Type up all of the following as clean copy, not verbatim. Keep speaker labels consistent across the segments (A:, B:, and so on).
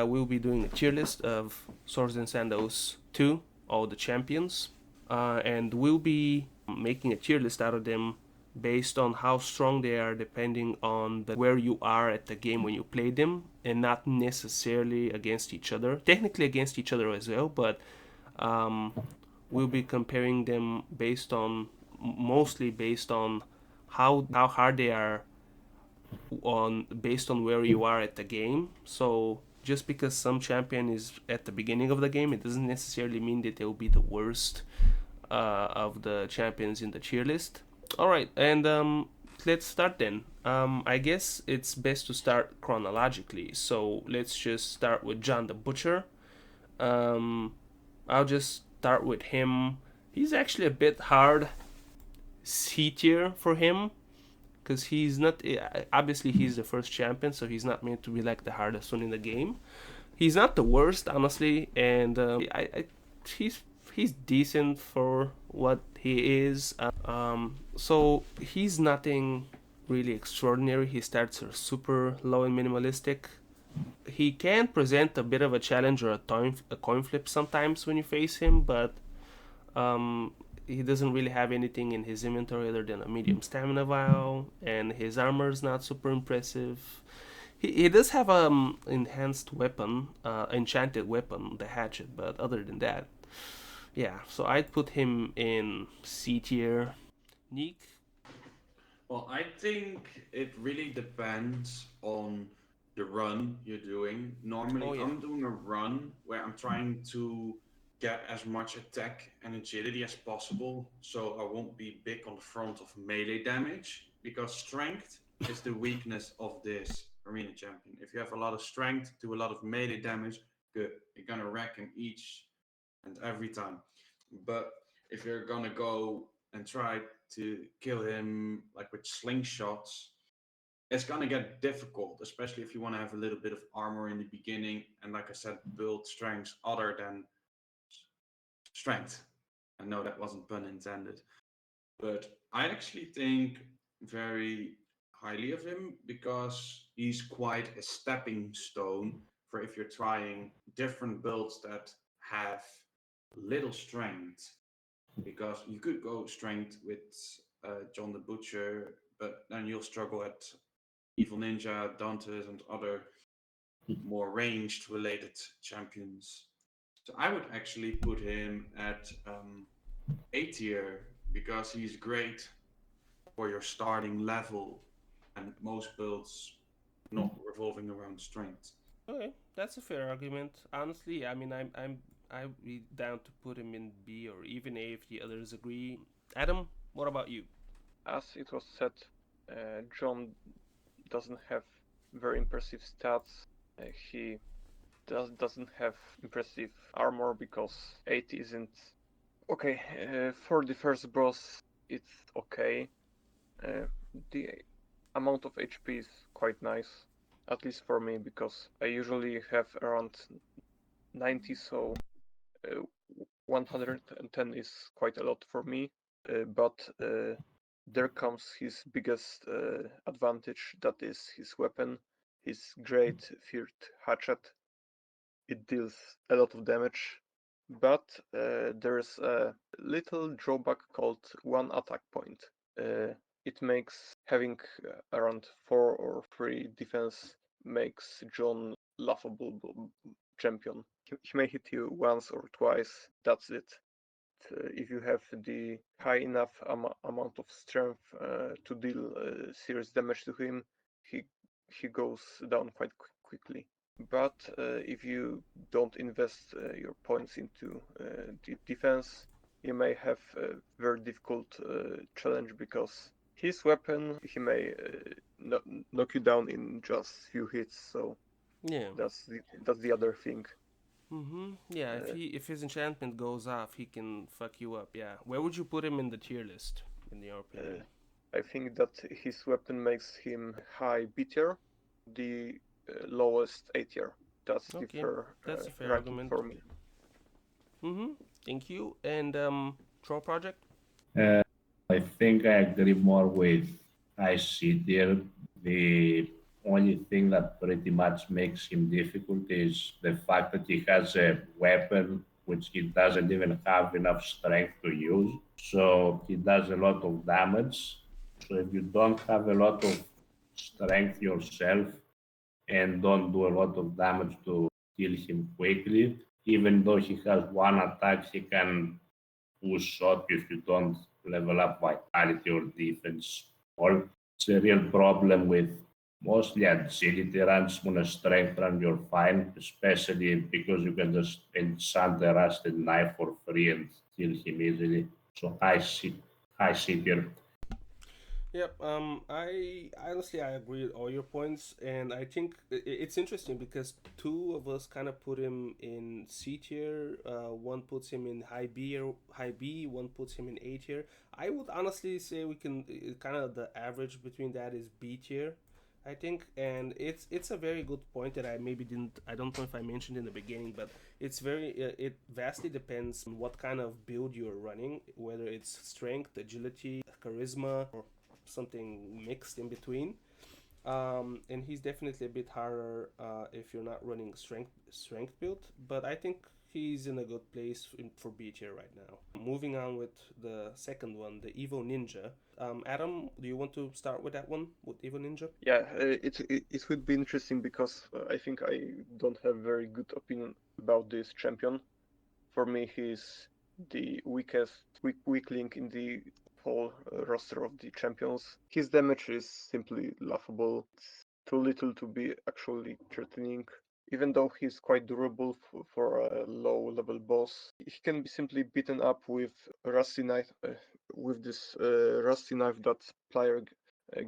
A: We'll be doing a tier list of Swords and Sandals 2, all the champions, and we'll be making a tier list out of them based on how strong they are depending on where you are at the game when you play them, and not necessarily against each other. Technically against each other as well, but um, we'll be comparing them mostly based on how hard they are based on where you are at the game. So just because some champion is at the beginning of the game, it doesn't necessarily mean that they'll be the worst of the champions in the tier list. All right, and let's start then. I guess it's best to start chronologically. So let's just start with John the Butcher. Um, I'll just start with him. He's actually a bit hard C tier for him because he's not, obviously he's the first champion, so he's not meant to be like the hardest one in the game. He's not the worst, honestly, and he's he's decent for what he is. So he's nothing really extraordinary. He starts super low and minimalistic. He can present a bit of a challenge or a coin flip sometimes when you face him, but um, he doesn't really have anything in his inventory other than a medium stamina vial, and his armor is not super impressive. He does have enhanced weapon, enchanted weapon, the hatchet, but other than that, yeah. So I'd put him in C tier. Neek.
B: Well, I think it really depends on the run you're doing.
A: Oh
B: Normally,
A: yeah.
B: I'm doing a run where I'm trying to get as much attack and agility as possible so I won't be big on the front of melee damage because strength is the weakness of this arena champion. If you have a lot of strength, do a lot of melee damage, good. You're gonna wreck him each and every time. But if you're gonna go and try to kill him like with slingshots, it's gonna get difficult, especially if you want to have a little bit of armor in the beginning and, like I said, build strengths other than strength. I know that wasn't pun intended, but I actually think very highly of him because he's quite a stepping stone for if you're trying different builds that have little strength. Because you could go strength with John the Butcher, but then you'll struggle at Evil Ninja, Dantes, and other more ranged related champions. So I would actually put him at A tier because he's great for your starting level and most builds not revolving around strength.
A: Okay, that's a fair argument. Honestly, I mean, I'd be down to put him in B or even A if the others agree. Adam, what about you?
C: As it was said, John doesn't have very impressive stats. He doesn't have impressive armor because 80 isn't okay. For the first boss, it's okay. The amount of HP is quite nice, at least for me, because I usually have around 90, so uh, 110 is quite a lot for me. But there comes his biggest advantage, that is his weapon, his great third hatchet. It deals a lot of damage, but there's a little drawback called one attack point. It makes having around 4 or 3 defense makes John laughable champion. He may hit you once or twice, that's it. If you have the high enough amount of strength to deal serious damage to him, he he goes down quite quickly. But if you don't invest your points into the defense, you may have a very difficult challenge because his weapon he may knock you down in just few hits. So
A: Yeah.
C: that's the other thing.
A: Yeah. If
C: Uh,
A: his enchantment goes off, he can fuck you up. Yeah. Where would you put him in the tier list, in your
C: uh,
A: opinion?
C: I think that his weapon makes him high B tier, the lowest A tier. That's the
A: Okay,
C: fair
A: that's a fair
C: ranking
A: argument.
C: for me.
A: Thank you. And Troll Project.
D: Uh, I think I agree more with I see there. The only thing that pretty much makes him difficult is the fact that he has a weapon which he doesn't even have enough strength to use. So he does a lot of damage. So if you don't have a lot of strength yourself and don't do a lot of damage to kill him quickly, even though he has one attack, he can push shot if you don't level up vitality or defense. All it's a real problem with mostly agility runs. On a strength run, you're fine, especially because you can just enchant the rusted knife for free and kill him easily. So high C tier.
A: Yep. I honestly I agree with all your points, and I think it's interesting because two of us kind of put him in C tier. One puts him in high B or high B. One puts him in A tier. I would honestly say we can kind of the average between that is B tier. I think, and it's a very good point that I maybe didn't. I don't know if I mentioned in the beginning, but it's very. It vastly depends on what kind of build you're running, whether it's strength, agility, charisma, or something mixed in between. And he's definitely a bit harder if you're not running strength build, but I think he's in a good place for B tier right now. Moving on with the second one, the Evo Ninja. Adam, do you want to start with that one with Evo Ninja?
C: Yeah, it would be interesting because I think I don't have very good opinion about this champion. For me, he's the weak link in the whole roster of the champions. His damage is simply laughable. It's too little to be actually threatening. Even though he's quite durable for a low level boss, he can be simply beaten up with rusty knife, with this rusty knife that player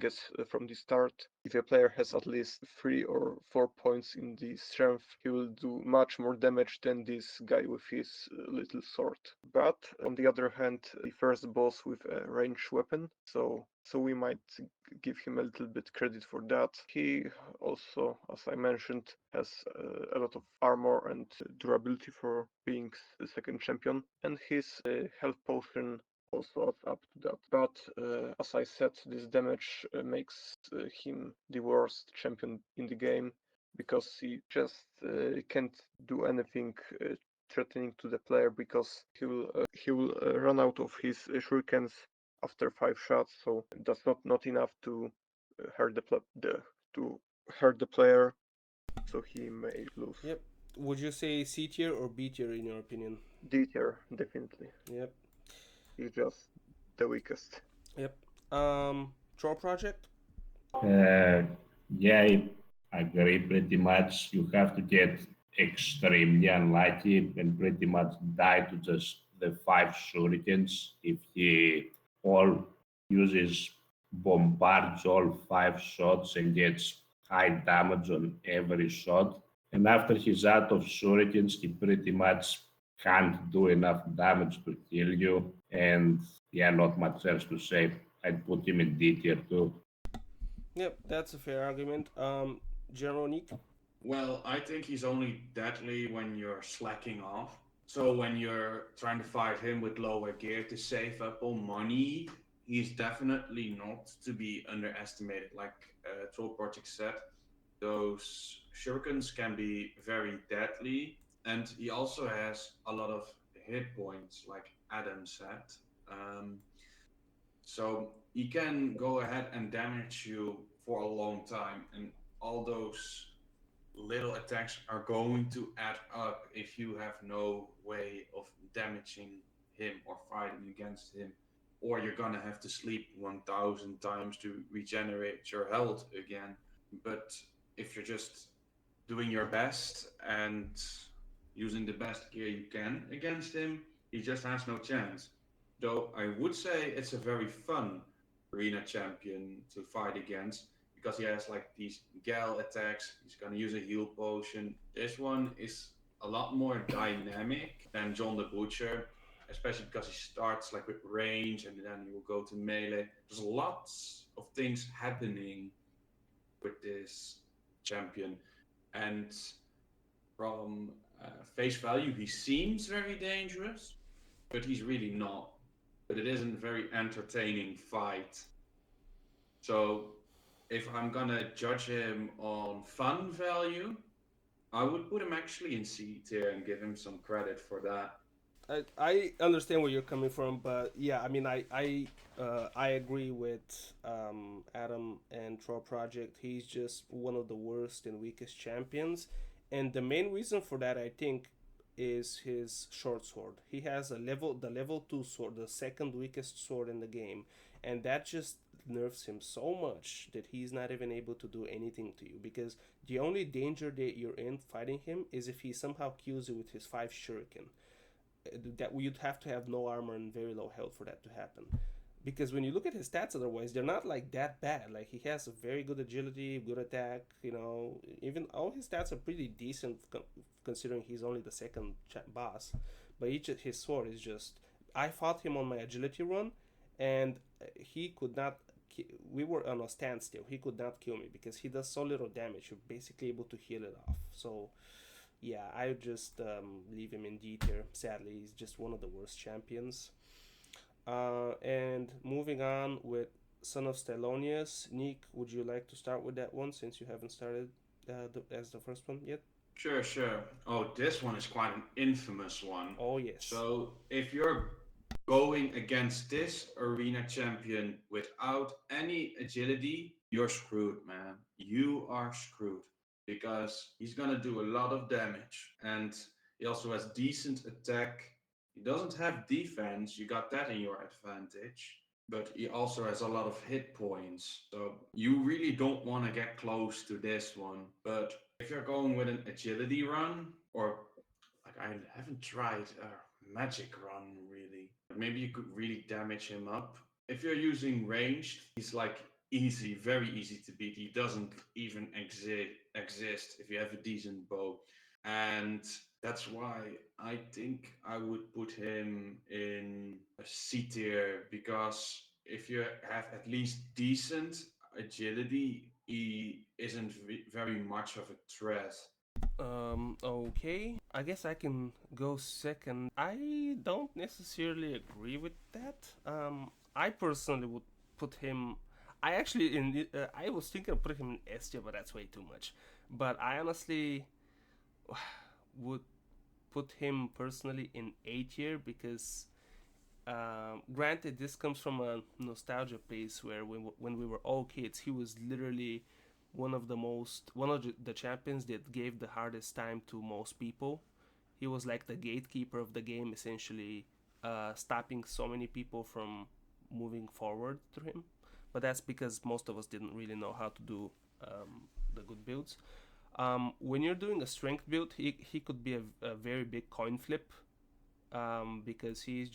C: gets from the start. If a player has at least 3 or 4 points in the strength, he will do much more damage than this guy with his little sword. But on the other hand, the first boss with a ranged weapon, so we might give him a little bit credit for that. He also, as I mentioned, has a lot of armor and durability for being the second champion, and his health potion also adds up to that. But as I said, this damage makes him the worst champion in the game because he just can't do anything threatening to the player because he will run out of his shurikens after 5 shots. So that's not enough to hurt to hurt the player. So he may lose.
A: Yep. Would you say C tier or B tier in your opinion?
C: D tier, definitely.
A: Yep.
C: He's just the weakest.
A: Yep. Troll Project.
D: Uh, yeah, I agree pretty much. You have to get extremely unlucky and pretty much die to just the five shurikens. If he all uses bombards all five shots and gets high damage on every shot. And after he's out of shurikens, he pretty much can't do enough damage to kill you. And yeah, not much else to say. I'd put him in D tier too.
A: Yep, that's a fair argument. General Nick.
B: Well, I think he's only deadly when you're slacking off. So when you're trying to fight him with lower gear to save up on money, he's definitely not to be underestimated. Like Troll Project said, those shurikens can be very deadly, and he also has a lot of hit points, like Adam said. Um, so he can go ahead and damage you for a long time, and all those little attacks are going to add up if you have no way of damaging him or fighting against him. Or you're gonna have to sleep 1000 times to regenerate your health again. But if you're just doing your best and using the best gear you can against him, he just has no chance. Though I would say it's a very fun arena champion to fight against because he has like these gal attacks. He's gonna use a heal potion. This one is a lot more dynamic than John the Butcher, especially because he starts like with range and then he will go to melee. There's lots of things happening with this champion, and from face value, he seems very dangerous, but he's really not. But it isn't a very entertaining fight. So if I'm gonna judge him on fun value, I would put him actually in C tier and give him some credit for that.
A: I understand where you're coming from, but yeah, I mean, I agree with Adam and Troll Project. He's just one of the worst and weakest champions, and the main reason for that, I think, is his short sword. He has the level two sword, the second weakest sword in the game, and that just nerfs him so much that he's not even able to do anything to you, because the only danger that you're in fighting him is if he somehow kills you with his five shuriken. That you'd have to have no armor and very low health for that to happen. Because when you look at his stats, otherwise they're not like that bad. Like he has a very good agility, good attack. You know, even all his stats are pretty decent considering he's only the second boss. But each his sword is just. I fought him on my agility run, and he could not. We were on a standstill. He could not kill me because he does so little damage. You're basically able to heal it off. So yeah, I would just leave him in D tier. Sadly, he's just one of the worst champions. And moving on with Son of Stellonius, Nick, would you like to start with that one since you haven't started as the first one yet?
B: Sure, sure. Oh, this one is quite an infamous one.
A: Oh yes.
B: So, if you're going against this arena champion without any agility, you're screwed, man. You are screwed because he's gonna do a lot of damage and he also has decent attack. He doesn't have defense, you got that in your advantage, but he also has a lot of hit points. So you really don't want to get close to this one. But if you're going with an agility run, or like I haven't tried a magic run really, maybe you could really damage him up. If you're using ranged, he's like easy, very easy to beat. He doesn't even exist if you have a decent bow. And that's why I think I would put him in a C tier because if you have at least decent agility, he isn't very much of a threat.
A: Okay. I guess I can go second. I don't necessarily agree with that. I personally would put him. I actually I was thinking of putting him in S tier, but that's way too much. But I honestly would put him personally in A tier because, granted, this comes from a nostalgia place where when we were all kids, he was literally one of the champions that gave the hardest time to most people. He was like the gatekeeper of the game, essentially, stopping so many people from moving forward through him. But that's because most of us didn't really know how to do the good builds. When you're doing a strength build, he could be a very big coin flip, because he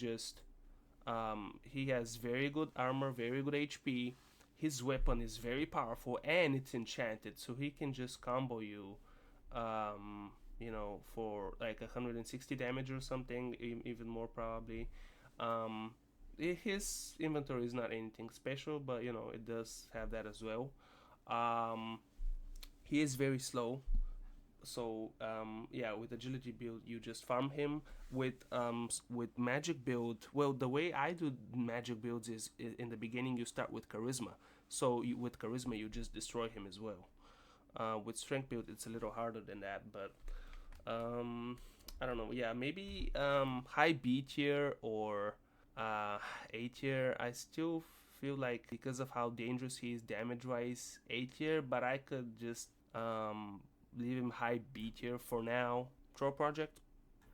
A: has very good armor, very good HP. His weapon is very powerful and it's enchanted, so he can just combo you, for like 160 damage or something, even more probably. Um, his inventory is not anything special, but it does have that as well. Um, he is very slow, so yeah, with agility build you just farm him. With magic build, well, the way I do magic builds is in the beginning you start with charisma, so with charisma you just destroy him as well. With strength build it's a little harder than that, but um, I don't know, yeah, maybe high B tier or uh, A tier. I still feel like because of how dangerous he is damage wise, A tier, but I could just leave him high B tier for now. Troll Project.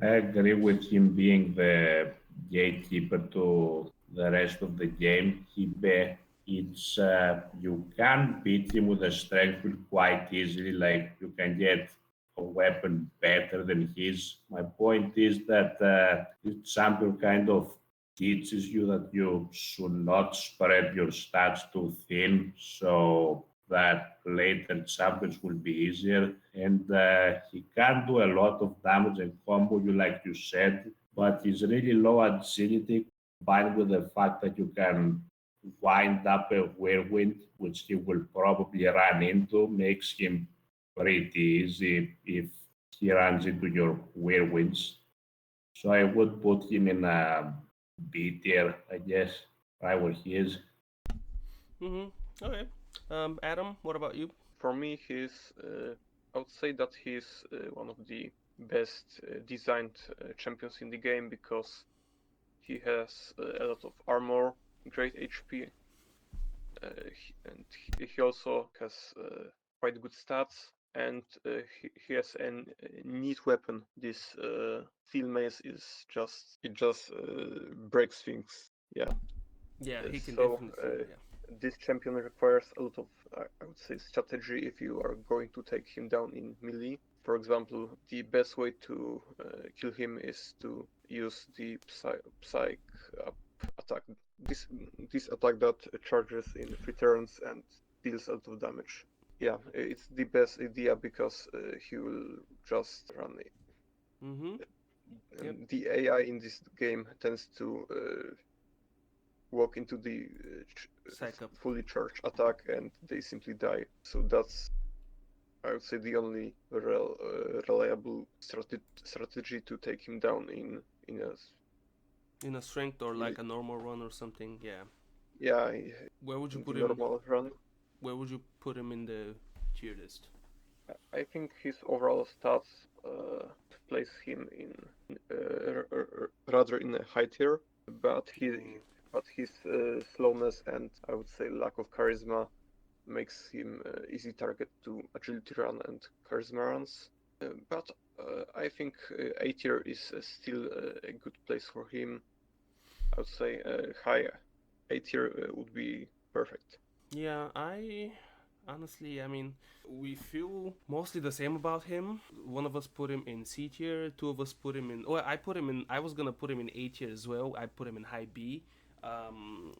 D: I agree with him being the gatekeeper to the rest of the game. You can beat him with a strength build quite easily. Like you can get a weapon better than his. My point is that this champion kind of teaches you that you should not spread your stats too thin, so that later champions will be easier. And he can do a lot of damage and combo you, like you said, but he's really low agility combined with the fact that you can wind up a whirlwind, which he will probably run into, makes him pretty easy if he runs into your whirlwinds. So I would put him in a B tier, I guess, right where he is.
A: Mm-hmm. Okay. Adam, what about you?
C: For me, I would say that he's one of the best designed champions in the game because he has a lot of armor, great HP, and he also has quite good stats, and he has a neat weapon. This steel mace is just breaks things. Yeah.
A: Yeah, he can
C: So
A: definitely. Yeah.
C: this champion requires a lot of, I would say, strategy if you are going to take him down in melee. For example, the best way to kill him is to use the psych up attack. This this attack that charges in 3 turns and deals a lot of damage. Yeah, it's the best idea because he will just run it.
A: Mm-hmm. Yep.
C: And the AI in this game tends to walk into the
A: Psych up.
C: fully charged attack and they simply die. So that's, I would say, the only reliable strategy to take him down in a
A: In a strength or
C: in,
A: like a normal run or something. Yeah.
C: yeah,
A: Where would you
C: in
A: put
C: the
A: him?
C: normal run.
A: Where would you put him in the tier list?
C: I think his overall stats place him in rather in a high tier, but his slowness and I would say lack of charisma makes him easy target to agility run and charisma runs. But I think A tier is still a good place for him. I would say high A tier would be perfect.
A: Yeah, I honestly, I mean, we feel mostly the same about him. One of us put him in C tier, two of us put him in. Oh, I put him in. I was gonna put him in A tier as well. I put him in high B. Um,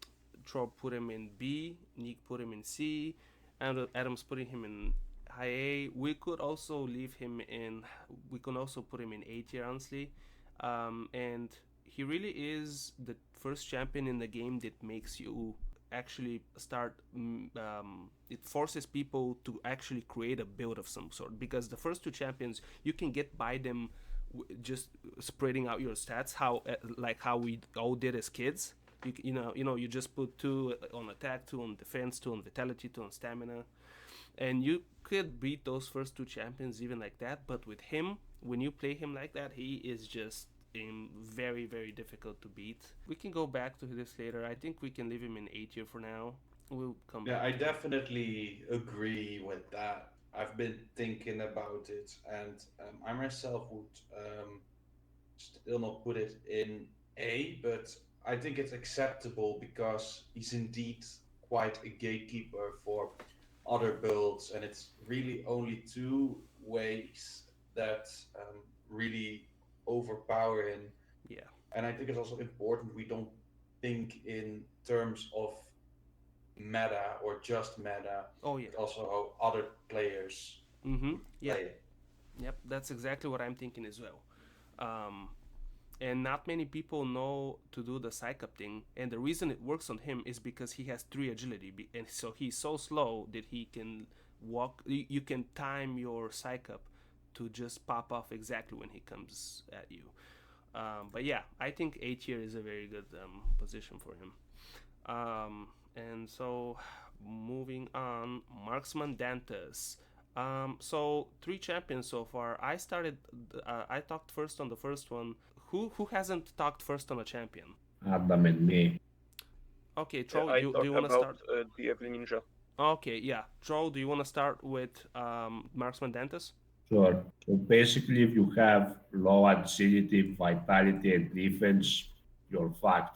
A: Troll put him in B. Nick put him in C. And Adam's putting him in high A. We could also leave him in. We can also put him in A tier, honestly. And he really is the first champion in the game that makes you actually start it forces people to actually create a build of some sort, because the first two champions you can get by them just spreading out your stats, how like how we all did as kids. You just put two on attack, two on defense, two on vitality, two on stamina, and you could beat those first two champions even like that. But with him, when you play him like that, he is just very very difficult to beat. We can go back to this later. I think we can leave him in A tier for now. We'll come
B: Yeah,
A: back
B: I
A: to him.
B: definitely agree with that. I've been thinking about it, and I myself would still not put it in A, but I think it's acceptable because he's indeed quite a gatekeeper for other builds, and it's really only two ways that really overpower him.
A: Yeah.
B: And I think it's also important we don't think in terms of meta or just meta,
A: Oh yeah.
B: but also how other players
A: Mm-hmm.
B: would
A: Yep.
B: play it.
A: Yep. That's exactly what I'm thinking as well. Um, and not many people know to do the psych up thing, and the reason it works on him is because he has 3 agility, and so he's so slow that he can walk. You can time your psych up to just pop off exactly when he comes at you. But yeah, I think A tier is a very good position for him. And so moving on, Marksman Dantes. So 3 champions so far. I started. I talked first on the first one. Who hasn't talked first on a champion?
D: Adam and me.
A: Okay, Troll.
C: I
A: Do you
C: talk
A: want to
C: about
A: start?
C: the Evil Ninja.
A: Okay, yeah. Troll, do you want to start with Marksman Dantes?
D: Sure. So basically, if you have low agility, vitality, and defense, you're fucked.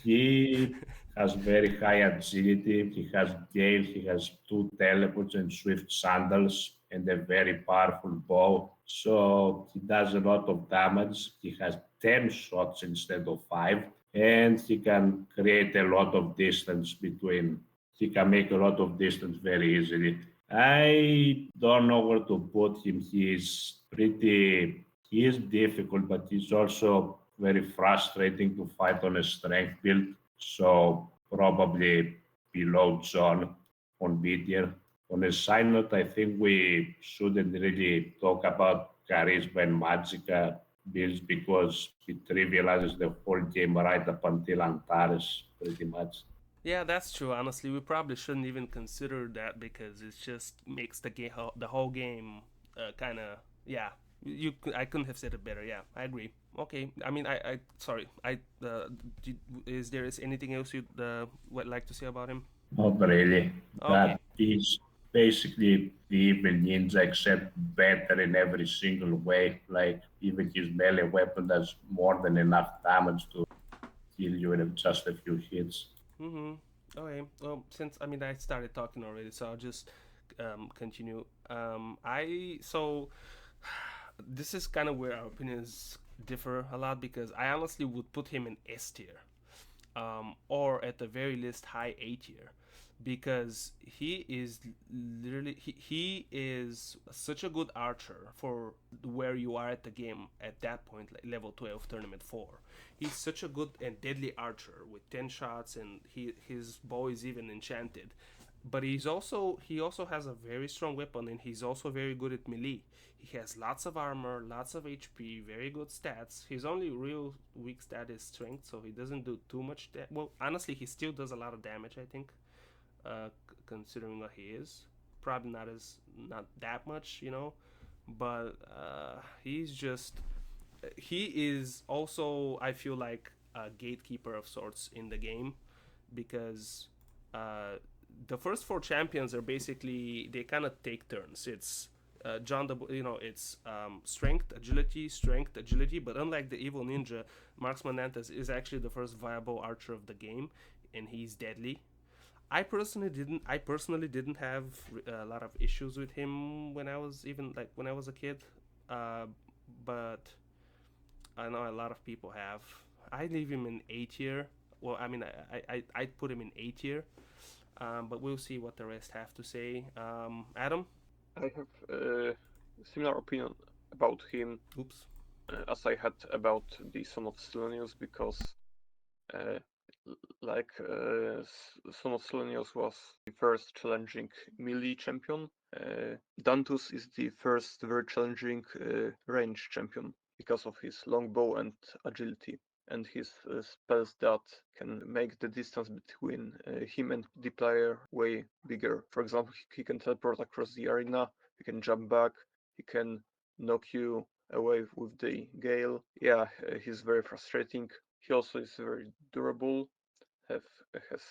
D: He has very high agility. He has gale. He has 2 teleports and swift sandals and a very powerful bow. So he does a lot of damage. He has 10 shots instead of 5. And he can create a lot of distance between. He can make a lot of distance very easily. I don't know where to put him. He is difficult, but he's also very frustrating to fight on a strength build. So probably below John on B tier. On a side note, I think we shouldn't really talk about charisma and magicka builds because it trivializes the whole game right up until Antares, pretty much.
A: Yeah, that's true. Honestly, we probably shouldn't even consider that because it just makes the whole game kind of yeah. I couldn't have said it better. Yeah, I agree. Okay, I mean, I sorry. Is there is anything else you would like to say about him?
D: Not really.
A: Okay.
D: That is basically the evil ninja, except better in every single way. Like even his melee weapon does more than enough damage to kill you in just a few hits.
A: Mm-hmm. Okay. Well, since I mean I started talking already, so I'll just continue. I so this is kind of where our opinions differ a lot because I honestly would put him in S tier, or at the very least high A tier, because he is literally he is such a good archer for where you are at the game at that point, like level 12 tournament 4. He's such a good and deadly archer with 10 shots, and his bow is even enchanted. But he also has a very strong weapon, and he's also very good at melee. He has lots of armor, lots of HP, very good stats. His only real weak stat is strength, so he doesn't do too much. Well, honestly, he still does a lot of damage. I think, considering what he is, probably not that much, but he's just he is also, I feel like, a gatekeeper of sorts in the game because uh, the first four champions are basically they kind of take turns. It's John the it's strength, agility. But unlike the evil ninja, Marksman Nantes is actually the first viable archer of the game, and he's deadly. I personally didn't have a lot of issues with him when I was a kid, uh, but I know a lot of people have. I leave him in A tier. Well, I mean, I'd put him in A tier, but we'll see what the rest have to say. Adam,
C: I have a similar opinion about him
A: oops.
C: as I had about the Son of Selenius because, uh, Son of Selenius was the first challenging melee champion. Dantus is the first very challenging range champion because of his longbow and agility, and his spells that can make the distance between him and the player way bigger. For example, he can teleport across the arena, he can jump back, he can knock you away with the gale. Yeah, he's very frustrating. He also is very durable, have has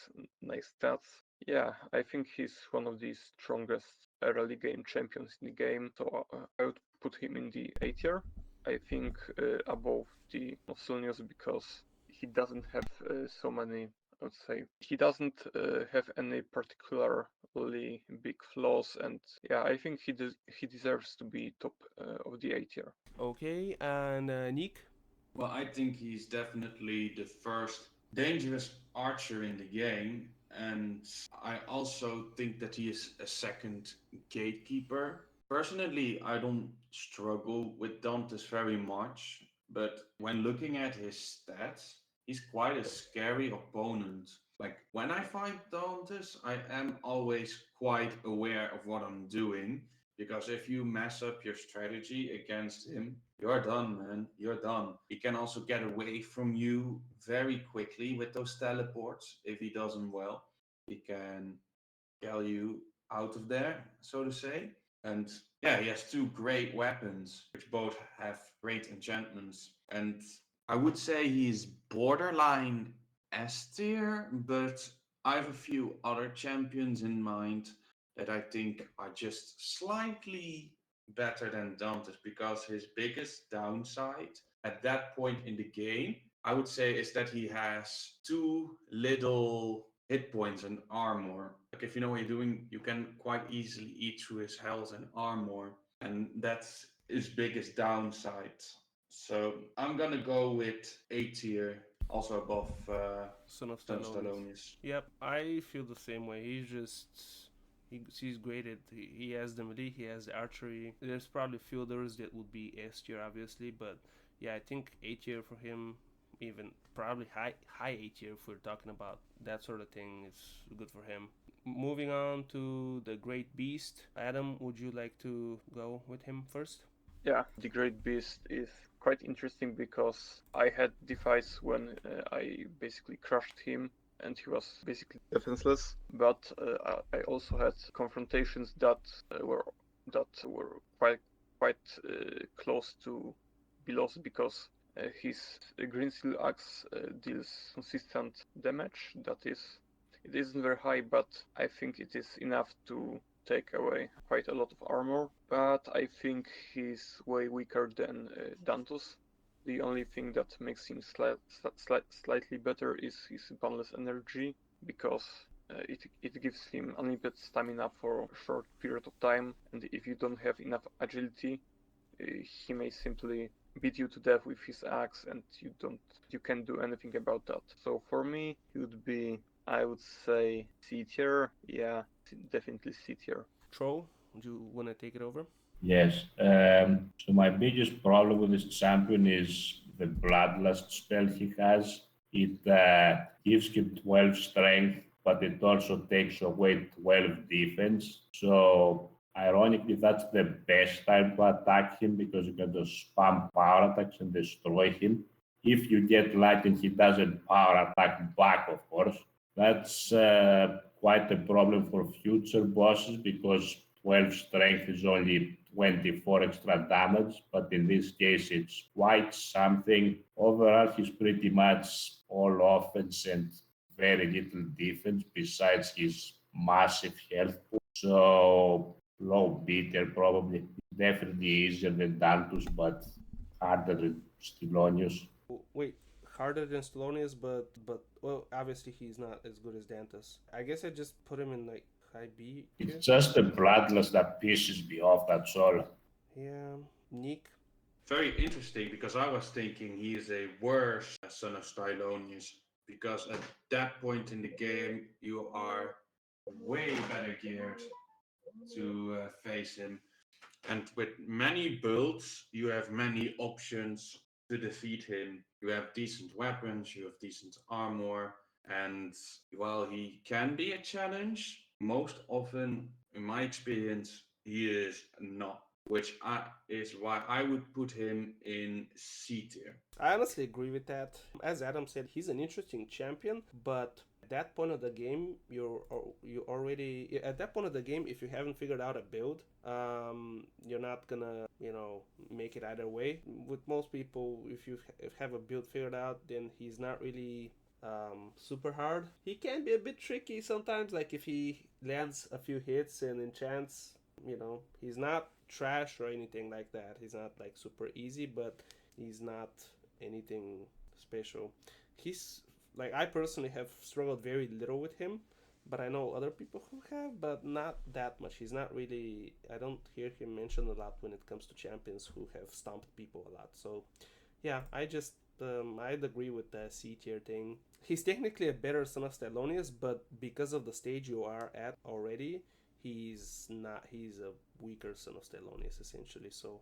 C: nice stats. Yeah, I think he's one of the strongest early game champions in the game, so I would put him in the A tier. I think above the Noxonius because he doesn't have so many. I would say he doesn't have any particularly big flaws, and yeah, I think he deserves to be top of the A tier.
A: Okay, and Nick.
B: Well, I think he's definitely the first dangerous archer in the game, and I also think that he is a second gatekeeper. Personally, I don't struggle with Dantes very much, but when looking at his stats, he's quite a scary opponent. Like when I fight Dantes, I am always quite aware of what I'm doing because if you mess up your strategy against him, you're done, man. You're done. He can also get away from you very quickly with those teleports if he does them well. He can get you out of there, so to say. And yeah, he has two great weapons, which both have great enchantments. And I would say he's borderline S tier, but I have a few other champions in mind that I think are just slightly better than Dante's because his biggest downside at that point in the game, I would say, is that he has too little hit points and armor. Like if you know what you're doing, you can quite easily eat through his health and armor, and that's his biggest downside. So I'm gonna go with A tier, also above
A: Son of
B: Son of
A: Stallone.
B: Stallonius.
A: Yep, I feel the same way. He's great at he has the melee, he has the archery. There's probably few others that would be S tier, obviously, but yeah, I think A tier for him, even probably high A tier if we're talking about that sort of thing is good for him. Moving on to the Great Beast, Adam, would you like to go with him first?
C: Yeah, the Great Beast is quite interesting because I had device when I basically crushed him, and he was basically defenseless. But I also had confrontations that were close to be lost because his green steel axe deals consistent damage. That is, it isn't very high, but I think it is enough to take away quite a lot of armor. But I think he's way weaker than Dantus. The only thing that makes him slightly better is his boundless energy, because it gives him unlimited stamina for a short period of time, and if you don't have enough agility, he may simply beat you to death with his axe, and you can't do anything about that. So for me, he would be, I would say, C tier. Yeah, definitely C tier.
A: Troll, do you want to take it over?
D: Yes. So my biggest problem with this champion is the bloodlust spell he has. It gives him 12 strength, but it also takes away 12 defense. So ironically, that's the best time to attack him because you can just spam power attacks and destroy him. If you get lucky and he doesn't power attack back, of course, that's quite a problem for future bosses because 12 strength is only 24 extra damage, but in this case it's quite something. Overall, he's pretty much all offense and very little defense besides his massive health pool. So low beater probably. Definitely easier than Dantus, but harder than Stilonius.
A: Wait, harder than Stolonius, but well, obviously he's not as good as Dantus. I guess I just put him in like high B
D: It's
A: tier.
D: just the bloodlust that pisses me off, that's all.
A: Yeah, Nick.
B: Very interesting because I was thinking he is a worse son of Stylonius because at that point in the game you are way better geared to face him. And with many builds, you have many options to defeat him. You have decent weapons, you have decent armor, and while he can be a challenge, most often, in my experience, he is not. Is why I would put him in C tier.
A: I honestly agree with that. As Adam said, he's an interesting champion, but at that point of the game, you already at that point of the game, if you haven't figured out a build, you're not gonna make it either way. With most people, if you have a build figured out, then he's not really super hard. He can be a bit tricky sometimes, like if he lands a few hits and enchants. He's not trash or anything like that. He's not like super easy, but he's not anything special. He's like, I personally have struggled very little with him, but I know other people who have, but not that much. He's not really. I don't hear him mentioned a lot when it comes to champions who have stomped people a lot. So yeah, I'd agree with the C tier thing. He's technically a better son of Stellonius, but because of the stage you are at already, he's not. He's a weaker son of Stellonius essentially. So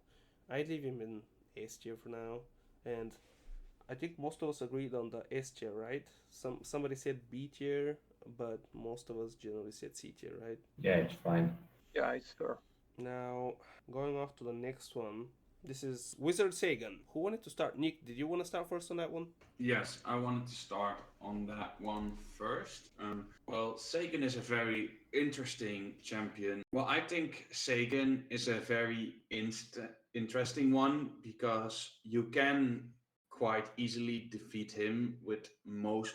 A: I'd leave him in S tier for now. And I think most of us agreed on the S tier, right? Somebody said B tier, but most of us generally said C tier, right?
D: Yeah, it's fine.
C: Yeah, it's fair.
A: Now going off to the next one. This is Wizard Sagan. Who wanted to start? Nick, did you want to start first on that one?
B: Yes, I wanted to start on that one first. Well, Sagan is a very interesting champion. Well, I think Sagan is a very interesting one because you can quite easily defeat him with most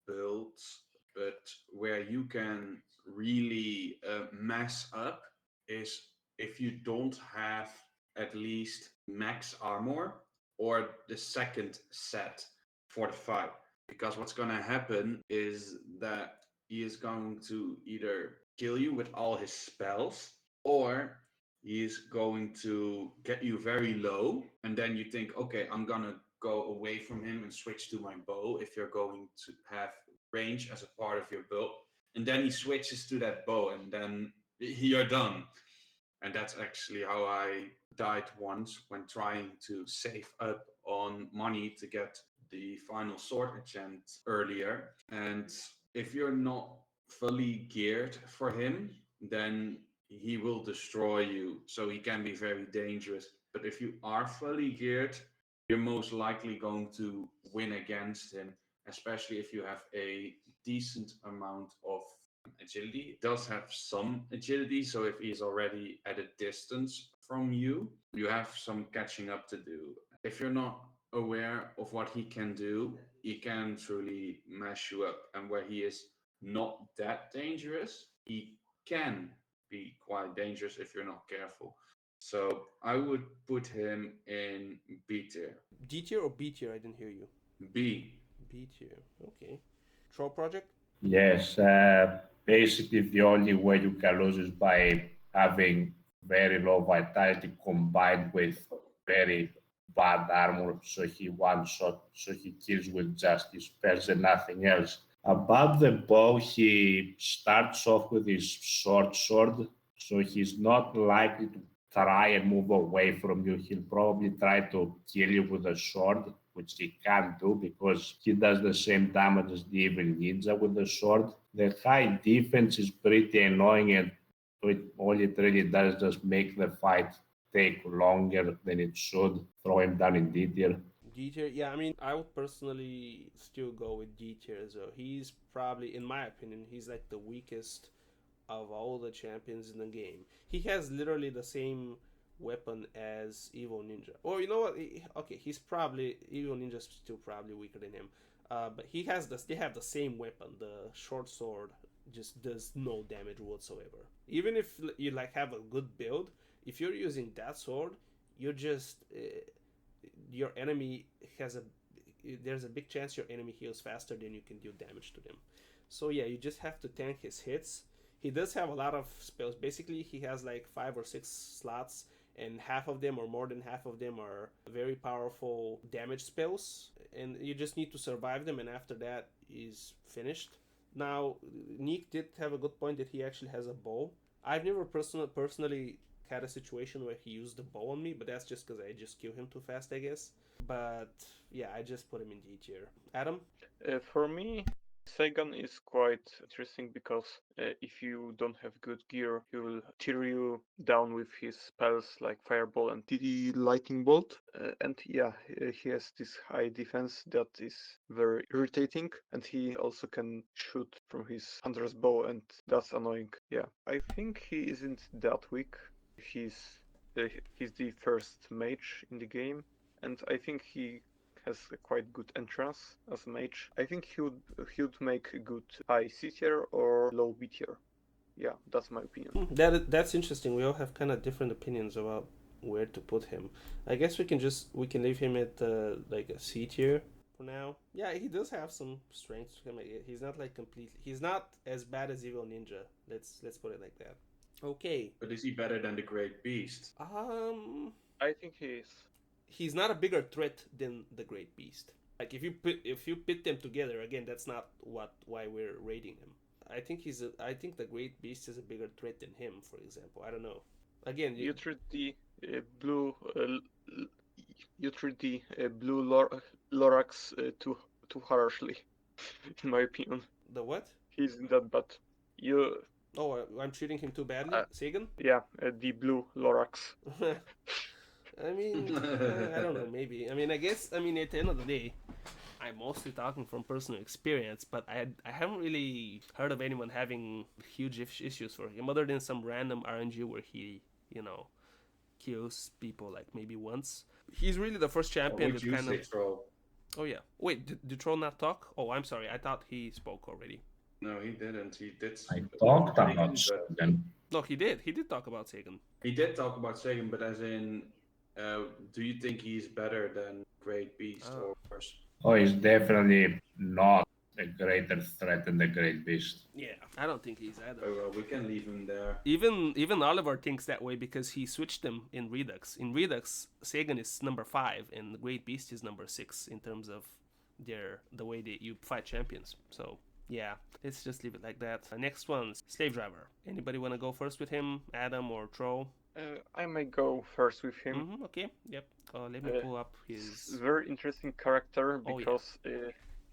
B: builds, but where you can really mess up is if you don't have at least max armor or the second set for the fight. Because what's going to happen is that he is going to either kill you with all his spells or he is going to get you very low. And then you think, okay, I'm going to go away from him and switch to my bow if you're going to have range as a part of your build. And then he switches to that bow and then you're done. And that's actually how I died once when trying to save up on money to get the final sword enchant earlier. And if you're not fully geared for him, then he will destroy you. So he can be very dangerous. But if you are fully geared, you're most likely going to win against him. especially if you have a decent amount of agility. It does have some agility, so if he's already at a distance from you, you have some catching up to do. If you're not aware of what he can do, he can truly mash you up. And where he is not that dangerous, he can be quite dangerous if you're not careful. So I would put him in B tier.
A: D tier or B tier? I didn't hear you.
B: B.
A: B tier. Okay. Troll Project?
D: Yes, basically the only way you can lose is by having very low vitality combined with very bad armor. So he one shot, so he kills with just his spells and nothing else. Above the bow, he starts off with his sword, so he's not likely to try and move away from you. He'll probably try to kill you with a sword, which he can't do because he does the same damage as the evil ninja with the sword. The high defense is pretty annoying, and all it really does is just make the fight take longer than it should. Throw him down in D tier.
A: D tier? Yeah, I mean, I would personally still go with D tier as well. He's probably, in my opinion, he's like the weakest of all the champions in the game. He has literally the same weapon as Evil Ninja. Or you know what? Okay, he's probably Evil Ninja's still probably weaker than him. But he has this. They have the same weapon. The short sword just does no damage whatsoever. Even if you like have a good build, if you're using that sword, you're just your enemy has a there's a big chance your enemy heals faster than you can do damage to them. So yeah, you just have to tank his hits. He does have a lot of spells. Basically, he has like 5 or 6 slots, and half of them, or more than half of them, are very powerful damage spells. And you just need to survive them, and after that is finished. Now, Nick did have a good point that he actually has a bow. I've never personally had a situation where he used the bow on me, but that's just because I just kill him too fast, I guess. But yeah, I just put him in D tier. Adam?
C: For me, Sagan is quite interesting because if you don't have good gear, he will tear you down with his spells like Fireball and the Lightning Bolt. And yeah, he has this high defense that is very irritating, and he also can shoot from his Hunter's bow, and that's annoying. Yeah, I think he isn't that weak. He's he's the first mage in the game, and I think he has a quite good entrance as a mage. I think he would make a good high C tier or low B tier. Yeah, that's my opinion.
A: That's interesting. We all have kind of different opinions about where to put him. I guess we can leave him at like a C tier for now. Yeah, he does have some strengths to him. He's not like completely. He's not as bad as Evil Ninja. Let's put it like that. Okay.
B: But is he better than the Great Beast?
C: I think he is.
A: He's not a bigger threat than the Great Beast. Like if you pit them together again, that's not why we're rating him. I think the Great Beast is a bigger threat than him, for example. I don't know. Again,
C: You treat the blue Lorax too harshly, in my opinion.
A: the what?
C: He's in that bad. You
A: Oh, I'm treating him too badly, Sagan.
C: yeah, the blue Lorax.
A: I mean, I don't know. Maybe. I mean, I guess. I mean, at the end of the day, I'm mostly talking from personal experience, but I haven't really heard of anyone having huge issues for him, other than some random RNG where he, kills people like maybe once. He's really the first champion
B: Would
A: that
B: you
A: kind
B: say
A: of.
B: Troll?
A: Oh yeah. Wait, did Troll not talk? Oh, I'm sorry. I thought he spoke already.
B: No, he didn't. He did.
D: I talked
B: Sagan,
D: about
B: but
D: Sagan.
A: No, he did. He did talk about Sagan.
B: he did talk about Sagan, but as in, do you think he's better than Great Beast
A: Oh.
B: or worse?
D: Oh, he's definitely not a greater threat than the Great Beast.
A: Yeah, I don't think he's either.
B: Oh, well, we can leave him there.
A: Even Oliver thinks that way because he switched them in Redux. In Redux, Sagan is number 5 and the Great Beast is number 6 in terms of the way that you fight champions. So yeah, let's just leave it like that. Next one, Slave Driver. Anybody want to go first with him, Adam or Troll?
C: I may go first with him.
A: Okay, yep. Let me pull up his.
C: Very interesting character
A: Oh, yeah.
C: because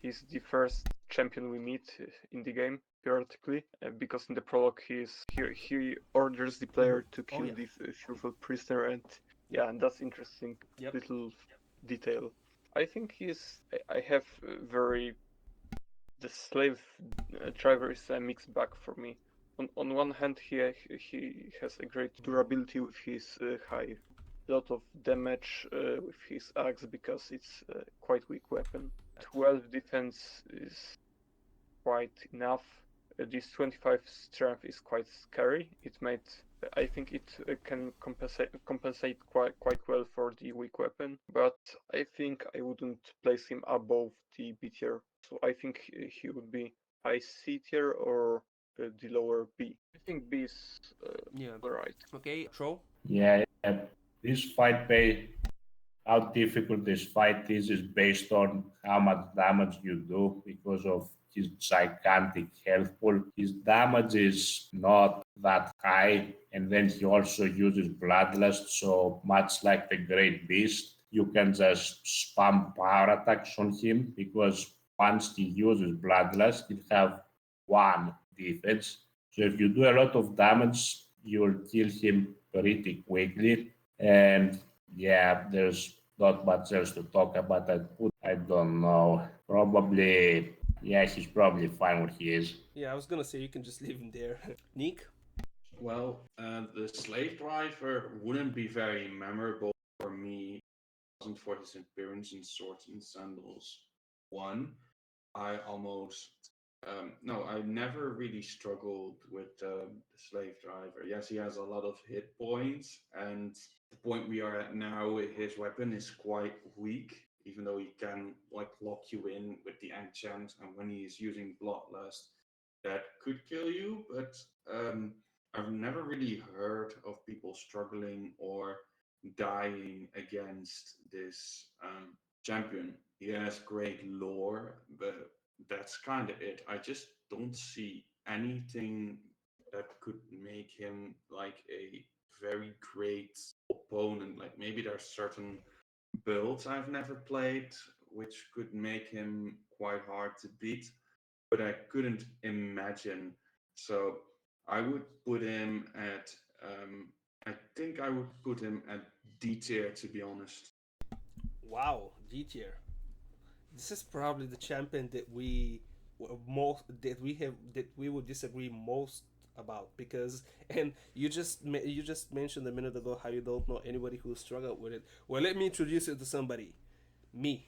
C: he's the first champion we meet in the game theoretically. Because in the prologue he orders the player to kill
A: yeah.
C: this fearful prisoner, and yeah, and that's interesting
A: Yep.
C: little detail. I think I have very the slave driver is a mixed bag for me. On one hand, he has a great durability with his high lot of damage with his axe because it's a quite weak weapon. 12 defense is quite enough. This 25 strength is quite scary. I think it can compensate quite well for the weak weapon, but I think I wouldn't place him above the B tier. So I think he would be high C tier or the lower B. I think B is
A: Yeah.
C: alright.
A: Okay, Troll.
D: Yeah, yeah. This fight pay how difficult this fight is based on how much damage you do because of his gigantic health pool. His damage is not that high, and then he also uses Bloodlust, so much like the Great Beast, you can just spam power attacks on him because once he uses Bloodlust, he'll have one defense. So if you do a lot of damage, you'll kill him pretty quickly. And yeah, there's not much else to talk about. I don't know. Probably, yeah, he's probably fine where he is.
A: Yeah, I was gonna say you can just leave him there. Nick.
B: Well, the slave driver wouldn't be very memorable for me if it wasn't for his appearance in Swords and Sandals 1. I almost no, I never really struggled with the slave driver. Yes, he has a lot of hit points, and the point we are at now, his weapon is quite weak, even though he can like lock you in with the enchant, and when he is using bloodlust, that could kill you. But I've never really heard of people struggling or dying against this champion. He has great lore, but that's kind of it. I just don't see anything that could make him like a very great opponent. Like maybe there's certain builds I've never played which could make him quite hard to beat, but I couldn't imagine. So I would put him at I think I would put him at D tier, to be honest.
A: Wow, D tier. This is probably the champion that we most that we would disagree most about because and you just mentioned a minute ago how you don't know anybody who struggled with it. Well, let me introduce you to somebody. Me.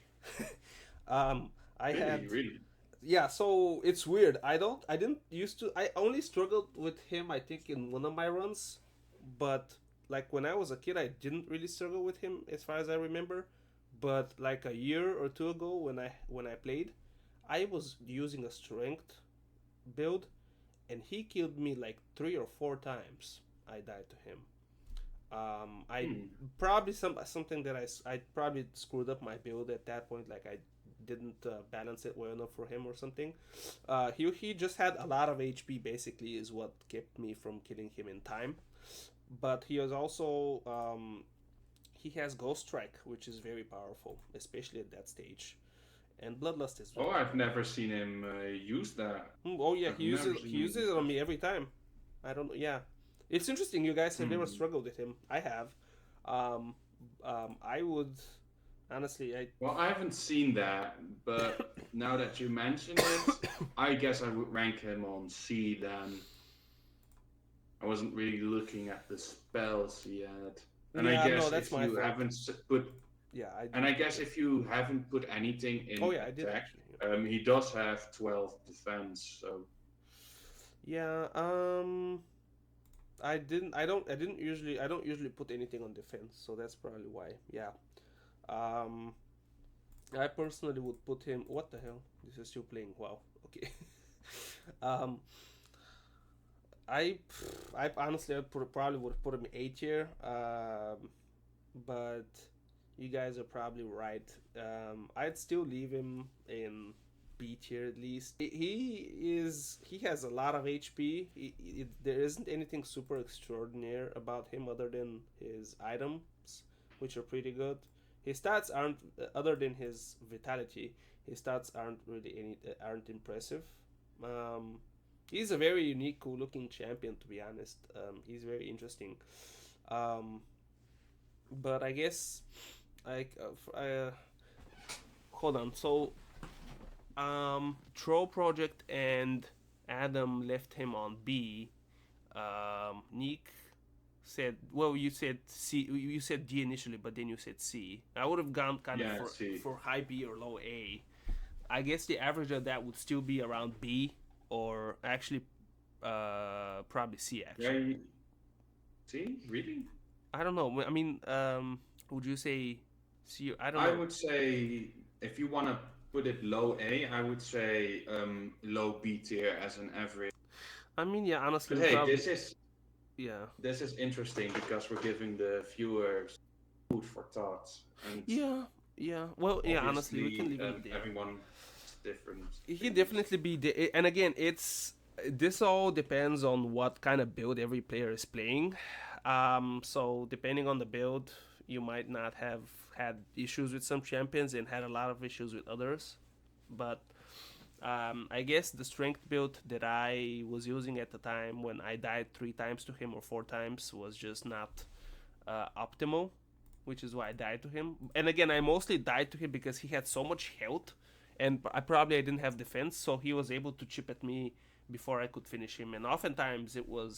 A: um, I
B: Really,
A: had
B: really.
A: yeah. So it's weird. I didn't used to. I only struggled with him. I think in one of my runs, but like when I was a kid, I didn't really struggle with him as far as I remember. But like a year or two ago, when I played, I was using a strength build, and he killed me like 3 or 4 times. I died to him. I
B: Hmm.
A: probably something that I probably screwed up my build at that point. Like I didn't balance it well enough for him or something. He just had a lot of HP. Basically, is what kept me from killing him in time. But he was also he has Ghost Strike, which is very powerful, especially at that stage. And Bloodlust is
B: Oh, I've never seen him use that.
A: oh yeah,
B: I've never
A: he
B: seen him
A: uses
B: use
A: it on
B: that.
A: me every time. I don't know. Yeah, it's interesting. You guys have never
B: Hmm.
A: struggled with him. I have. Um, I would honestly. I
B: Well, I haven't seen that, but now that you mention it, I guess I would rank him on C then. I wasn't really looking at the spells he had. And I
A: yeah, no,
B: guess
A: that's
B: if
A: my
B: you
A: fault.
B: haven't put,
A: Yeah, I
B: and
A: didn't
B: I
A: put
B: guess
A: him.
B: if you haven't put anything
A: Oh
B: in
A: yeah, I did
B: attack,
A: actually.
B: he does have 12 defense. So
A: Yeah. I didn't. I don't usually put anything on defense, so that's probably why. Yeah. Um. I personally would put him. What the hell? This is still playing. Wow. Okay. um. I I honestly probably would put him A tier. But you guys are probably right. I'd still leave him in B tier at least. He has a lot of HP. There isn't anything super extraordinary about him other than his items, which are pretty good. His stats aren't other than his vitality. His stats aren't really aren't impressive. Um, he's a very unique, cool looking champion to be honest. He's very interesting. Um, but I guess like hold on. So Troll Project and Adam left him on B. Nick said, well, you said C. You said D initially, but then you said C. I would have gone kind of
B: Yeah, see.
A: for high B or low A. I guess the average of that would still be around B, or actually, probably C.
B: Yeah,
A: Actually,
B: see, really?
A: I don't know. I mean, would you say C? I don't
B: I
A: know.
B: would say if you want to put it low A, I would say low B tier as an average.
A: I mean, yeah. Honestly,
B: But
A: we
B: hey,
A: probably, yeah,
B: this is interesting because we're giving the viewers food for thought, and
A: yeah, yeah. Well, yeah. Honestly, we can
B: obviously
A: leave him there.
B: everyone has different
A: He can
B: opinions.
A: definitely be the, and again, it's this all depends on what kind of build every player is playing. So depending on the build, you might not have had issues with some champions and had a lot of issues with others. But I guess the strength build that I was using at the time when I died 3 times to him or 4 times was just not optimal, which is why I died to him. And again, I mostly died to him because he had so much health, and I didn't have defense, so he was able to chip at me before I could finish him. And oftentimes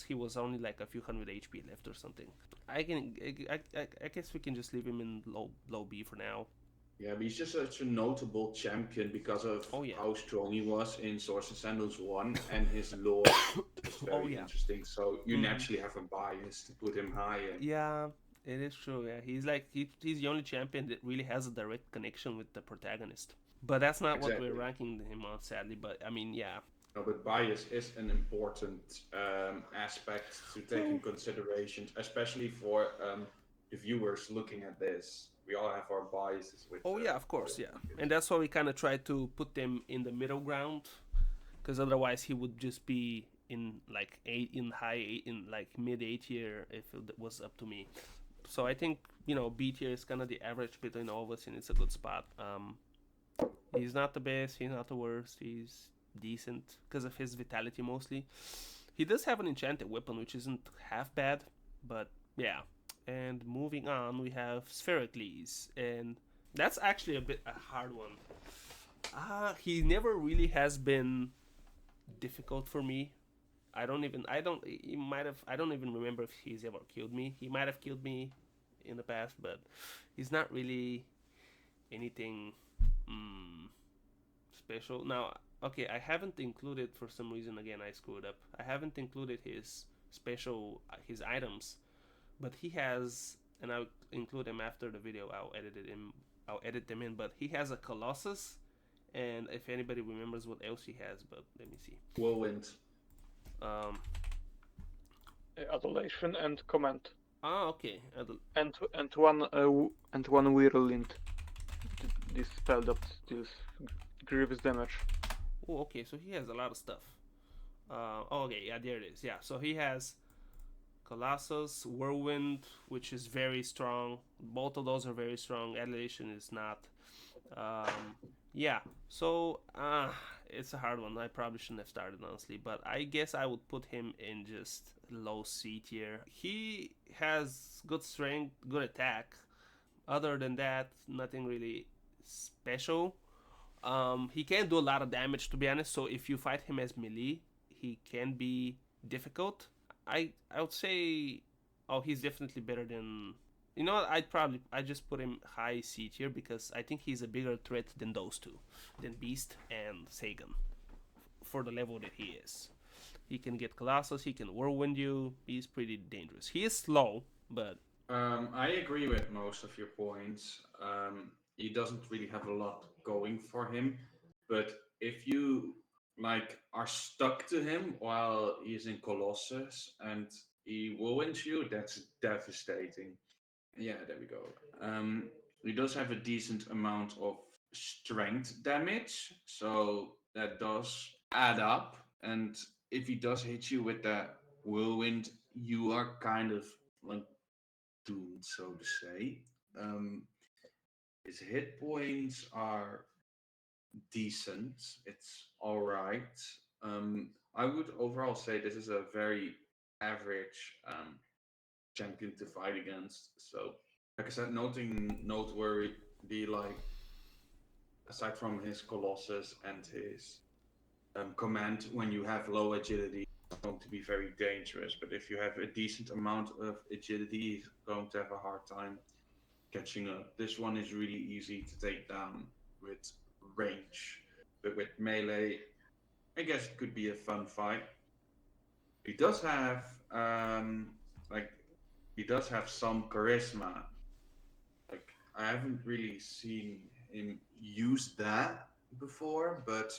A: he was only like a few hundred HP left or something. I guess we can just leave him in low B for now.
B: Yeah, but he's just such a notable champion because of
A: Oh yeah.
B: how strong he was in Swords and Sandals 1, and his lore is
A: Oh
B: very
A: yeah.
B: interesting. So you naturally have a bias to put him higher.
A: Yeah, it is true. Yeah, he's the only champion that really has a direct connection with the protagonist. But that's not what we're
B: Exactly.
A: ranking him on, sadly. But I mean, yeah.
B: No, but bias is an important aspect to take in consideration, especially for the viewers looking at this. We all have our biases with
A: Oh yeah, of
B: other
A: course, yeah. And
B: champions.
A: that's why we kind of try to put them in the middle ground, because otherwise he would just be in like in like mid A tier if it was up to me. So I think B tier is kind of the average between all of us, and it's a good spot. He's not the best, he's not the worst, he's decent because of his vitality mostly. He does have an enchanted weapon, which isn't half bad, but yeah. And moving on, we have Sphericles, and that's actually a hard one. He never really has been difficult for me. I don't he might have I don't even remember if he's ever killed me. He might have killed me in the past, but he's not really anything mm, special. Now, okay, I haven't included for some reason again I screwed up. I haven't included his items, but he has, and I'll include them after the video. I'll edit them in. But he has a Colossus, and if anybody remembers what else he has, but let me see.
B: Whirlwind.
A: Um.
C: Adulation and command,
A: Okay.
C: and one whirlwind. This spell that deals grievous damage.
A: Oh, okay. So he has a lot of stuff. Okay. Yeah, there it is. Yeah. So he has Colossus, Whirlwind, which is very strong. Both of those are very strong. Adulation is not. Um, yeah, so it's a hard one. I probably shouldn't have started honestly, but I guess I would put him in just low C tier. He has good strength, good attack. Other than that, nothing really special. He can do a lot of damage to be honest. So if you fight him as melee, he can be difficult. I would say, oh, he's definitely better than. You know what? I just put him high C tier because I think he's a bigger threat than those two, than Beast and Sagan, for the level that he is. He can get Colossus. He can whirlwind you. He's pretty dangerous. He is slow, but
B: I agree with most of your points. He doesn't really have a lot going for him, but if you like are stuck to him while he's in Colossus and he whirlwinds you, that's devastating. Yeah, there we go. He does have a decent amount of strength damage, so that does add up. And if he does hit you with that whirlwind, you are kind of like doomed, so to say. Um, his hit points are decent. It's all right. I would overall say this is a very average champion to fight against. So, like I said, nothing noteworthy like aside from his Colossus and his command, when you have low agility, it's going to be very dangerous. But if you have a decent amount of agility, he's going to have a hard time catching up. This one is really easy to take down with range, but with melee, I guess it could be a fun fight. He does have like he does have some charisma. Like I haven't really seen him use that before, but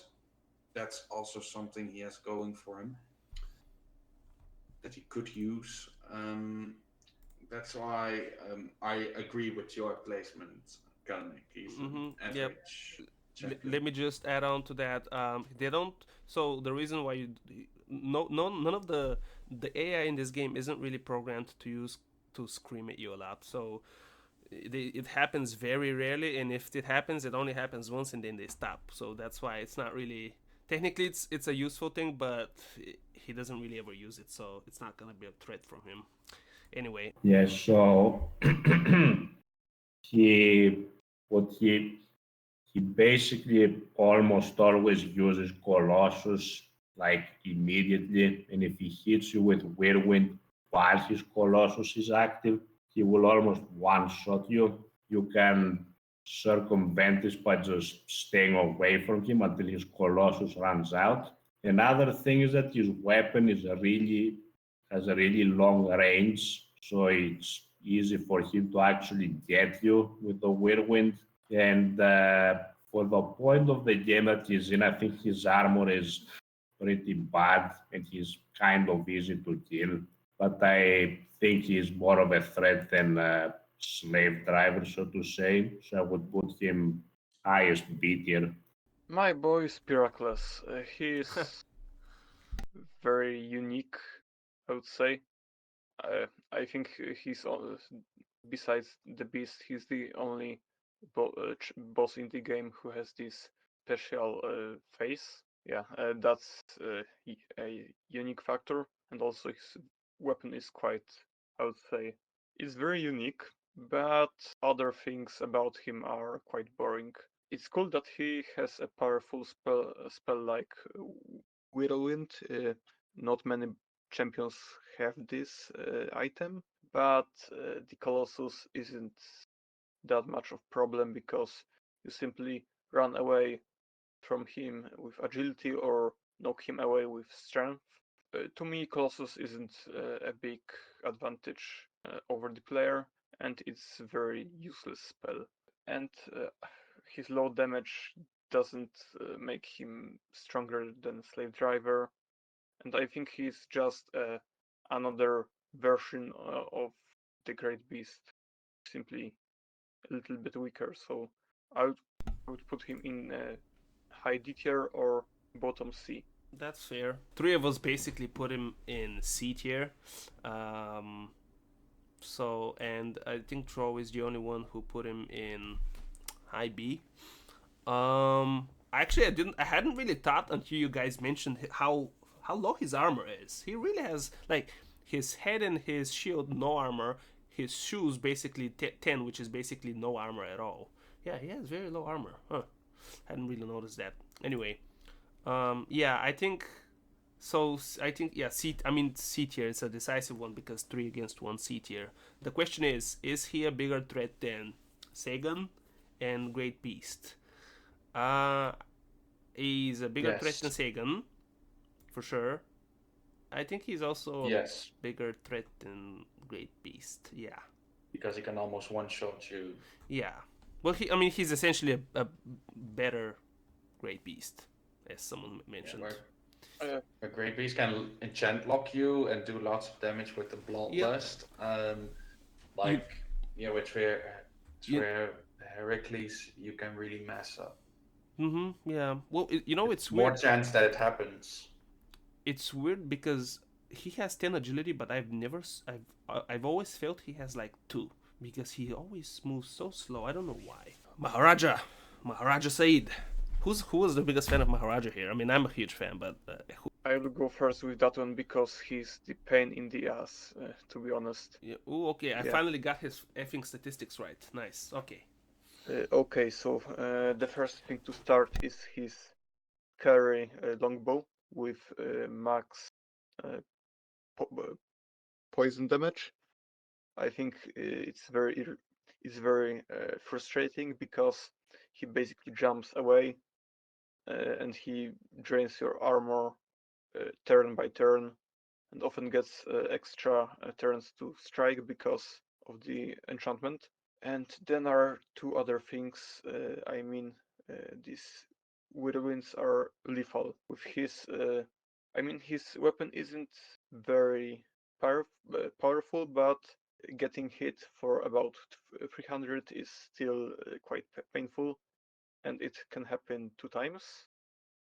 B: that's also something he has going for him that he could use. That's why I agree with your placement, Kalnick. He's an
A: Yep.
B: average champion.
A: Let me just add on to that. They don't. So the reason why none of the AI in this game isn't really programmed to scream at you a lot. So it happens very rarely, and if it happens, it only happens once, and then they stop. So that's why it's not really. Technically, it's a useful thing, but he doesn't really ever use it, so it's not gonna be a threat from him. Anyway.
D: Yeah, so he what he basically almost always uses Colossus like immediately, and if he hits you with Whirlwind while his Colossus is active, he will almost one-shot you. You can circumvent this by just staying away from him until his Colossus runs out. Another thing is that his weapon has a really long range, so it's easy for him to actually get you with the Whirlwind. And for the point of the game that he's in, I think his armor is pretty bad and he's kind of easy to kill. But I think he's more of a threat than a slave driver, so to say. So I would put him highest B tier.
C: My boy is Piracles. He's very unique, I would say. I think he's besides the Beast, he's the only boss in the game who has this special face. Yeah, that's a unique factor, and also his weapon is quite, I would say, it's very unique. But other things about him are quite boring. It's cool that he has a powerful spell like Whirlwind. Not many champions have this item, but the Colossus isn't that much of problem because you simply run away from him with agility or knock him away with strength. To me, Colossus isn't a big advantage over the player, and it's a very useless spell. And his low damage doesn't make him stronger than Slave Driver, and I think he's just another version of the Great Beast, simply a little bit weaker. So I would put him in high D tier or bottom C.
A: That's fair. Three of us basically put him in C tier. Um, and I think Tro is the only one who put him in high B. Actually, I hadn't really thought until you guys mentioned how low his armor is. He really has like his head and his shield no armor. His shoes basically 10, which is basically no armor at all. Yeah, he has very low armor. Huh. Hadn't really noticed that. Anyway, yeah, I think so. I think yeah, C tier is a decisive one because 3 against 1 C tier. The question is he a bigger threat than Sagan and Great Beast? Uh, he's a bigger threat than
E: Yes.
A: Sagan, for sure. I think he's also a
E: Yes.
A: bigger threat than Great Beast. Yeah,
E: Because he can almost one shot you.
A: yeah. Well, he's essentially a better Great Beast, as someone mentioned.
E: A Great Beast can enchant lock you and do lots of damage with the Bloodlust. With Heracles, you can really mess up.
A: Yeah. Well, it's
E: More
A: weird.
E: chance that it happens.
A: It's weird because he has 10 agility, but I've always felt he has like 2 because he always moves so slow. I don't know why. Maharaja Said. Who was the biggest fan of Maharaja here? I mean, I'm a huge fan, but who?
C: I'll go first with that one because he's the pain in the ass, to be honest.
A: Yeah. Oh, okay. I finally got his effing statistics right. Nice. Okay.
C: Okay, so the first thing to start is his carry longbow with max uh, poison damage. I think it's very frustrating because he basically jumps away and he drains your armor turn by turn and often gets extra turns to strike because of the enchantment. And then are two other things. These whirlwinds are lethal. With his weapon isn't very powerful, but getting hit for about 300 is still quite painful, and it can happen 2 times.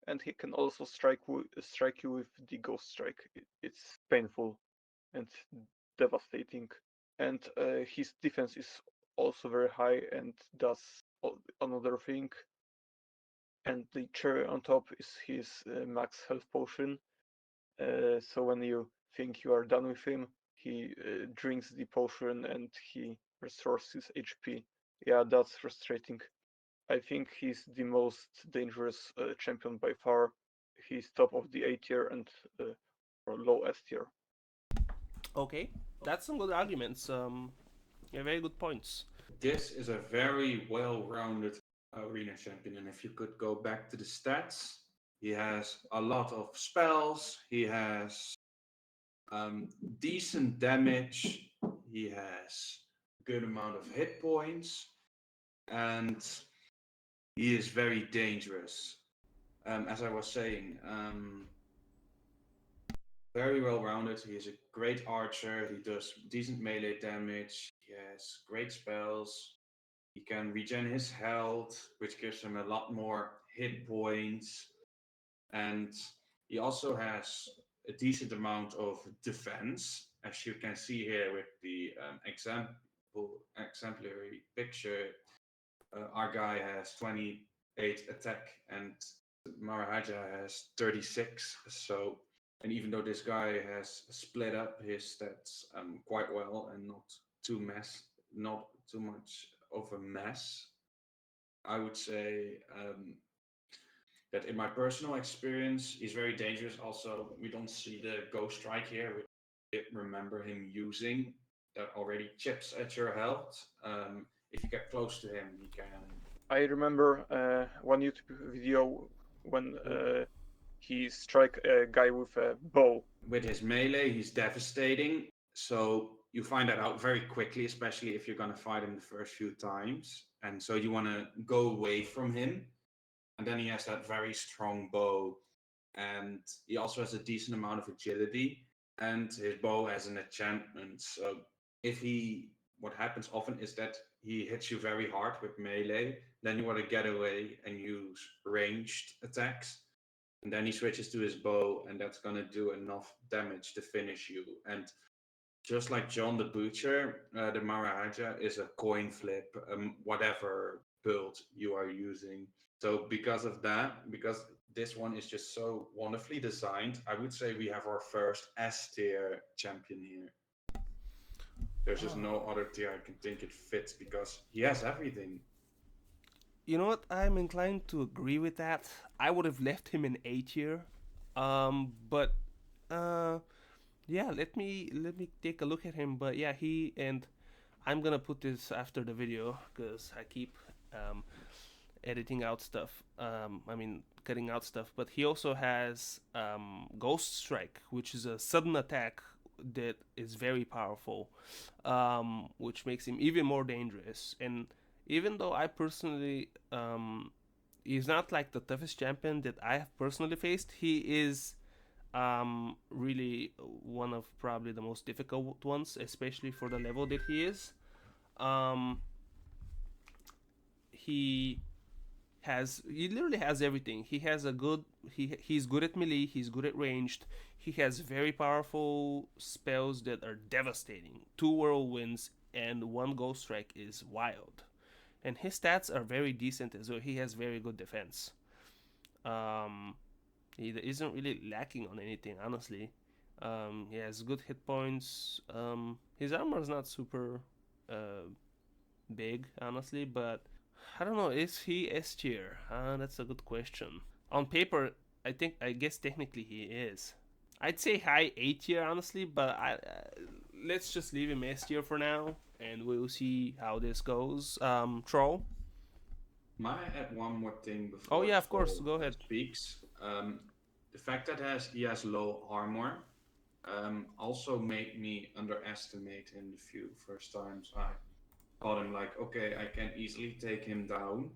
C: And he can also strike you with the ghost strike. It's painful and devastating. And his defense is also very high, and that's another thing. And the cherry on top is his max health potion. So when you think you are done with him, he drinks the potion and he restores his HP. Yeah, that's frustrating. I think he's the most dangerous champion by far. He's top of the A tier and or low S tier.
A: Okay, that's some good arguments. Yeah, very good points.
B: This is a very well-rounded arena champion, and if you could go back to the stats, he has a lot of spells. He has decent damage. He has a good amount of hit points, and he is very dangerous. As I was saying, very well rounded. He is a great archer. He does decent melee damage. He has great spells. He can regen his health, which gives him a lot more hit points. And he also has a decent amount of defense, as you can see here with the exemplary picture. Our guy has 28 attack and Maharaja has 36. So, and even though this guy has split up his stats quite well and not too much of a mess, I would say that in my personal experience, he's very dangerous. Also, we don't see the ghost strike here. We remember him using that already chips at your health. If you get close to him, he can.
C: I remember one YouTube video when he strike a guy with a bow.
B: With his melee, he's devastating. So you find that out very quickly, especially if you're going to fight him the first few times. And so you want to go away from him. And then he has that very strong bow. And he also has a decent amount of agility. And his bow has an enchantment. So what happens often is that he hits you very hard with melee. Then you want to get away and use ranged attacks. And then he switches to his bow, and that's going to do enough damage to finish you. And just like John the Butcher, the Maharaja is a coin flip, whatever build you are using. So because of that, because this one is just so wonderfully designed, I would say we have our first S tier champion here. There's just no other tier I can think it fits because he has everything.
A: You know what? I'm inclined to agree with that. I would have left him in A tier, but uh, yeah. Let me take a look at him. But yeah, he and I'm gonna put this after the video because I keep um, editing out stuff. Cutting out stuff. But he also has Ghost Strike, which is a sudden attack that is very powerful, which makes him even more dangerous. And even though I personally, he's not like the toughest champion that I have personally faced, he is really one of probably the most difficult ones, especially for the level that he is. Um, he he literally has everything. He has a good he's good at melee, he's good at ranged. He has very powerful spells that are devastating. 2 whirlwinds and 1 ghost strike is wild. And his stats are very decent as well. He has very good defense. Um he isn't really lacking on anything, honestly. He has good hit points. His armor is not super big, honestly, but I don't know. Is he S tier? That's a good question. On paper, I guess technically he is. I'd say high A tier honestly, but let's just leave him S tier for now, and we'll see how this goes. Troll.
B: Might I add one more thing
A: Oh
B: before
A: yeah, of course.
B: Troll
A: Go ahead.
B: speaks? The fact that he has low armor also made me underestimate him the few first times I thought him like, okay, I can easily take him down,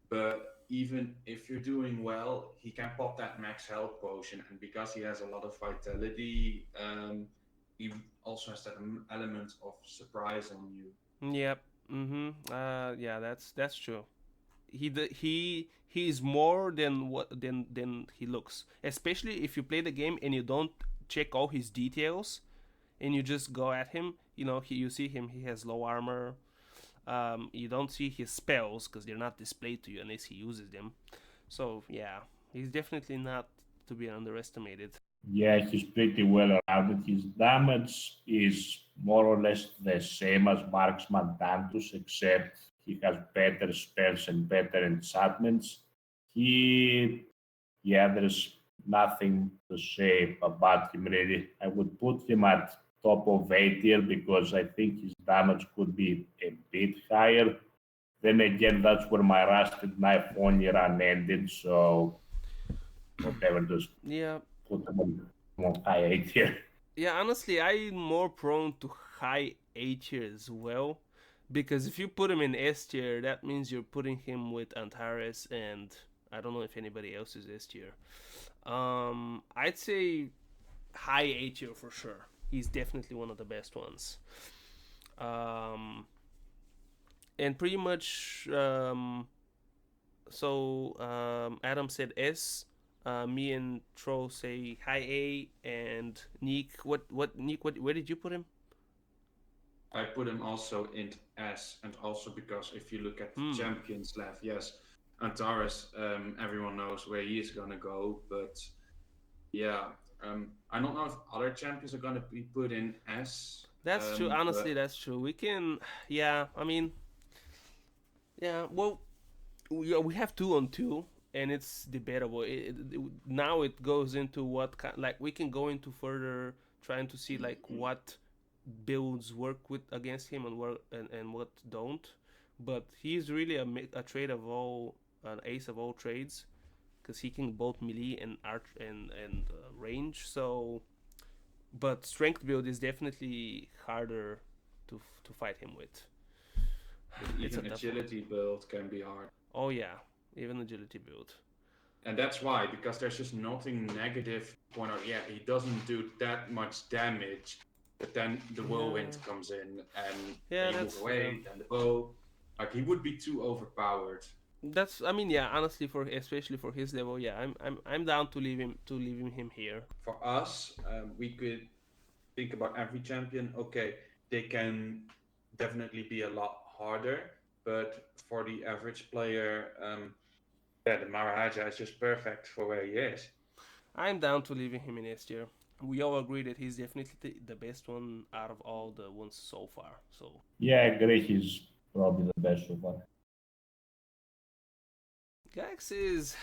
B: but even if you're doing well, he can pop that max health potion, and because he has a lot of vitality, he also has that element of surprise on you.
A: Yep. Mm-hmm. Yeah, that's true. He is more than than he looks. Especially if you play the game and you don't check all his details and you just go at him. You see him. He has low armor. You don't see his spells because they're not displayed to you unless he uses them. So yeah, he's definitely not to be underestimated.
D: Yeah, he's pretty well rounded. His damage is more or less the same as Marksman Dantus, except he has better spells and better enchantments. He, yeah, there's nothing to say about him really. I would put him at top of A tier because I think his damage could be a bit higher. Then again, that's where my Rusted Knife only run ended, so whatever, just
A: Yeah,
D: put him on high A tier.
A: yeah. Honestly, I'm more prone to high A tier as well, because if you put him in S tier, that means you're putting him with Antares, and I don't know if anybody else is S tier. I'd say high A tier for sure. He's definitely one of the best ones. Um, and pretty much, Adam said S. Me and Troll say high A, and Nick. Where did you put him?
B: I put him also in S, and also because if you look at the
A: Hmm.
B: champions left, yes, Antares, everyone knows where he is gonna go, but yeah, I don't know if other champions are gonna be put in S,
A: That's true. Honestly,
B: but
A: that's true. We can. Yeah. I mean. Yeah. Well, we have 2-on-2, and it's debatable. Now it goes into what kind. Like we can go into further trying to see like what builds work with against him and what don't. But he's really a trade of all an ace of all trades because he can both melee and art and range. So, but strength build is definitely harder to fight him with. It's a
B: even
A: tough one.
B: agility build can be hard.
A: Oh yeah, even agility build.
B: And that's why, because there's just nothing negative to point out. Yeah, he doesn't do that much damage, but then the whirlwind
A: Yeah,
B: comes in, and
A: yeah,
B: then you move
A: that's yeah.
B: away, then the bow. Like he would be too overpowered.
A: That's I mean yeah. Honestly, for especially for his level, yeah, I'm down to leaving him here.
B: For us, we could think about every champion. Okay, they can definitely be a lot harder, but for the average player, yeah, the Maharaja is just perfect for where he is.
A: I'm down to leaving him in S tier. We all agree that he's definitely the best one out of all the ones so far. So
D: Yeah, I agree. He's probably the best so far.
A: Gax is,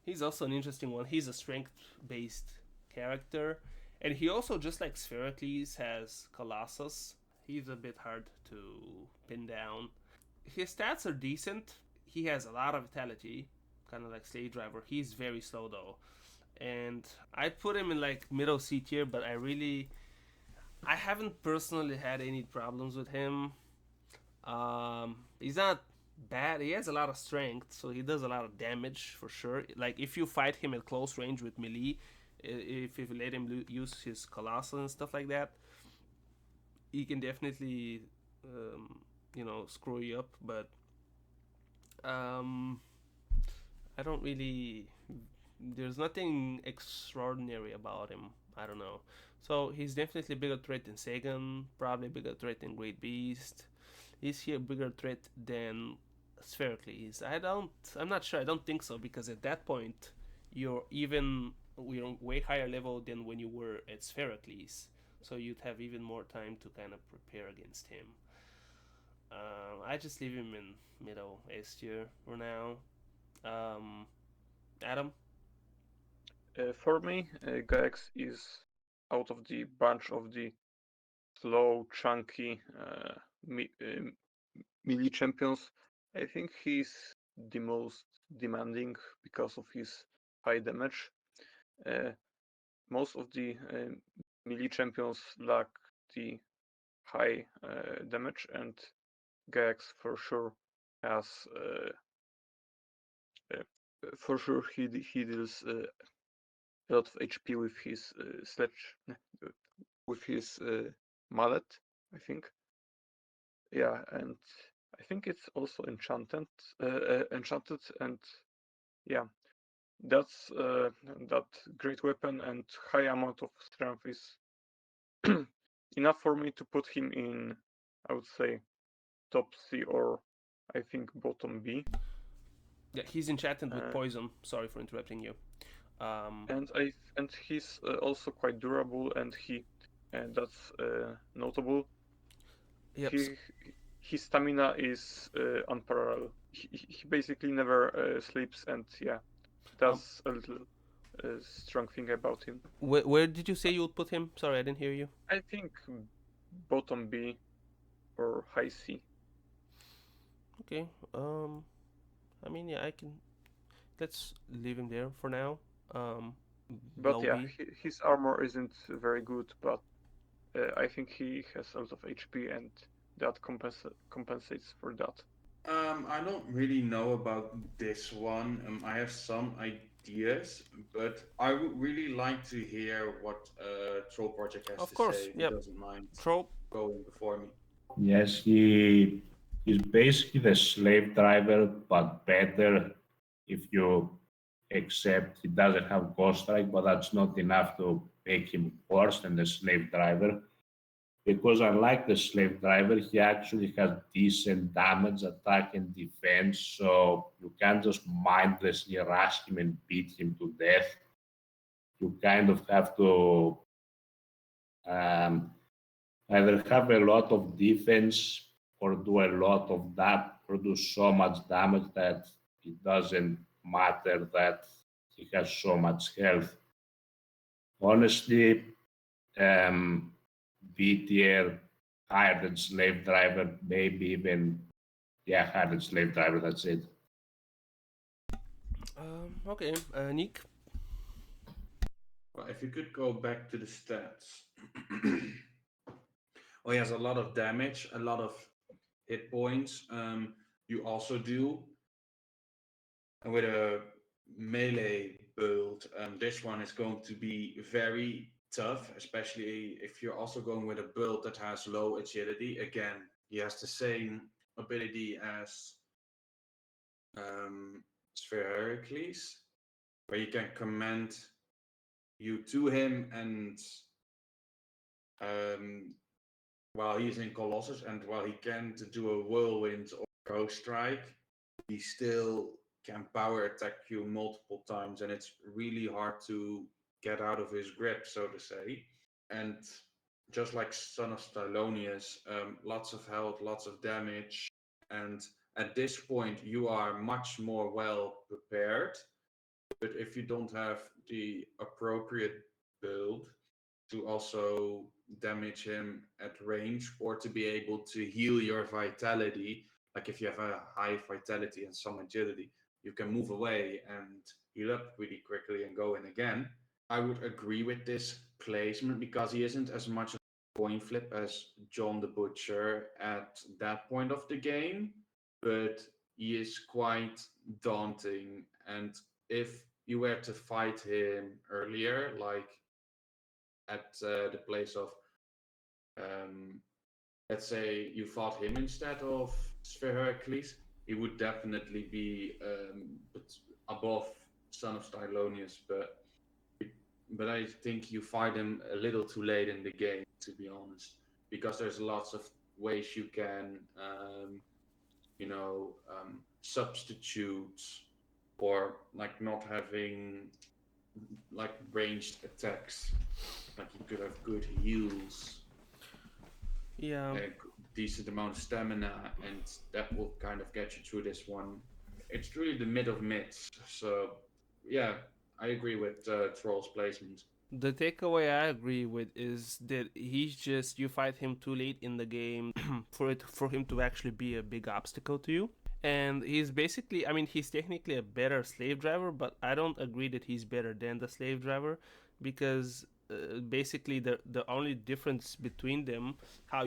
A: he's also an interesting one. He's a strength based character, and he also just like Sphericles has Colossus. He's a bit hard to pin down. His stats are decent. He has a lot of vitality, kind of like Slave Driver. He's very slow though, and I'd put him in like middle C tier, but I haven't personally had any problems with him. He's not bad. He has a lot of strength, so he does a lot of damage for sure. Like if you fight him at close range with melee, if you let him use his colossal and stuff like that, he can definitely, screw you up. But um, I don't really. There's nothing extraordinary about him. I don't know. So he's definitely a bigger threat than Sagan. Probably a bigger threat than Great Beast. Is he a bigger threat than Sphericles? I'm not sure. I don't think so because at that point we're way higher level than when you were at Sphericles. So you'd have even more time to kind of prepare against him. I just leave him in middle S tier for now. Um, Adam.
C: For me, Gax is out of the bunch of the slow, chunky melee champions. I think he's the most demanding because of his high damage. Uh, most of the melee champions lack the high damage, and Gax for sure has uh, for sure he deals a lot of HP with his sledge with his mallet, I think. Yeah, and I think it's also enchanted, and yeah, that's that great weapon and high amount of strength is enough for me to put him in, I would say, top C or I think bottom B.
A: Yeah, he's enchanted with
C: Uh,
A: poison. Sorry for interrupting you. Um,
C: and he's also quite durable, and that's notable.
A: yep.
C: He his stamina is unparalleled. He basically never sleeps, and yeah,
A: Um,
C: that's a little strong thing about him.
A: where did you say you would put him? Sorry, I didn't hear you.
C: I think bottom B or high C.
A: Okay. I mean, yeah, I can. Let's leave him there for now. Um,
C: But
A: Below
C: yeah,
A: B.
C: his armor isn't very good, but I think he has a lot of HP, and that compensates for that.
B: I don't really know about this one. I have some ideas, but I would really like to hear what Troll Project has
A: Of
B: to
A: course.
B: say, if he
A: Yep.
B: doesn't mind
A: Troll.
B: going before me.
D: Yes, he's basically the slave driver, but better if you accept he doesn't have Ghost Strike, but that's not enough to make him worse than the slave driver. Because unlike the slave driver, he actually has decent damage, attack, and defense, so you can't just mindlessly rush him and beat him to death. You kind of have to um, either have a lot of defense or do a lot of that, produce so much damage that it doesn't matter that he has so much health. Honestly, um, B tier, higher than slave driver, maybe even, yeah, higher than slave driver, that's it.
A: Okay. Nick.
B: Well, if you could go back to the stats. Oh, he has a lot of damage, a lot of hit points. You also do with a melee build. This one is going to be very tough, especially if you're also going with a build that has low agility. Again, he has the same ability as Sphere Heracles, where you can command you to him, and um, while he's in Colossus, and while he can't do a whirlwind or ghost strike, he still can power attack you multiple times, and it's really hard to get out of his grip, so to say. And just like Son of Stylonius, lots of health, lots of damage, and at this point you are much more well prepared. But if you don't have the appropriate build to also damage him at range, or to be able to heal your vitality, like if you have a high vitality and some agility, you can move away and heal up really quickly and go in again. I would agree with this placement because he isn't as much a coin flip as John the Butcher at that point of the game, but he is quite daunting. And if you were to fight him earlier, like at the place of, um, let's say you fought him instead of Sphere Heracles, he would definitely be above Son of Stylonius, but I think you fight him a little too late in the game, to be honest, because there's lots of ways you can, substitute, or like not having like ranged attacks. Like you could have good heals,
A: Yeah.
B: decent amount of stamina, and that will kind of get you through this one. It's really the mid of mids. So, yeah, I agree with Troll's placement.
A: The takeaway I agree with is that he's just you fight him too late in the game for him to actually be a big obstacle to you. And he's basically, I mean, he's technically a better slave driver, but I don't agree that he's better than the slave driver because basically the only difference between them, how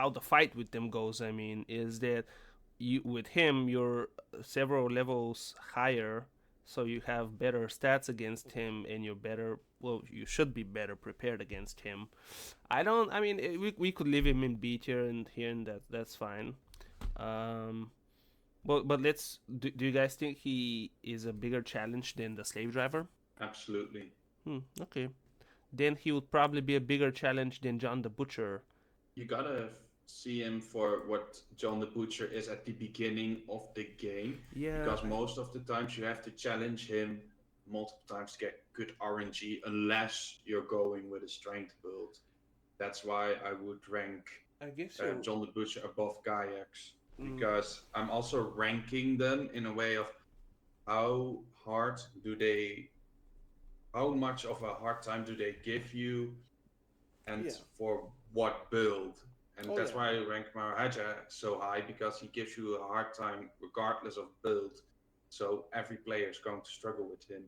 A: the fight with them goes, I mean, is that you with him you're several levels higher, so you have better stats against him and you're better, well, you should be better prepared against him. I mean, we could leave him in B tier and here and that's fine. um but do you guys think he is a bigger challenge than the slave driver?
B: Absolutely.
A: Okay, then he would probably be a bigger challenge than John the Butcher.
B: You gotta see him for what John the Butcher is at the beginning of the game,
A: Yeah,
B: because most of the times you have to challenge him multiple times to get good RNG, unless you're going with a strength build. That's why I would rank
A: I guess you're.
B: John the Butcher above Gaiax,
A: Mm,
B: because I'm also ranking them in a way of how hard do they, how much of a hard time do they give you, and
A: yeah.
B: for what build. And
A: Oh
B: that's
A: yeah.
B: why I rank Maharaja so high, because he gives you a hard time regardless of build. So every player is going to struggle with him.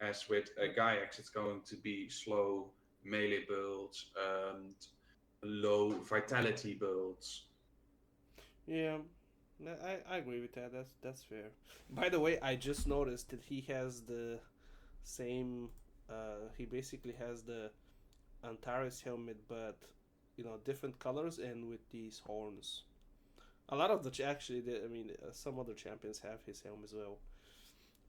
B: As with Gaiax, it's going to be slow melee builds and low vitality builds.
A: Yeah, I agree with that. That's fair. By the way, I just noticed that he has the same. He basically has the Antares helmet, but different colors and with these horns. A lot of actually, I mean, some other champions have his helm as well,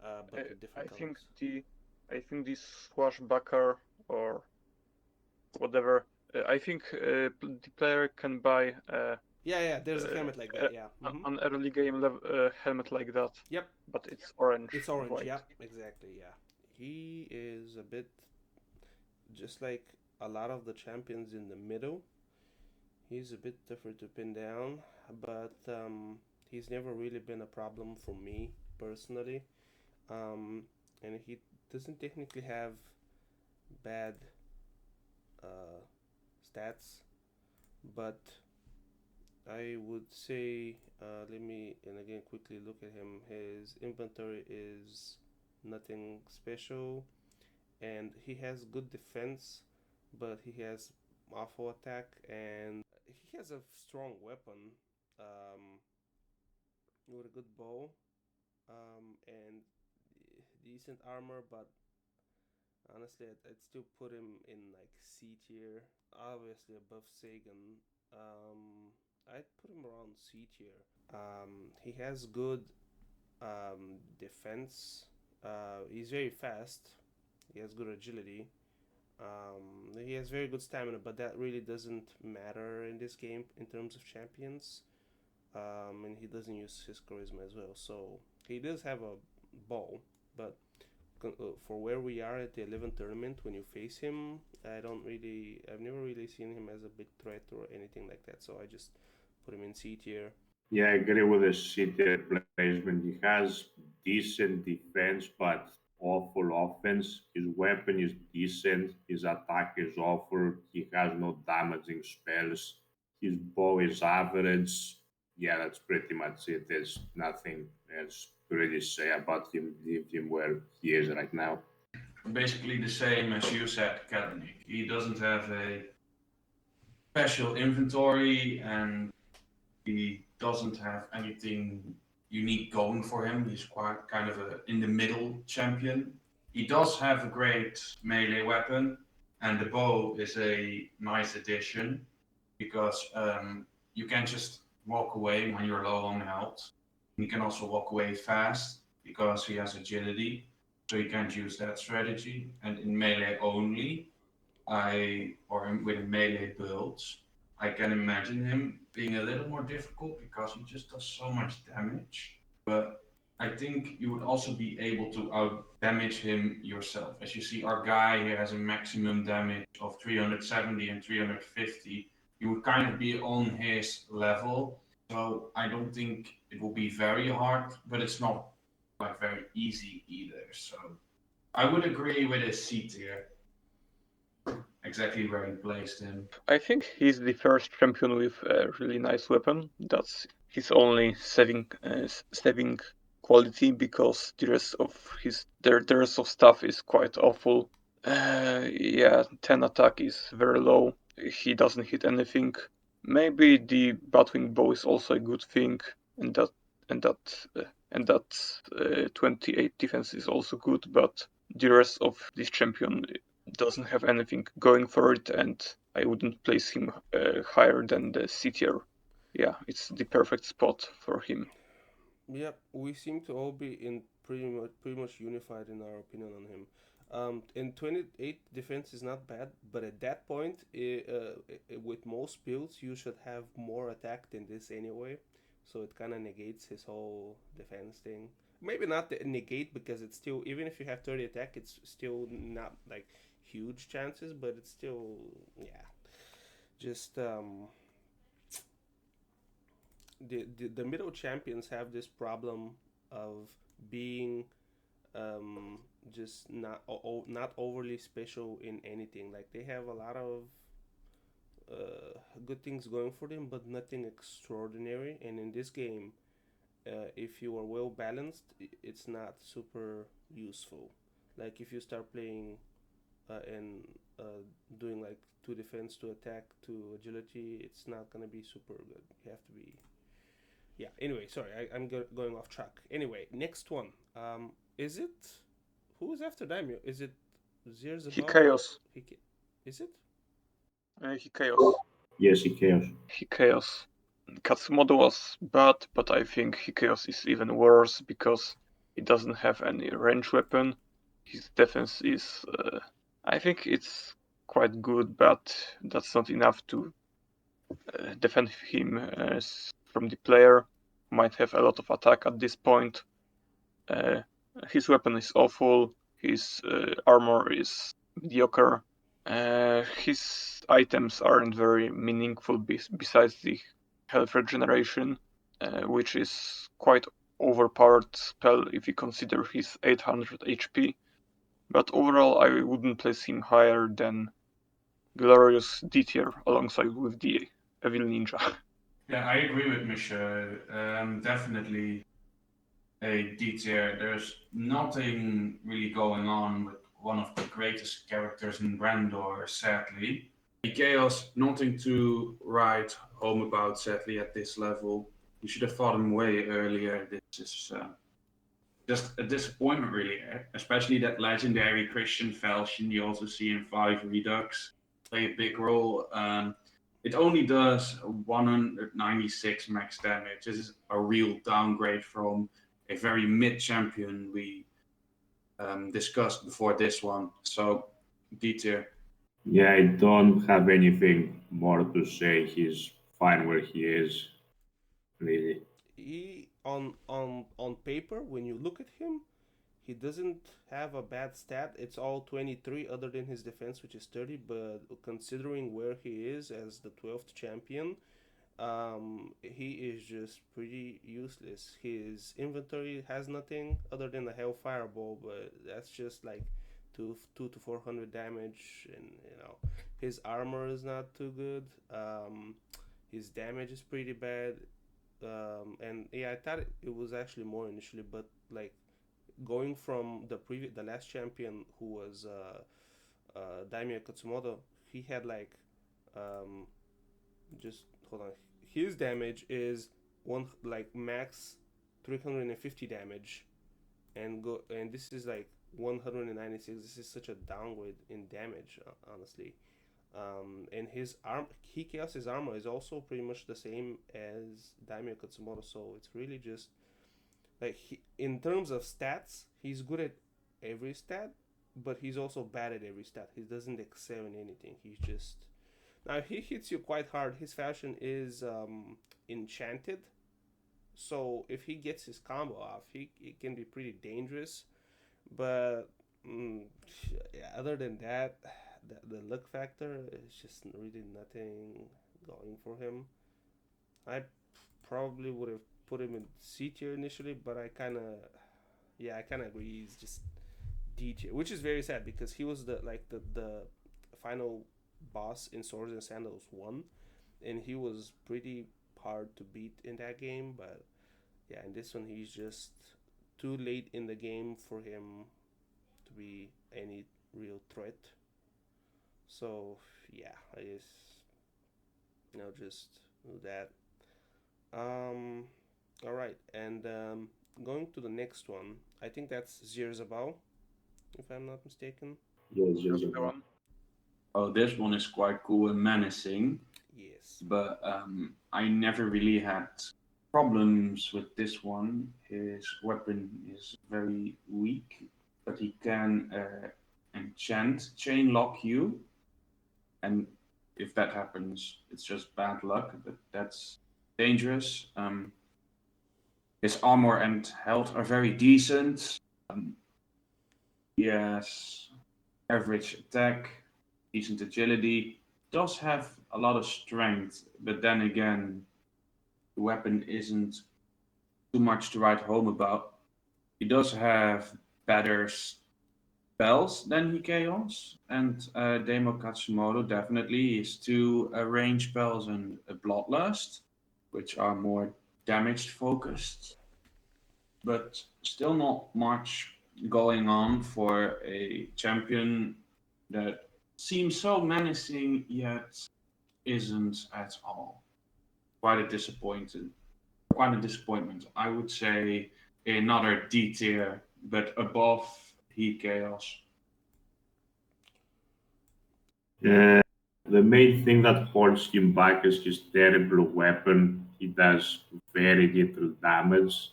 A: but with
C: I
A: different
C: think
A: colors.
C: this swashbuckler or whatever. I think the player can buy
A: Yeah. There's a helmet like that. Yeah.
C: an early game helmet like that,
A: Yep.
C: but it's orange,
A: It's orange.
C: white.
A: Yeah. Exactly. Yeah. He is a bit just like a lot of the champions in the middle. He's a bit tougher to pin down, but he's never really been a problem for me personally. Um, and he doesn't technically have bad uh, stats, but I would say, let me and again quickly look at him. His inventory is nothing special, and he has good defense, but he has awful attack, and he has a strong weapon um, with a good bow and decent armor, but honestly, I'd still put him in like C tier, obviously above Sagan. I'd put him around C tier. He has good defense. He's very fast. He has good agility. He has very good stamina, but that really doesn't matter in this game in terms of champions. And he doesn't use his charisma as well. So he does have a bow, but for where we are at the 11th tournament, when you face him, I've never really seen him as a big threat or anything like that. So I just put him in C tier.
D: Yeah, I agree with the city placement. He has decent defense, but awful offense. His weapon is decent. His attack is awful. He has no damaging spells. His bow is average. Yeah, that's pretty much it. There's nothing else to really say about him. Leave him where he is right now.
B: Basically the same as you said, Kaepernick. He doesn't have a special inventory, and he doesn't have anything unique going for him. He's quite kind of a in the middle champion. He does have a great melee weapon, and the bow is a nice addition, because you can just walk away when you're low on health. He can also walk away fast because he has agility, so you can't use that strategy. And in melee only, with melee builds, I can imagine him being a little more difficult because he just does so much damage. But I think you would also be able to out damage him yourself. As you see, our guy here has a maximum damage of 370 and 350 you would kind of be on his level. So I don't think it will be very hard, but it's not like very easy either. So I would agree with his C tier, exactly where he placed him.
C: I think he's the first champion with a really nice weapon. That's his only saving quality because the rest of stuff is quite awful. Yeah, 10 attack is very low. He doesn't hit anything. Maybe the Batwing Bow is also a good thing, and that 28 defense is also good. But the rest of this champion doesn't have anything going for it, and I wouldn't place him higher than the C tier. Yeah, it's the perfect spot for him.
A: Yep, we seem to all be in pretty much unified in our opinion on him. And 28 defense is not bad, but at that point, with most builds, you should have more attack than this anyway. So it kind of negates his whole defense thing. Maybe not the negate because it's still, even if you have 30 attack, it's still not like huge chances, but it's still, yeah, just the middle champions have this problem of being um, just not overly special in anything. Like they have a lot of good things going for them, but nothing extraordinary. And in this game, if you are well balanced, it's not super useful. Like if you start playing and doing like two defense, two attack, two agility, it's not gonna be super good. You have to be, yeah. Anyway, sorry, I'm going off track. Anyway, next one. Is it who is after Daimyo? Is it
C: He
A: Zirzabal?
C: chaos.
A: Is it?
C: He chaos.
D: Yes, he cares.
C: He chaos. Katsumoto was bad, but I think Hikeos is even worse because he doesn't have any range weapon. His defense is, I think it's quite good, but that's not enough to defend him from the player. Might have a lot of attack at this point. Uh, his weapon is awful. His armor is mediocre. His items aren't very meaningful besides the health regeneration, which is quite overpowered spell if you consider his 800 HP. But overall, I wouldn't place him higher than Glorious D tier alongside with the Evil Ninja.
B: Yeah, I agree with Misha. Definitely a D tier. There's nothing really going on with one of the greatest characters in Brandor, sadly. Chaos, nothing to write home about, sadly, at this level. You should have fought him way earlier. This is just a disappointment, really, especially that legendary Christian Falchion you also see in 5 Redux play a big role. It only does 196 max damage. This is a real downgrade from a very mid champion we discussed before this one. So, D tier.
D: Yeah, I don't have anything more to say. He's fine where he is, really.
A: He on paper, when you look at him, he doesn't have a bad stat. It's all 23 other than his defense, which is 30. But considering where he is as the 12th champion, he is just pretty useless. His inventory has nothing other than the Hellfire Ball, but that's just like two to 400 damage, and his armor is not too good. His damage is pretty bad. And yeah, I thought it was actually more initially, but like going from the last champion who was Daimyo Katsumoto, he had like um, just hold on. His damage is one like max 350 damage, and this is like 196. This is such a downgrade in damage, honestly. And his armor is also pretty much the same as Daimyo Katsumoto, so it's really just like in terms of stats, he's good at every stat, but he's also bad at every stat. He doesn't excel in anything. He's just now he hits you quite hard. His fashion is enchanted, so if he gets his combo off, he can be pretty dangerous. But mm, yeah, other than that, the luck factor is just really nothing going for him. I probably would have put him in C tier initially, but I kind of agree. He's just D tier, which is very sad because he was the final boss in Swords and Sandals 1, and he was pretty hard to beat in that game. But yeah, in this one, he's just too late in the game for him to be any real threat. So yeah, I just just do that. Um, all right, and going to the next one, I think that's Zirzabal, if I'm not mistaken.
D: Yes, yes,
C: That's the one.
B: Oh, this one is quite cool and menacing,
A: Yes.
B: but I never really had problems with this one. His weapon is very weak, but he can enchant, chain lock you, and if that happens, it's just bad luck, but that's dangerous. His armor and health are very decent. Um, he has average attack, decent agility, does have a lot of strength, but then again, the weapon isn't too much to write home about. He does have better spells than Hikeos, and Demo Katsumoto definitely is two range spells and a Bloodlust, which are more damage focused, but still not much going on for a champion that seems so menacing yet isn't at all. Quite a disappointed, quite a disappointment. I would say another D tier, but above Heat Chaos.
D: Uh, the main thing that holds him back is his terrible weapon. He does very little damage,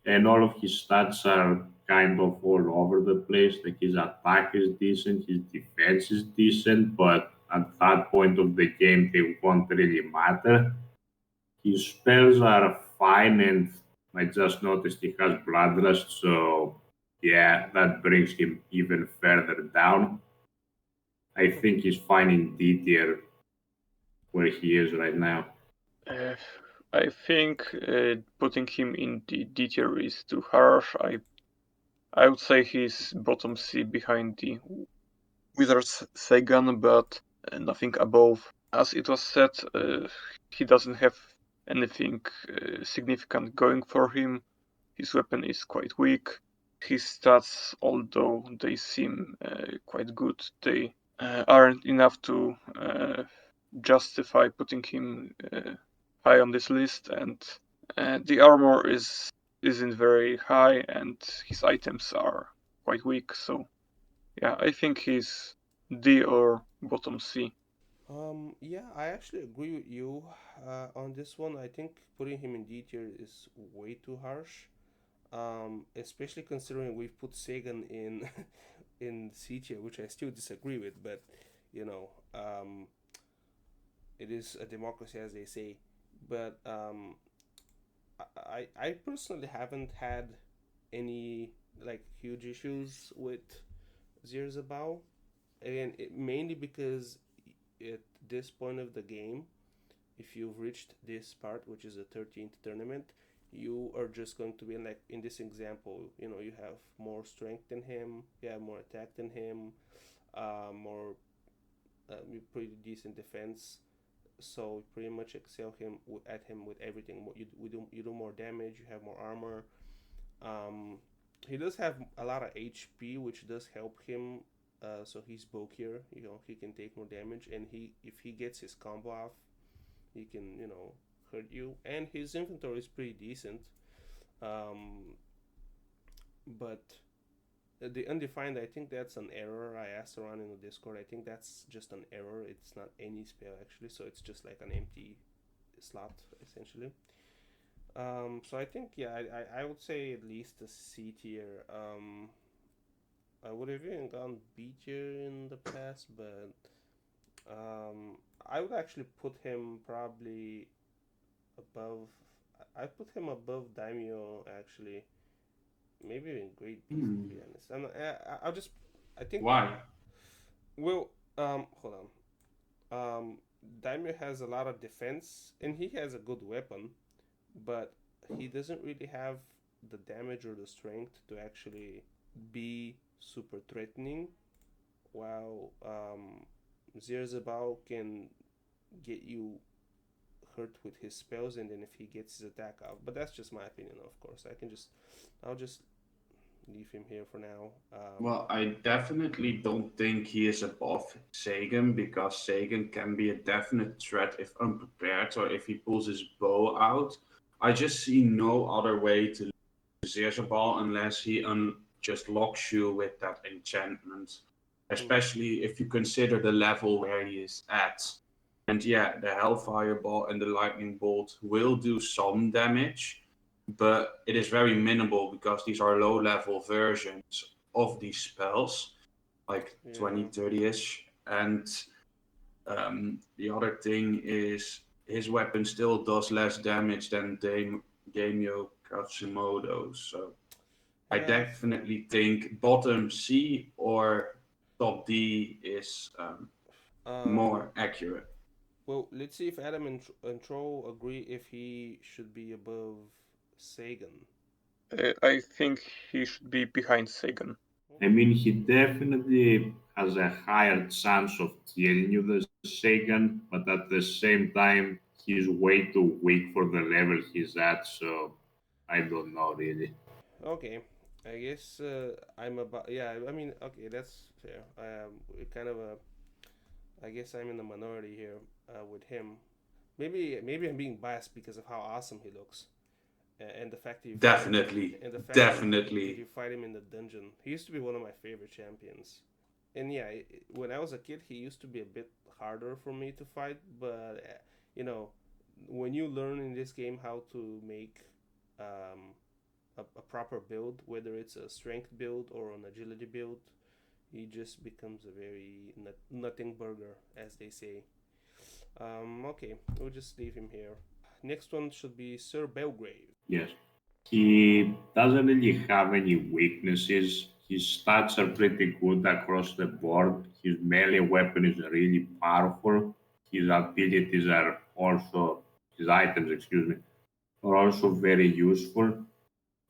D: and all of his stats are kind of all over the place. Like his attack is decent, his defense is decent, but at that point of the game, they won't really matter. His spells are fine, and I just noticed he has Bloodlust, so yeah, that brings him even further down. I think he's fine in D tier where he is right now.
C: Uh, I think putting him in the D tier is too harsh. I would say he's bottom C behind the Wizard's Sagan, but nothing above. As it was said, he doesn't have anything significant going for him. His weapon is quite weak. His stats, although they seem quite good, they aren't enough to justify putting him high on this list. And the armor isn't very high, and his items are quite weak. So yeah, I think he's D or bottom C.
A: Yeah, I actually agree with you on this one. I think putting him in D tier is way too harsh. Especially considering we've put Sagan in in C tier, which I still disagree with, but you know, it is a democracy, as they say. But I personally haven't had any like huge issues with Zirzabal. Again, mainly because at this point of the game, if you've reached this part, which is the 13th tournament, you are just going to be like in this example. You have more strength than him, you have more attack than him, more pretty decent defense. So pretty much excel at him with everything. You do more damage. You have more armor. Um, he does have a lot of HP, which does help him. So he's bulkier. He can take more damage, and if he gets his combo off, he can hurt you. And his inventory is pretty decent. Um, but the undefined, I think that's an error. I asked around in the Discord. I think that's just an error. It's not any spell actually, so it's just like an empty slot essentially. So I think yeah, I would say at least a C tier. I would have even gone B tier in the past, but I would actually put him probably above. I put him above Daimyo actually. Maybe even Great Beast to
B: Hmm.
A: be honest. I'll just. I think.
B: Why?
A: Well, hold on. Daimyo has a lot of defense and he has a good weapon, but he doesn't really have the damage or the strength to actually be super threatening. While Zirzabal can get you hurt with his spells, and then if he gets his attack off. But that's just my opinion, of course. I'll just leave him here for now.
B: Well, I definitely don't think he is above Sagan because Sagan can be a definite threat if unprepared or if he pulls his bow out. I just see no other way to lose ball unless he just locks you with that enchantment,
A: Mm,
B: especially if you consider the level where he is at. And yeah, the Hellfire Ball and the Lightning Bolt will do some damage, but it is very minimal because these are low level versions of these spells, like
A: yeah.
B: 20, 30 ish. And the other thing is his weapon still does less damage than Daimyo Katsumoto. So I
A: Yeah, fair.
B: definitely think bottom C or top D is
A: Um,
B: more accurate.
A: well, let's see if Adam and Troll agree if he should be above Sagan.
C: I think he should be behind Sagan.
D: I mean, he definitely has a higher chance of killing you than Sagan, but at the same time, he's way too weak for the level he's at, so I don't know really.
A: Okay, I guess I'm about. Yeah, I mean, okay, that's fair. Kind of a. I guess I'm in the minority here with him. Maybe I'm being biased because of how awesome he looks, and the fact that you fight him,
B: Definitely,
A: and the fact that you
B: definitely.
A: fight him in the dungeon. He used to be one of my favorite champions. And yeah, when I was a kid, he used to be a bit harder for me to fight. But you know, when you learn in this game how to make um, a proper build, whether it's a strength build or an agility build, he just becomes a very nothing burger, as they say. Okay, we'll just leave him here. Next one should be Sir Belgrave.
D: Yes. He doesn't really have any weaknesses. His stats are pretty good across the board. His melee weapon is really powerful. His abilities are also, his items, excuse me, are also very useful.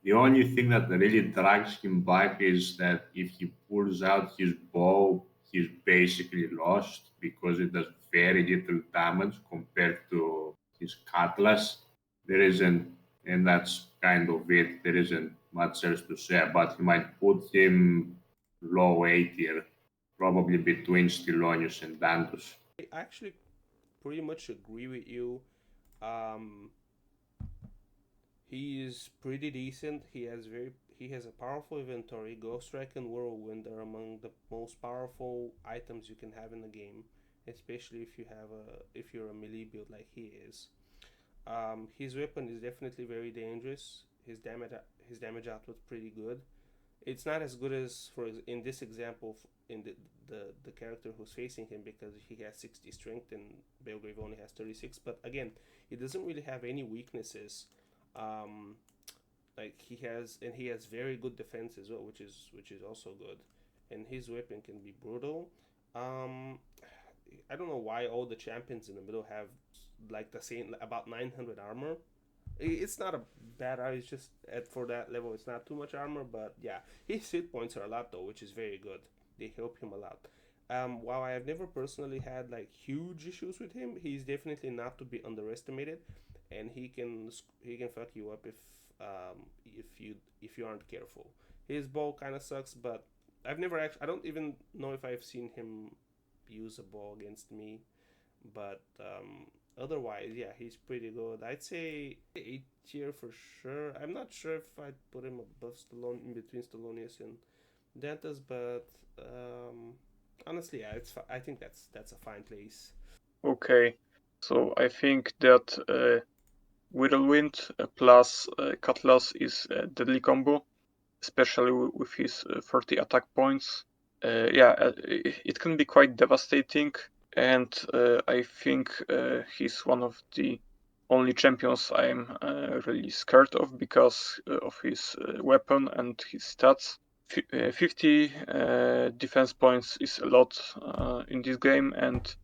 D: The only thing that really drags him back is that if he pulls out his bow, he's basically lost because it does very little damage compared to his cutlass. There isn't, and that's kind of it. There isn't much else to say about him. Might put him low A tier, probably between Stilonius and Dantus.
A: I actually pretty much agree with you. Um, He is pretty decent. He has a powerful inventory. Ghost Strike and Whirlwind are among the most powerful items you can have in the game, especially if you're a melee build like he is. His weapon is definitely very dangerous. His damage output pretty good. It's not as good as in this example in the character who's facing him because he has 60 strength and Belgrave only has 36. But again, he doesn't really have any weaknesses. Um, like he has very good defense as well, which is also good, and his weapon can be brutal. Um, I don't know why all the champions in the middle have like the same about 900 armor. It's not a bad armor. It's just for that level, it's not too much armor. But yeah, his hit points are a lot though, which is very good. They help him a lot. While I have never personally had like huge issues with him, he's definitely not to be underestimated, and he can fuck you up if you aren't careful. His bow kind of sucks, but I don't even know if I've seen him use a bow against me, but otherwise, yeah, he's pretty good. I'd say 8 tier for sure. I'm not sure if I'd put him above Stallone in between Stallonius and Dantas, but honestly, yeah, I think that's a fine place.
C: Okay, so I think that Whirlwind plus Cutlass is a deadly combo, especially with his 30 attack points. It can be quite devastating, and I think he's one of the only champions I'm really scared of because of his weapon and his stats. 50 defense points is a lot in this game, and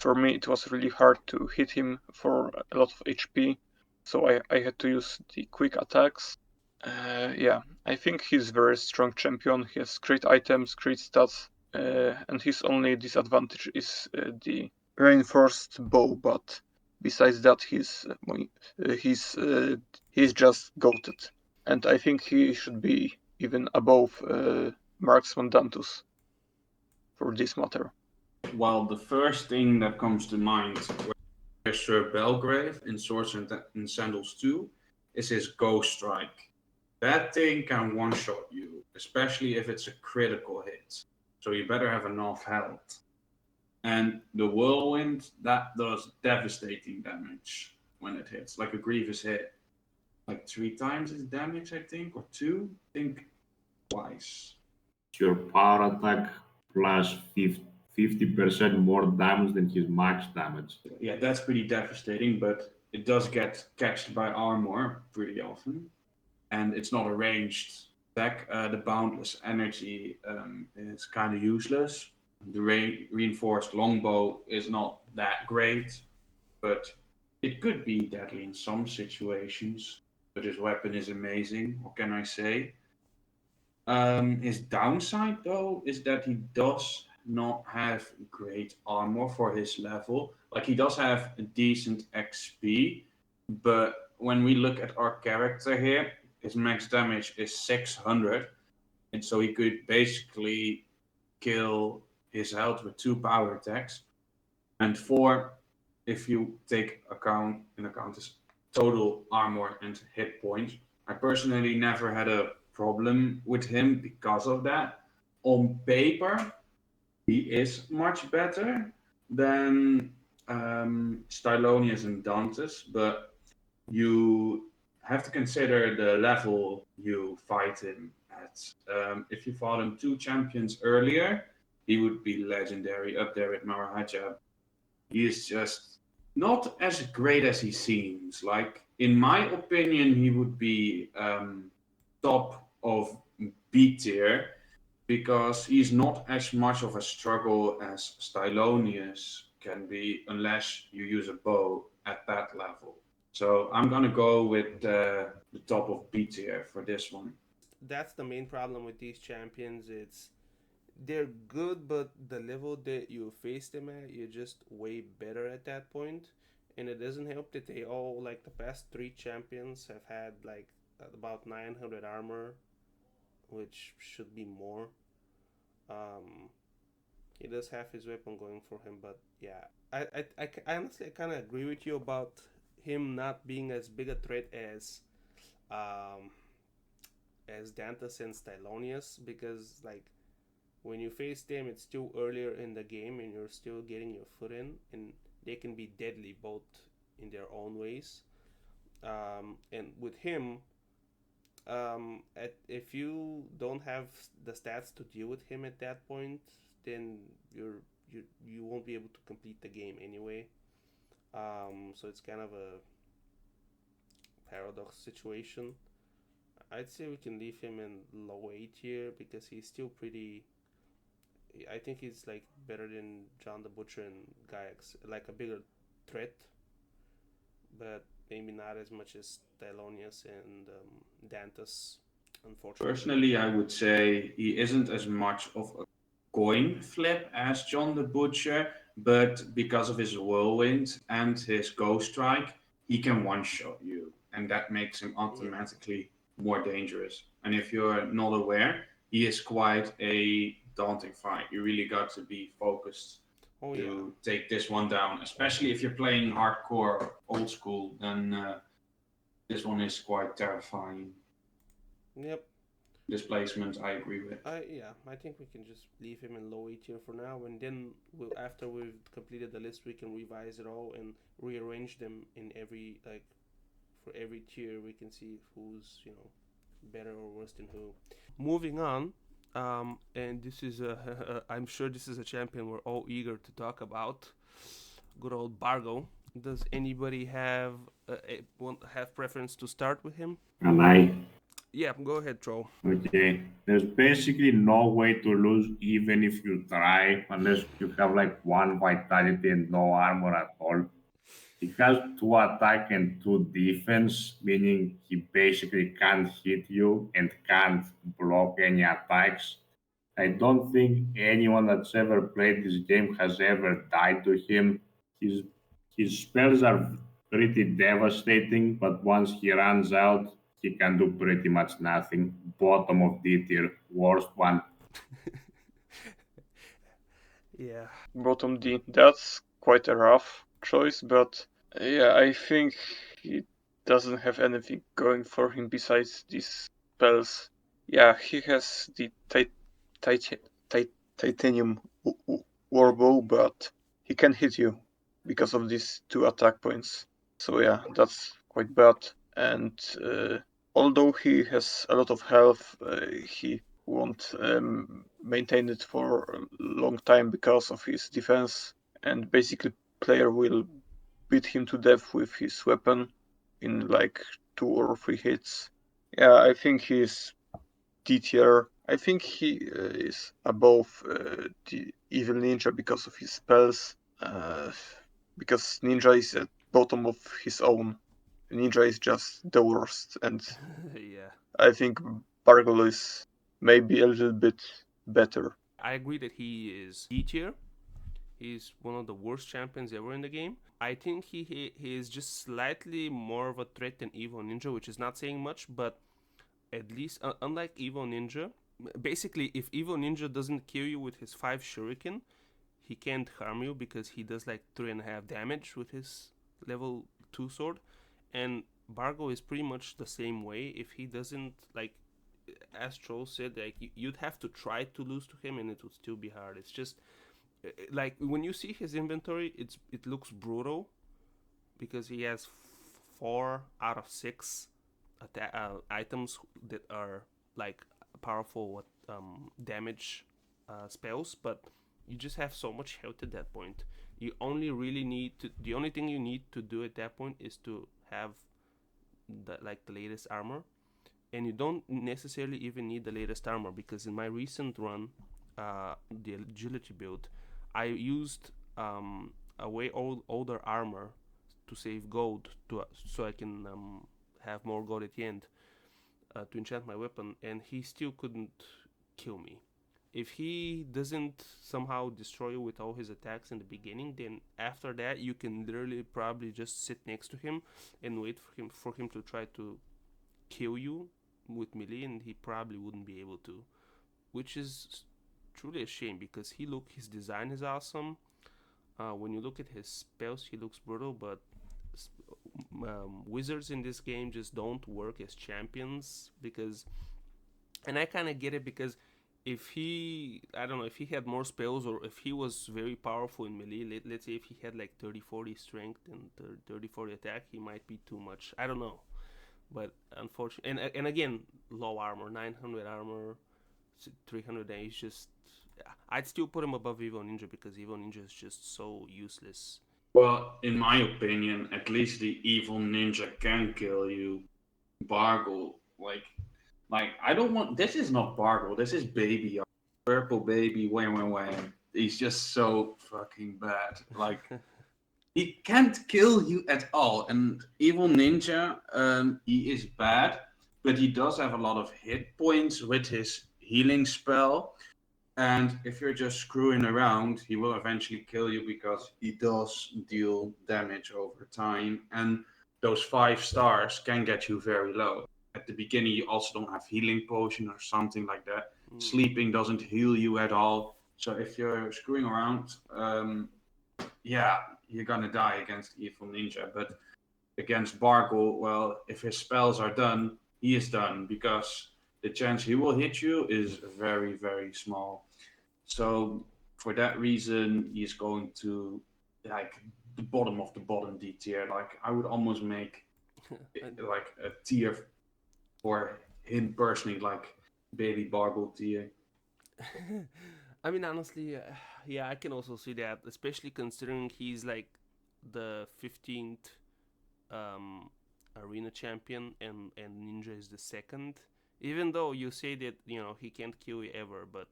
C: for me it was really hard to hit him for a lot of HP, so I had to use the quick attacks. Yeah, I think he's a very strong champion. He has great items, great stats, and his only disadvantage is the reinforced bow. But besides that, he's just goated, and I think he should be even above Marksman Dantus for this matter.
B: Well, the first thing that comes to mind when Sir Belgrave in Swords and Sandals 2 is his Ghost Strike. That thing can one-shot you, especially if it's a critical hit. So you better have enough health. And the Whirlwind, that does devastating damage when it hits, like a Grievous hit. Like 3 times its damage, I think, or 2? I think twice.
D: Your power attack plus 50% more damage than his max damage.
B: Yeah, that's pretty devastating, but it does get catched by armor pretty often. And it's not a ranged attack. The boundless energy is kind of useless. The reinforced longbow is not that great, but it could be deadly in some situations. But his weapon is amazing. What can I say? His downside, though, is that he does not have great armor for his level. Like, he does have a decent XP, but when we look at our character here, his max damage is 600, and so he could basically kill his health with 2 power attacks, and 4 if you take in account his total armor and hit points. I personally never had a problem with him because of that. On paper, he is much better than Stylonius and Dantes, but you have to consider the level you fight him at. If you fought him 2 champions earlier, he would be legendary up there with Maharaja. He is just not as great as he seems. Like, in my opinion, he would be top of B tier because he's not as much of a struggle as Stylonius can be unless you use a bow at that level. So I'm gonna go with the top of B tier for this one.
A: That's the main problem with these champions. They're good, but the level that you face them at, you're just way better at that point. And it doesn't help that they all, like the past 3 champions, have had like about 900 armor, which should be more. Um, he does have his weapon going for him, but yeah, I honestly kind of agree with you about him not being as big a threat um, as Dantas and Stylonius, because like when you face them, it's still earlier in the game and you're still getting your foot in, and they can be deadly both in their own ways. And with him, if you don't have the stats to deal with him at that point, then you won't be able to complete the game anyway. So it's kind of a paradox situation. I'd say we can leave him in low A tier because he's still pretty. I think he's like better than John the Butcher and Gaiax, like a bigger threat, but maybe not as much as Thelonious and Dantas, unfortunately.
B: Personally, I would say he isn't as much of a coin flip as John the Butcher, but because of his whirlwind and his ghost strike, he can one shot you, and that makes him automatically more dangerous. And if you're not aware, he is quite a daunting fight. You really got to be focused to take this one down, especially if you're playing hardcore old school, then this one is quite terrifying.
A: Yep.
B: Displacement, I agree with.
A: I think we can just leave him in low A tier for now, and then after we've completed the list, we can revise it all and rearrange them in every for every tier. We can see who's better or worse than who. Moving on, and this is I'm sure this is a champion we're all eager to talk about. Good old Bargo. Does anybody have preference to start with him?
D: And I
A: Yeah, go ahead, Troll.
D: Okay, there's basically no way to lose even if you try, unless you have like one vitality and no armor at all. He has two attack and two defense, meaning he basically can't hit you and can't block any attacks. I don't think anyone that's ever played this game has ever died to him. His his spells are pretty devastating, but once he runs out, he can do pretty much nothing. Bottom of D tier, worst one.
A: Yeah.
C: Bottom D. That's quite a rough choice, but yeah, I think he doesn't have anything going for him besides these spells. Yeah, he has the titanium warbow, but he can hit you because of these two attack points. So yeah, that's quite bad. And although he has a lot of health, he won't maintain it for a long time because of his defense. And basically, player will beat him to death with his weapon in like 2 or 3 hits. Yeah, I think he's D tier. I think he is above the Evil Ninja because of his spells. Because Ninja is at bottom of his own. Ninja is just the worst, and
A: Yeah.
C: I think Bargol is maybe a little bit better.
A: I agree that he is D tier. He's one of the worst champions ever in the game. I think he is just slightly more of a threat than Evo Ninja, which is not saying much, but at least unlike Evo Ninja, basically if Evo Ninja doesn't kill you with his 5 shuriken, he can't harm you because he does like 3.5 damage with his level 2 sword. And Bargo is pretty much the same way. If he doesn't, like, as Troll said, like you'd have to try to lose to him and it would still be hard. It's just like when you see his inventory, it looks brutal because he has 4 out of 6 items that are like powerful damage spells, but you just have so much health at that point. You only really need to. The only thing you need to do at that point is to have the latest armor, and you don't necessarily even need the latest armor because in my recent run, the agility build, I used a way older armor to save gold so I can have more gold at the end to enchant my weapon, and he still couldn't kill me. If he doesn't somehow destroy you with all his attacks in the beginning, then after that you can literally probably just sit next to him and wait for him to try to kill you with melee, and he probably wouldn't be able to, which is truly a shame because his design is awesome. When you look at his spells, he looks brutal, but wizards in this game just don't work as champions because, and I kind of get it because if he, I don't know, if he had more spells or if he was very powerful in melee, let's say if he had like 30-40 strength and 30-40 attack, he might be too much. I don't know. But unfortunately, and again, low armor, 900 armor, 300 damage. Just, I'd still put him above Evo Ninja because Evo Ninja is just so useless.
B: Well, in my opinion, at least the evil ninja can kill you. Bargle, like I don't want. This is not Bargle. This is Baby, Purple Baby. Wham. He's just so fucking bad. Like he can't kill you at all. And evil ninja, he is bad, but he does have a lot of hit points with his healing spell. And if you're just screwing around, he will eventually kill you because he does deal damage over time. And those 5 stars can get you very low. At the beginning, you also don't have healing potion or something like that. Sleeping doesn't heal you at all. So if you're screwing around, yeah, you're gonna die against Evil Ninja. But against Bargle, well, if his spells are done, he is done because the chance he will hit you is very, very small. So for that reason, he's going to like the bottom of the bottom D tier. Like I would almost make like a tier for him personally, like Baby Bargle tier.
A: I mean, honestly, yeah, I can also see that, especially considering he's like the 15th arena champion and Ninja is the second. Even though you say that he can't kill you ever, but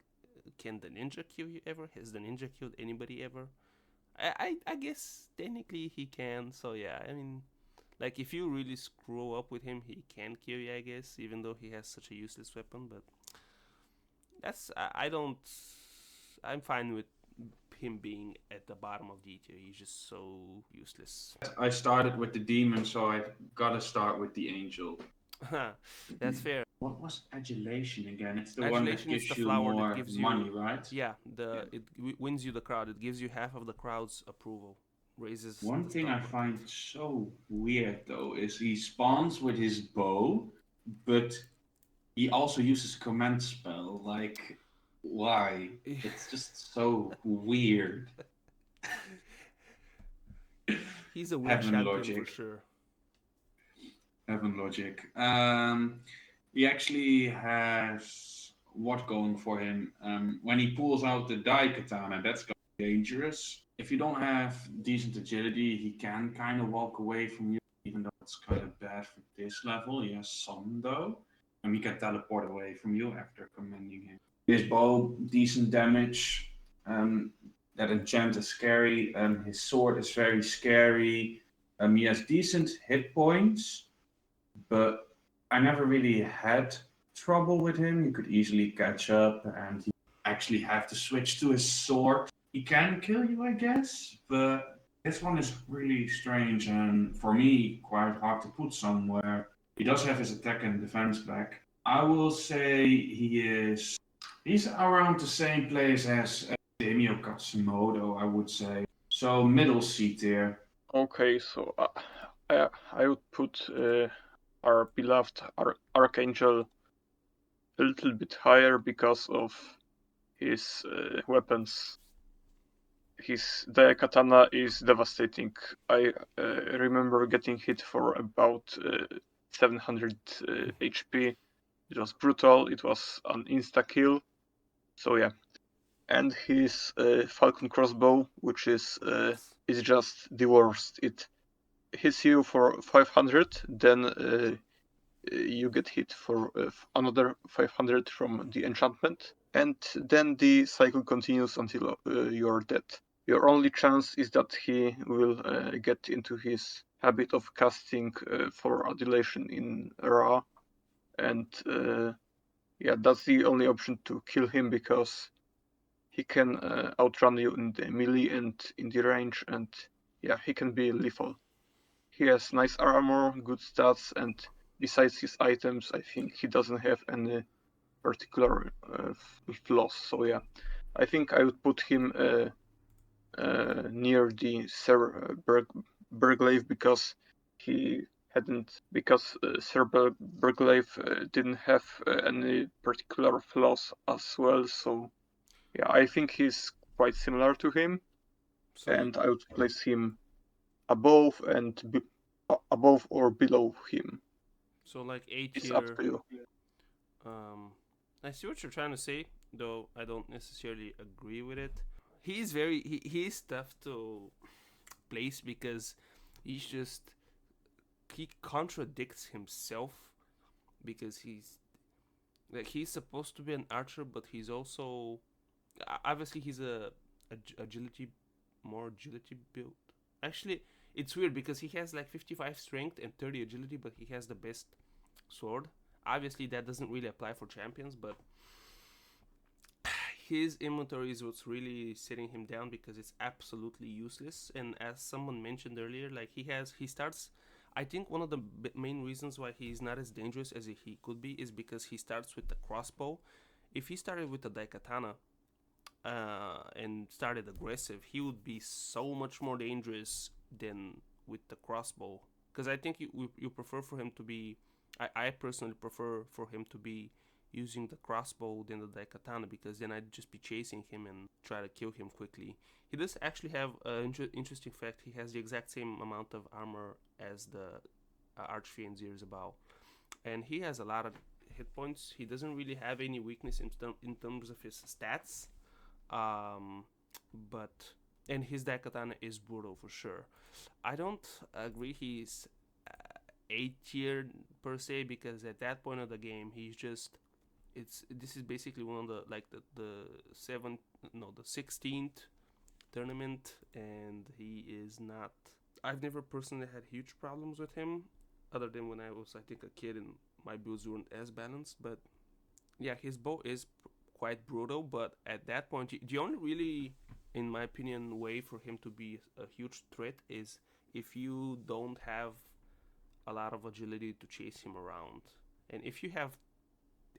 A: can the ninja kill you ever? Has the ninja killed anybody ever? I guess technically he can. So yeah, I mean, like if you really screw up with him, he can kill you. I guess, even though he has such a useless weapon, but that's I don't. I'm fine with him being at the bottom of the tier. He's just so useless.
B: I started with the demon, so I gotta start with the angel.
A: That's fair.
B: What was adulation again? It's the one that
A: Adulation is the
B: gives you
A: flower that
B: more
A: gives
B: money,
A: you,
B: right?
A: yeah,
B: Yeah.
A: it wins you the crowd. It gives you half of the crowd's approval, raises
B: One
A: the
B: thing I
A: stock.
B: find so weird though is he spawns with his bow, but he also uses command spell. Like, why? It's just so weird.
A: He's a weird
B: Heaven
A: champion for
B: logic.
A: sure.
B: Heaven logic. He actually has what going for him? When he pulls out the Dai Katana, that's gonna be dangerous. If you don't have decent agility, he can kind of walk away from you, even though it's kind of bad for this level. He has some though, and he can teleport away from you after commanding him. His bow, decent damage. That enchant is scary. His sword is very scary. He has decent hit points, but I never really had trouble with him. You could easily catch up, and he actually have to switch to his sword. He can kill you, I guess, but this one is really strange and for me quite hard to put somewhere. He does have his attack and defense back. I will say he's around the same place as Demio Katsumoto, I would say. So middle seat there.
C: Okay, so I would put our beloved Archangel a little bit higher because of his weapons. His katana is devastating. I remember getting hit for about 700 HP. It was brutal. It was an insta kill. So yeah, and his Falcon crossbow, which is just the worst. It hits you for 500, then you get hit for another 500 from the enchantment, and then the cycle continues until you're dead. Your only chance is that he will get into his habit of casting for adulation in Ra, and yeah, that's the only option to kill him because he can outrun you in the melee and in the range, and yeah, he can be lethal. He has nice armor, good stats, and besides his items, I think he doesn't have any particular flaws. So yeah, I think I would put him near the Sir Berglaive because he hadn't because Sir Berglaive didn't have any particular flaws as well. So yeah, I think he's quite similar to him,
A: So
C: and I would place him above and above or below him.
A: so like A
C: It's up
A: tier.
C: to you.
A: I see what you're trying to say, though I don't necessarily agree with it. He's tough to place because he's just he contradicts himself because he's supposed to be an archer, but he's also obviously he's a agility more agility build. Actually, it's weird because he has like 55 strength and 30 agility, but he has the best sword. Obviously, that doesn't really apply for champions, but his inventory is what's really setting him down because it's absolutely useless. And as someone mentioned earlier, like he starts. I think one of the main reasons why he's not as dangerous as he could be is because he starts with the crossbow. If he started with the daikatana and started aggressive, he would be so much more dangerous than with the crossbow. Because I think you prefer for him to be. I personally prefer for him to be using the crossbow than the daikatana because then I'd just be chasing him and try to kill him quickly. He does actually have an interesting fact. He has the exact same amount of armor as the Archfiend Zirzabal, and he has a lot of hit points. He doesn't really have any weakness in terms of his stats, um, but and his daikatana is brutal for sure. I don't agree. A tier per se, because at that point of the game he's just this is basically one of the like the 16th tournament, and he is not. I've never personally had huge problems with him, other than when I was, I think, a kid and my builds weren't as balanced. But yeah, his bow is quite brutal. But at that point, the only really, in my opinion, way for him to be a huge threat is if you don't have a lot of agility to chase him around. And if you have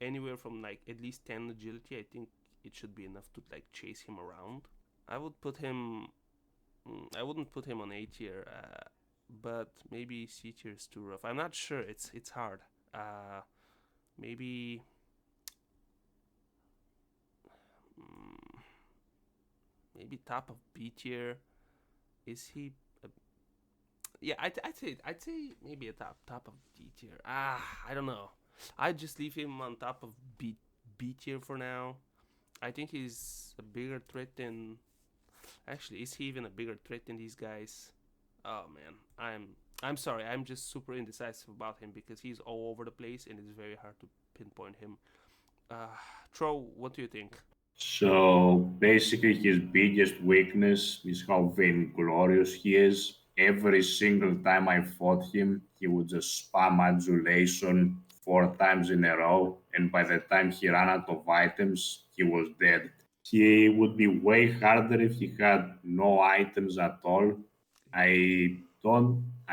A: anywhere from like at least 10 agility, I think it should be enough to like chase him around. I would put him. I wouldn't put him on A tier, but maybe C tier is too rough. I'm not sure. It's hard. Uh, maybe. mm, Maybe top of B tier. Is he? Yeah, I'd say maybe a top of D tier. I don't know. I'd just leave him on top of B tier for now. I think he's a bigger threat than. Actually, is he even a bigger threat than these guys? Oh man, I'm sorry. I'm just super indecisive about him because he's all over the place and it's very hard to pinpoint him. Uh, Tro, what do you think?
D: So basically, his biggest weakness is how vainglorious he is. Every single time I fought him, he would just spam adulation 4 times in a row, and by the time he ran out of items, he was dead. He would be way harder if he had no items at all. I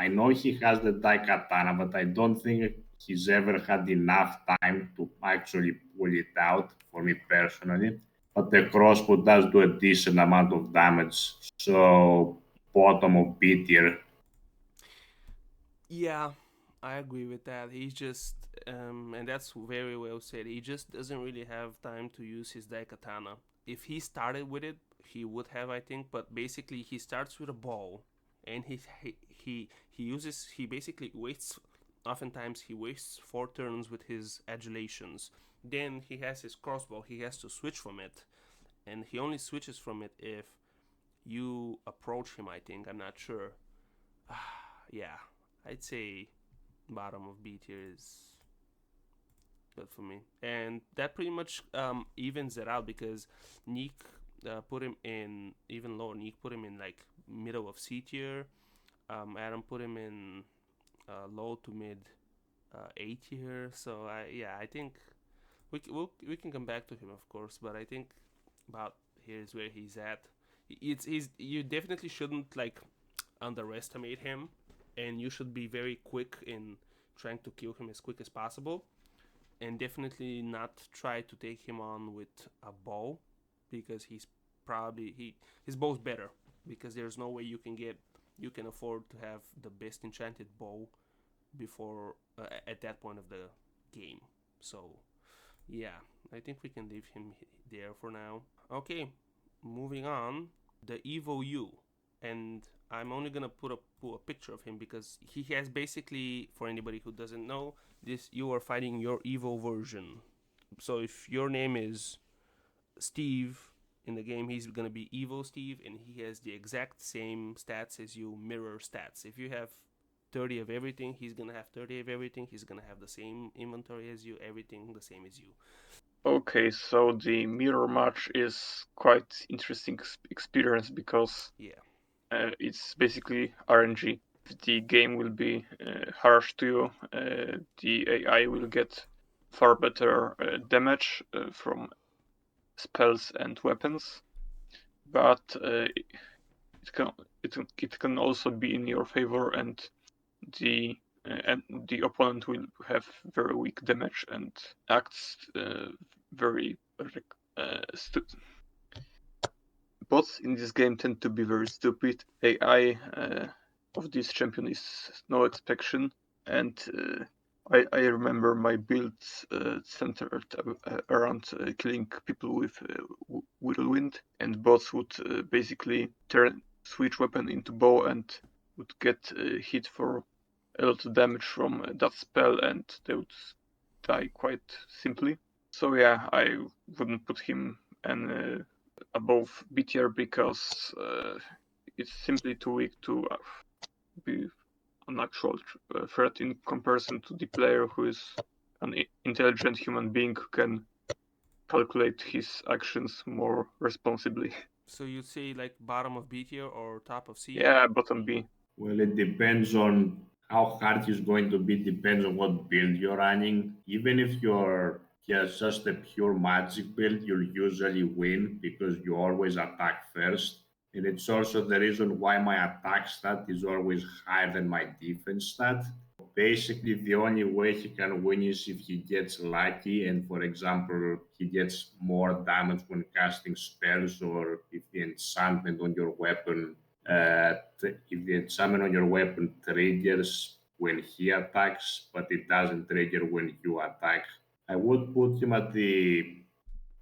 D: know he has the Daikatana, but I don't think he's ever had enough time to actually pull it out for me personally. But the crossbow does do a decent amount of damage. So bottom of B tier.
A: Yeah, I agree with that. He's just, and that's very well said. He just doesn't really have time to use his Daikatana. If he started with it, he would have, I think. But basically, he starts with a ball, and he basically wastes. Oftentimes, he wastes 4 turns with his adulations. Then he has his crossbow. He has to switch from it, and he only switches from it if you approach him. I think I'm not sure. Yeah, I'd say bottom of B tier is good for me, and that pretty much evens it out because Neek put him in even lower. Neek put him in like middle of C tier. Adam put him in low to mid A tier. So I think we can come back to him, of course, but I think about here's where he's at. He's you definitely shouldn't like underestimate him, and you should be very quick in trying to kill him as quick as possible, and definitely not try to take him on with a bow because his bow's better because there's no way you can afford to have the best enchanted bow before at that point of the game. So yeah, I think we can leave him there for now. Okay, moving on. The Evo U. And I'm only gonna put a picture of him because he has basically, for anybody who doesn't know, this you are fighting your Evo version. So if your name is Steve in the game, he's gonna be Evo Steve, and he has the exact same stats as you, mirror stats. If you have 30 of everything, he's gonna have 30 of everything. He's gonna have the same inventory as you, everything the same as you.
C: Okay, so the mirror match is quite interesting experience because
A: Yeah.
C: it's basically RNG. The game will be harsh to you. The AI will get far better damage from spells and weapons, but it can it can also be in your favor, and the opponent will have very weak damage and acts very bots in this game tend to be very stupid. AI of this champion is no exception, and I remember my builds centered around killing people with whirlwind, and bots would basically switch weapon into bow and would get hit for a lot of damage from that spell, and they would die quite simply. So yeah, I wouldn't put him above B tier because it's simply too weak to be an actual threat in comparison to the player who is an intelligent human being who can calculate his actions more responsibly.
A: So you'd say like bottom of B tier or top of C?
C: Yeah, bottom B.
D: Well, it depends on how hard he's going to be, depends on what build you're running. Even if you're just a pure magic build, you'll usually win because you always attack first. And it's also the reason why my attack stat is always higher than my defense stat. Basically, the only way he can win is if he gets lucky and, for example, he gets more damage when casting spells, or if the enchantment on your weapon if the enchantment on your weapon triggers when he attacks, but it doesn't trigger when you attack. I would put him at the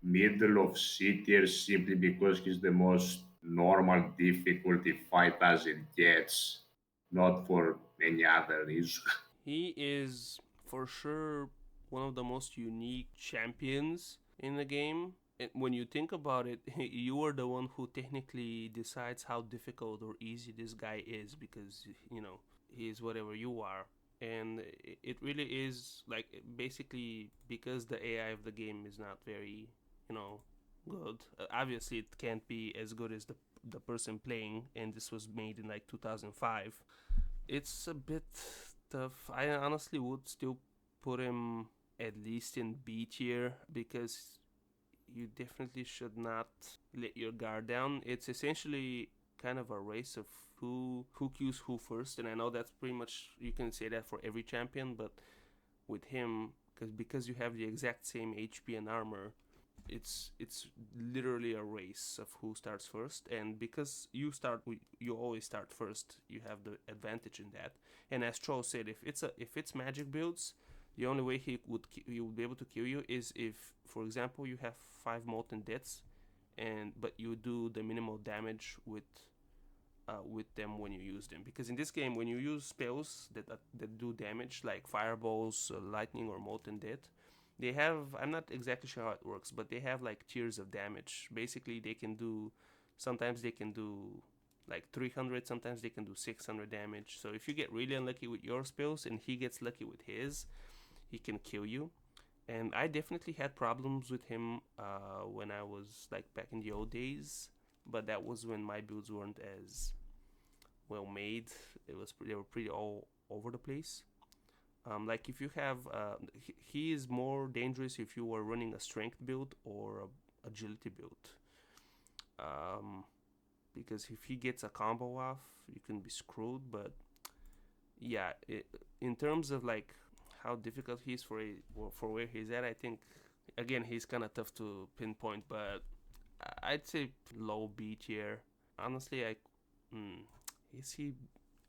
D: middle of C tier simply because he's the most normal difficulty fight as it gets, not for any other reason.
A: He is for sure one of the most unique champions in the game. And when you think about it, you are the one who technically decides how difficult or easy this guy is because, he is whatever you are. And it really is like basically because the AI of the game is not very, you know, good. Obviously, it can't be as good as the person playing, and this was made in like 2005. It's a bit tough. I honestly would still put him at least in B tier because you definitely should not let your guard down. It's essentially kind of a race of who queues who first, and I know that's pretty much you can say that for every champion, but with him, because you have the exact same HP and armor, it's literally a race of who starts first, and because you always start first, you have the advantage in that. And as Troll said, if it's magic builds, the only way he would be able to kill you is if, for example, you have 5 molten deaths, but you do the minimal damage with them when you use them. Because in this game, when you use spells that do damage, like fireballs, lightning, or molten death, they have, I'm not exactly sure how it works, but they have like tiers of damage. Basically, sometimes they can do like 300, sometimes they can do 600 damage. So if you get really unlucky with your spells and he gets lucky with his, he can kill you. And I definitely had problems with him when I was like back in the old days, but that was when my builds weren't as well made. They were pretty all over the place. Like if you have, he is more dangerous if you are running a strength build or a agility build. Um, because if he gets a combo off, you can be screwed. But yeah, in terms of like how difficult he is for where he's at, I think again he's kind of tough to pinpoint. But I'd say low B tier. Honestly, is he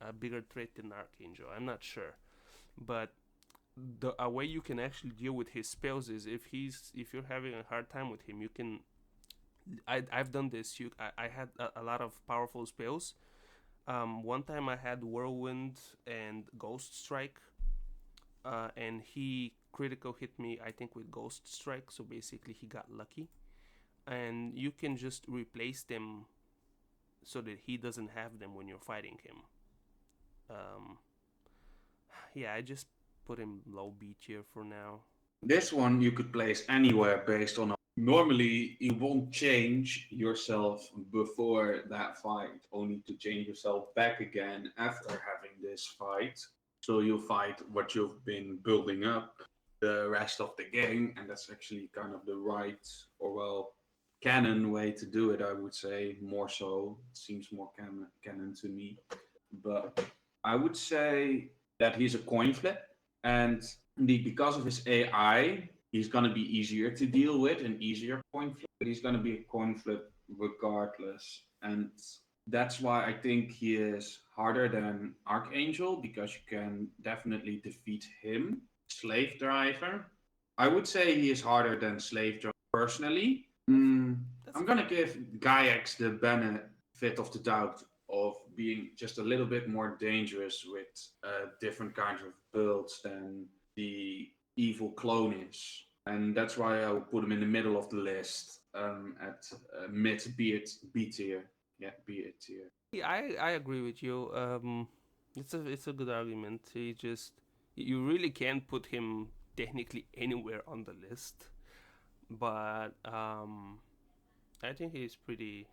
A: a bigger threat than Archangel? I'm not sure, but a way you can actually deal with his spells is if you're having a hard time with him, you can. I've done this. I had a lot of powerful spells. One time I had Whirlwind and Ghost Strike, and he critical hit me, I think, with Ghost Strike. So basically, he got lucky, and you can just replace them so that he doesn't have them when you're fighting him. Um, yeah, I just put him low B tier for now.
B: This one you could place anywhere based on. Normally, you won't change yourself before that fight, only to change yourself back again after having this fight. So you fight what you've been building up the rest of the game, and that's actually kind of the right, or well, canon way to do it, I would say. More so, it seems more canon to me. But I would say that he's a coin flip, and because of his AI, he's going to be easier to deal with, an easier coin flip, but he's going to be a coin flip regardless. And that's why I think he is harder than Archangel, because you can definitely defeat him. Slave Driver, I would say he is harder than Slave Driver personally. I'm going to give Gaiax the benefit of the doubt of being just a little bit more dangerous with different kinds of builds than the evil clone is. And that's why I would put him in the middle of the list at mid B tier. Yeah, B tier.
A: Yeah, I agree with you. It's a good argument. You really can't put him technically anywhere on the list, but I think he's pretty.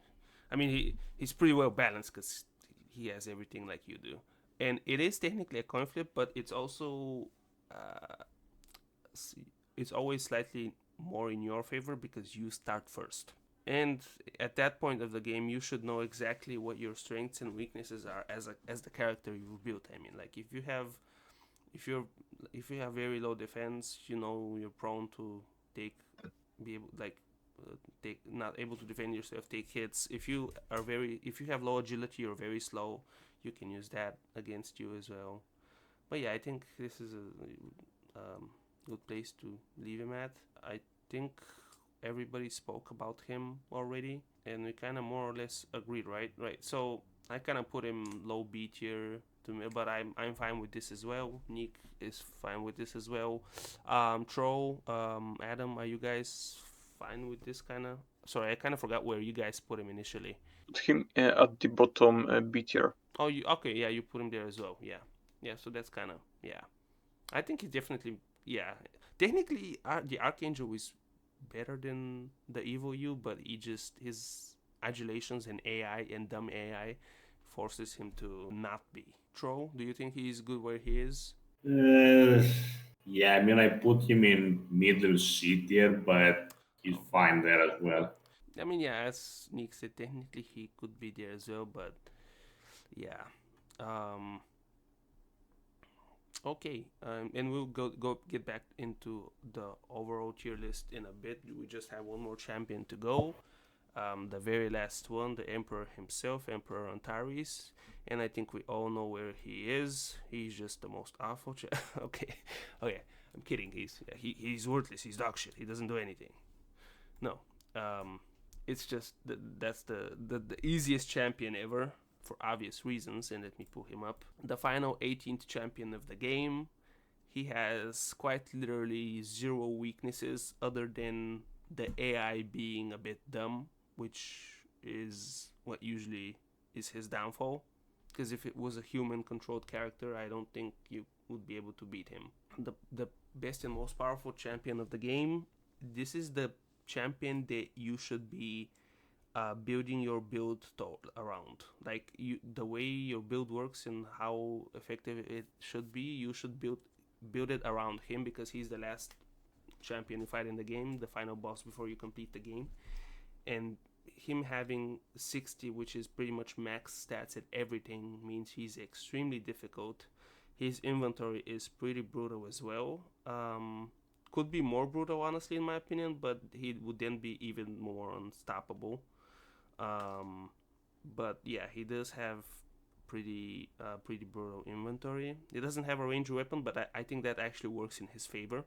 A: I mean, he's pretty well balanced because he has everything like you do, and it is technically a coin flip, but it's also uh, it's always slightly more in your favor because you start first. And at that point of the game, you should know exactly what your strengths and weaknesses are as the character you've built. I mean, like if you're if you have very low defense, you know you're prone to take be able like take not able to defend yourself, take hits. If you have low agility or very slow, you can use that against you as well. But yeah, I think this is a good place to leave him at. I think everybody spoke about him already, and we kind of more or less agreed, right? Right. So I kind of put him low B tier to me, but I'm fine with this as well. Nick is fine with this as well. Troll, Adam, are you guys fine with this kind of? Sorry, I kind of forgot where you guys put him initially.
C: Put him at the bottom B tier.
A: Oh, you okay? Yeah, you put him there as well. Yeah, yeah. So that's kind of yeah. I think he definitely yeah. Technically, the Archangel is better than the evil you, but his adulations and AI and dumb AI forces him to not be. Troll, do you think he's good where he is?
D: Uh, yeah, I mean, I put him in middle C tier, but he's
A: Okay.
D: fine there as well.
A: I mean, yeah, as Nick said, technically he could be there as well, but yeah. Um, okay, and we'll go get back into the overall tier list in a bit. We just have one more champion to go. The very last one, the Emperor himself, Emperor Antares, and I think we all know where he is. He's just the most awful. Okay, okay, I'm kidding. He's worthless. He's dog shit. He doesn't do anything. No, it's just that's the easiest champion ever for obvious reasons, and let me pull him up. The final 18th champion of the game. He has quite literally zero weaknesses other than the AI being a bit dumb, which is what usually is his downfall. Because if it was a human controlled character, I don't think you would be able to beat him. The best and most powerful champion of the game. This is the champion that you should be building your build around. Like the way your build works and how effective it should be, you should build it around him because he's the last champion you fight in the game, the final boss before you complete the game. And him having 60, which is pretty much max stats at everything, means he's extremely difficult. His inventory is pretty brutal as well. Could be more brutal, honestly, in my opinion, but he would then be even more unstoppable. Um, but yeah, he does have pretty brutal inventory. He doesn't have a ranged weapon, but I think that actually works in his favor,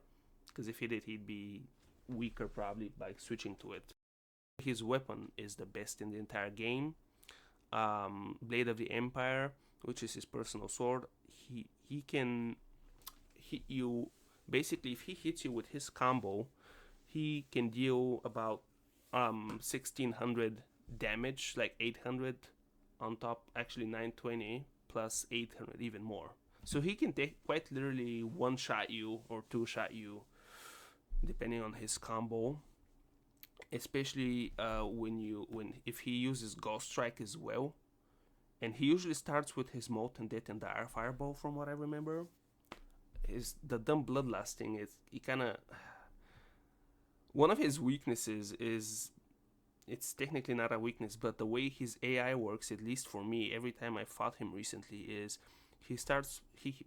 A: because if he did, he'd be weaker probably by switching to it. His weapon is the best in the entire game. Blade of the Empire, which is his personal sword. He can hit you basically if he hits you with his combo. He can deal about 1600 damage, like 800 on top, actually 920 plus 800, even more. So he can quite literally one shot you or two shot you, depending on his combo. Especially when if he uses Ghost Strike as well, and he usually starts with his Molten Death and Dire Fireball, from what I remember. Is the dumb bloodlusting is he kind of one of his weaknesses is it's technically not a weakness, but the way his AI works, at least for me, every time I fought him recently, is he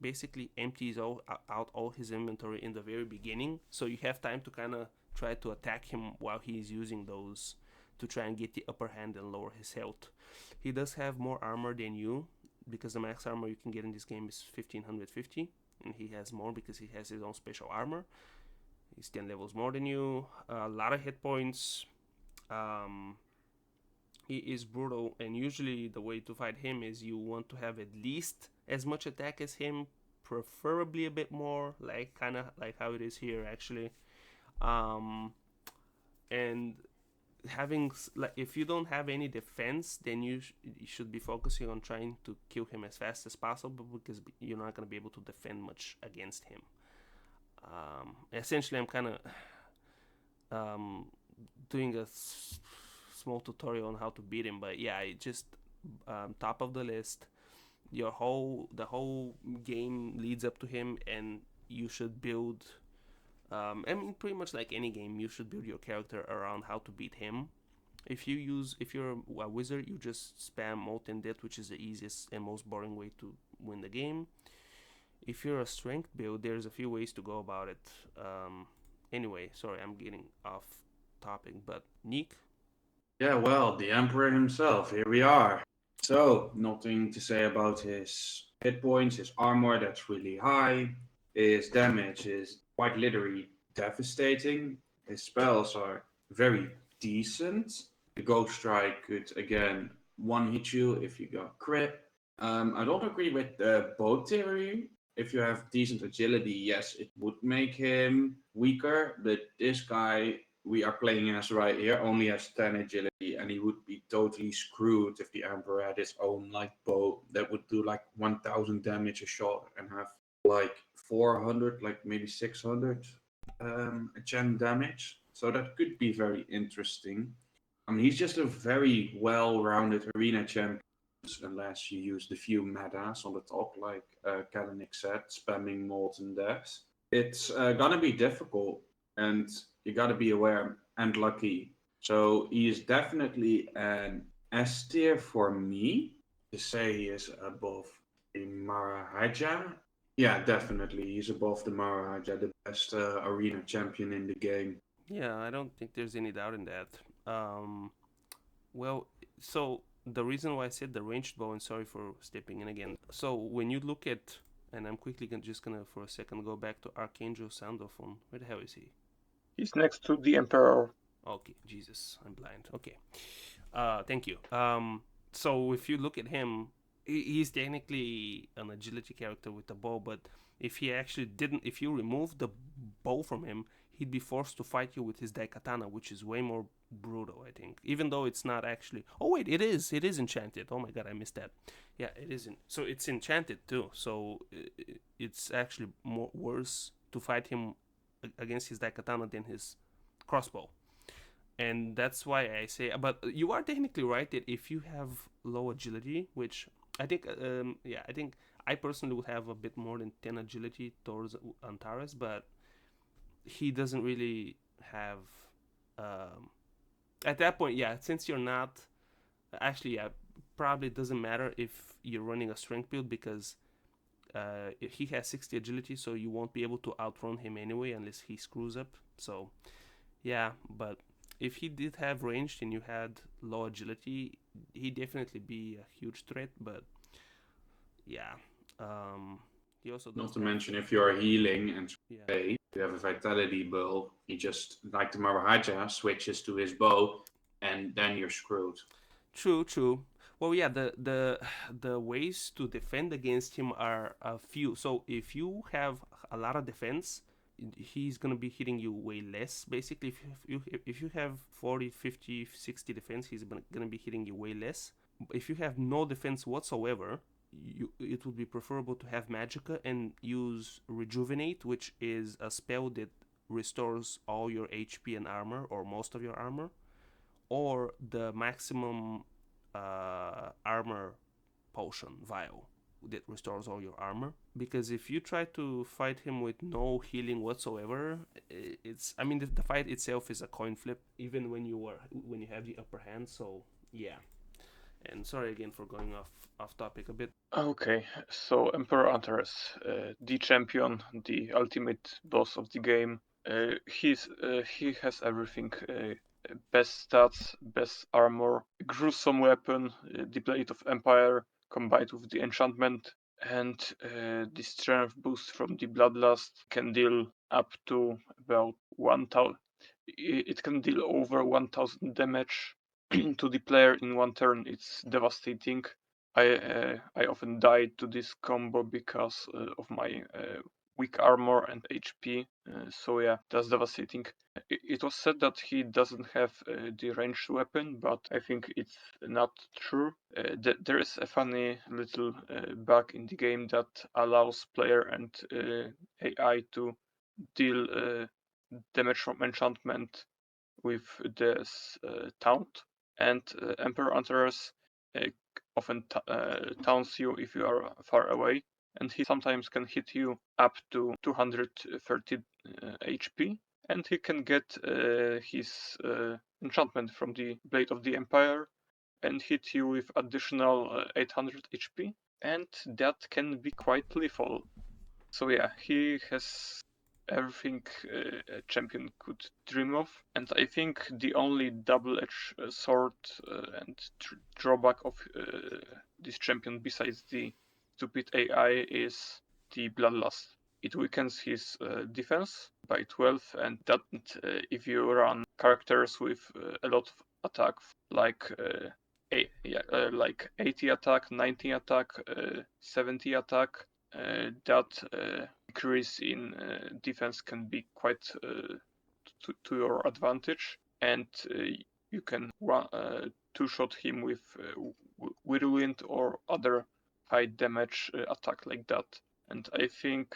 A: basically empties out all his inventory in the very beginning, so you have time to kind of try to attack him while he's using those to try and get the upper hand and lower his health. He does have more armor than you, because the max armor you can get in this game is 1550, and he has more because he has his own special armor. He's 10 levels more than you, a lot of hit points. He is brutal, and usually the way to fight him is you want to have at least as much attack as him, preferably a bit more, like kind of like how it is here actually. And like if you don't have any defense, then you should be focusing on trying to kill him as fast as possible because you're not going to be able to defend much against him. Essentially, I'm kind of um, doing a small tutorial on how to beat him, but yeah, it just top of the list. The whole game leads up to him, and you should build. I mean, pretty much like any game, you should build your character around how to beat him. If you're a wizard, you just spam molten death, which is the easiest and most boring way to win the game. If you're a strength build, there's a few ways to go about it. Anyway, sorry, I'm getting off topic, but Nick.
B: Yeah, well, the Emperor himself, here we are. So, nothing to say about his hit points, his armor that's really high, his damage is quite literally devastating, his spells are very decent. The Ghost Strike could again one hit you if you got crit. I don't agree with the bow theory. If you have decent agility, yes, it would make him weaker, but this guy we are playing as right here only has 10 agility, and he would be totally screwed if the Emperor had his own like bow that would do like 1000 damage a shot and have like 400, like maybe 600 gen damage. So that could be very interesting. I mean, he's just a very well-rounded arena champion, unless you use the few metas on the top, like Kalinick said, spamming Molten Death. It's gonna be difficult, and you gotta be aware and lucky. So he is definitely an S tier for me. To say he is above the Maharaja. Yeah, definitely. He's above the Maharaja, the best arena champion in the game.
A: Yeah, I don't think there's any doubt in that. Um, well, so the reason why I said the ranged bow, and sorry for stepping in again. So when you look at, and I'm quickly just gonna for a second go back to Archangel Sandalphon. Where the hell is he?
C: He's next to the Emperor.
A: Okay, Jesus, I'm blind. Okay, thank you. So if you look at him, he's technically an agility character with the bow, but if you remove the bow from him, he'd be forced to fight you with his daikatana, which is way more brutal, I think. Even though it's not actually. Oh wait, it is enchanted. Oh my god, I missed that. Yeah, it isn't. So it's enchanted too. So it's actually more worse to fight him against his daikatana than his crossbow. And that's why I say, but you are technically right that if you have low agility, which I think, I think I personally would have a bit more than 10 agility towards Antares, but he doesn't really have. Um, at that point, yeah, since you're not. Actually, yeah, probably doesn't matter if you're running a strength build because he has 60 agility, so you won't be able to outrun him anyway unless he screws up. So, yeah, but if he did have ranged and you had low agility, he'd definitely be a huge threat. But yeah, he also
B: Not
A: does
B: to
A: have,
B: mention if you're healing and
A: yeah.
B: play, you have a vitality build, he just, like the Maharaja, switches to his bow, and then you're screwed.
A: True, true. Well, yeah, the ways to defend against him are a few. So if you have a lot of defense, he's gonna be hitting you way less. Basically, if you have 40, 50, 60 defense, he's gonna be hitting you way less. If you have no defense whatsoever, it would be preferable to have Magicka and use Rejuvenate, which is a spell that restores all your HP and armor, or most of your armor, or the maximum armor potion vial that restores all your armor. Because if you try to fight him with no healing whatsoever, it's, I mean, the fight itself is a coin flip even when you have the upper hand. So yeah. And sorry again for going off topic a bit.
C: Okay, so Emperor Antares, the champion, the ultimate boss of the game. He has everything. Best stats, best armor, gruesome weapon, the Blade of Empire combined with the enchantment, and the strength boost from the Bloodlust can deal up to about 1000. It can deal over 1000 damage to the player in one turn. It's devastating. I often died to this combo because of my weak armor and HP. So yeah, that's devastating. It was said that he doesn't have the ranged weapon, but I think it's not true. There is a funny little bug in the game that allows player and AI to deal damage from enchantment with this taunt, and Emperor Antares often taunts you if you are far away, and he sometimes can hit you up to 230 HP, and he can get his enchantment from the Blade of the Empire and hit you with additional 800 HP, and that can be quite lethal. So yeah, he has everything a champion could dream of, and I think the only double-edged sword and drawback of this champion, besides the stupid AI, is the bloodlust. It weakens his defense by 12, and that if you run characters with a lot of attack, like like 80 attack, 90 attack, 70 attack, that increase in defense can be quite to your advantage, and you can two-shot him with Whirlwind or other high damage attack like that. And I think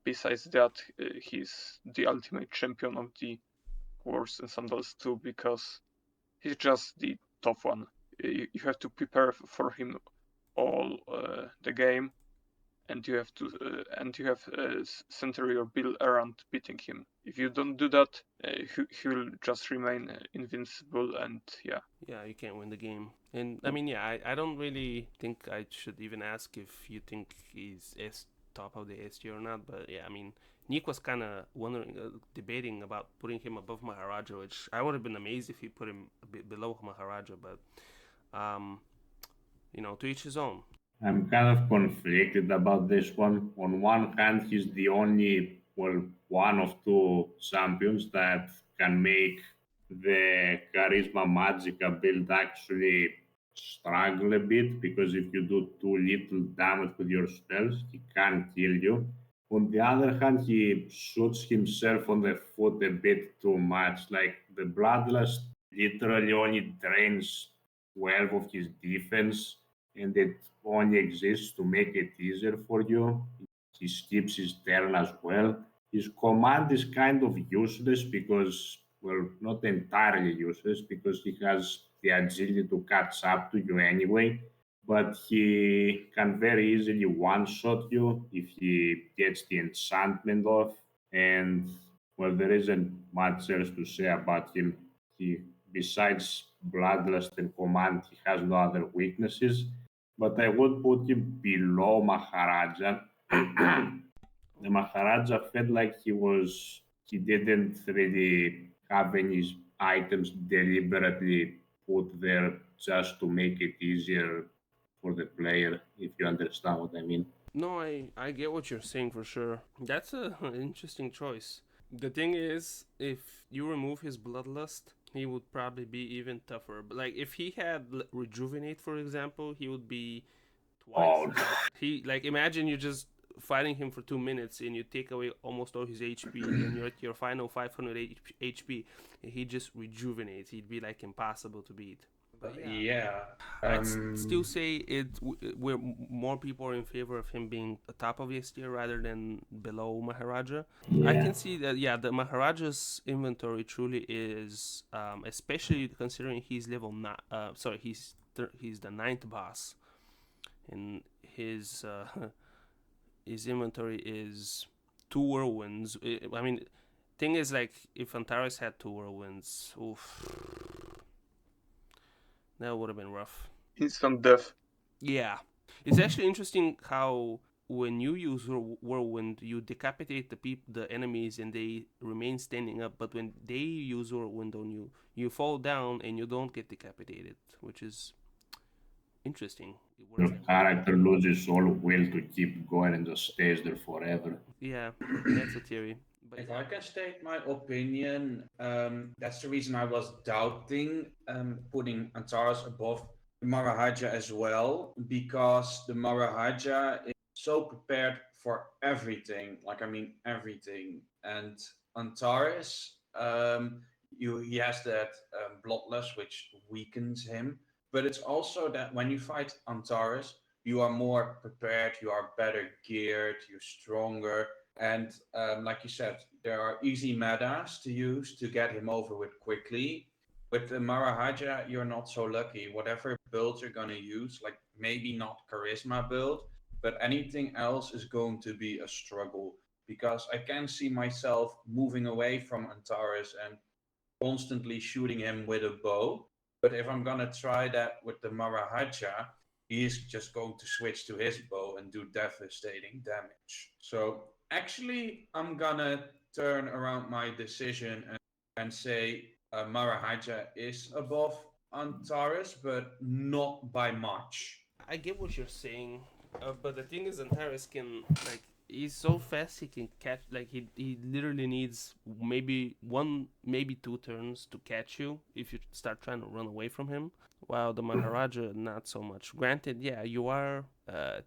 C: besides that, he's the ultimate champion of the Swords and Sandals too, because he's just the top one. You have to prepare for him all the game, and you have to center your build around beating him. If you don't do that, he will just remain invincible, and yeah.
A: Yeah, you can't win the game. And I mean, yeah, I don't really think I should even ask if you think he's top of the S tier or not. But yeah, I mean, Nick was kind of wondering, debating about putting him above Maharaja, which I would have been amazed if he put him a bit below Maharaja. But to each his own.
D: I'm kind of conflicted about this one. On one hand, he's the only, well, one of two champions that can make the charisma magica build actually struggle a bit, because if you do too little damage with your spells, he can kill you. On the other hand, he shoots himself on the foot a bit too much. Like, the Bloodlust literally only drains 12 of his defense, and it only exists to make it easier for you. He skips his turn as well. His command is kind of useless because, well, not entirely useless, because he has the agility to catch up to you anyway. But he can very easily one shot you if he gets the enchantment off. And, well, there isn't much else to say about him. He, besides Bloodlust and Command, he has no other weaknesses, but I would put him below Maharaja. The Maharaja felt like he didn't really have any items deliberately put there just to make it easier for the player, if you understand what I mean.
A: No, I get what you're saying for sure. That's an interesting choice. The thing is, if you remove his bloodlust, he would probably be even tougher. But like, if he had rejuvenate, for example, he would be twice.
D: Oh,
A: He like, imagine you just fighting him for 2 minutes and you take away almost all his HP, and you're at your final 500 HP, and he just rejuvenates. He'd be like impossible to beat. But
E: Yeah.
A: I'd still say where more people are in favor of him being the top of his tier rather than below Maharaja. I
D: yeah.
A: can see that, yeah, the Maharaja's inventory truly is, especially considering he's level nine. Sorry, he's the ninth boss, and his his inventory is two whirlwinds. I mean, thing is, like, if Antares had two whirlwinds, oof, that would have been rough.
C: Instant death.
A: Yeah, it's actually interesting how when you use whirlwind, you decapitate the enemies, and they remain standing up. But when they use whirlwind on you, you fall down and you don't get decapitated, which is interesting. It
D: Your
A: works that way.
D: character loses all will to keep going and just stays there forever.
A: Yeah, that's a theory. But
B: If I can state my opinion, that's the reason I was doubting putting Antares above the Maharaja as well, because the Maharaja is so prepared for everything. Like I mean everything. And Antares, he has that bloodlust which weakens him. But it's also that when you fight Antares, you are more prepared, you are better geared, you're stronger, and like you said, there are easy metas to use to get him over with quickly. With the Marahaja, you're not so lucky. Whatever build you're gonna use, like maybe not charisma build, but anything else is going to be a struggle because I can see myself moving away from Antares and constantly shooting him with a bow. But if I'm gonna try that with the Marahaja, he's just going to switch to his bow and do devastating damage. So actually, I'm gonna turn around my decision and say Marahaja is above Antares, but not by much.
A: I get what you're saying, but the thing is, Antares can like he's so fast he can catch like he literally needs maybe one maybe two turns to catch you if you start trying to run away from him. While the Maharaja not so much. Granted, yeah, you are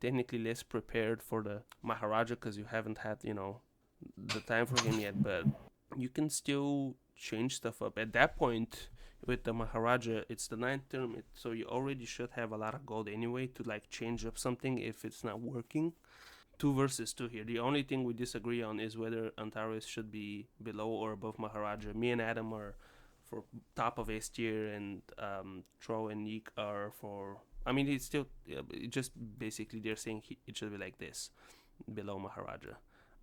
A: technically less prepared for the Maharaja because you haven't had the time for him yet, but you can still change stuff up. At that point, with the Maharaja, it's the ninth term, so you already should have a lot of gold anyway to like change up something if it's not working. 2 versus 2 here. The only thing we disagree on is whether Antares should be below or above Maharaja. Me and Adam are for top of S tier, and Tro and Yeek are for. I mean, it's still just basically they're saying it should be like this, below Maharaja.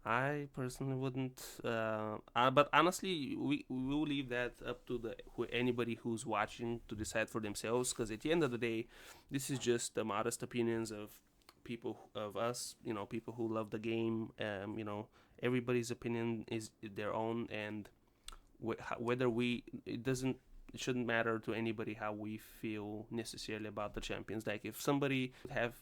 A: I personally wouldn't, but honestly, we will leave that up to anybody who's watching to decide for themselves. Because at the end of the day, this is just the modest opinions of people of us. People who love the game. Everybody's opinion is their own, and whether it shouldn't matter to anybody how we feel necessarily about the champions. Like if somebody have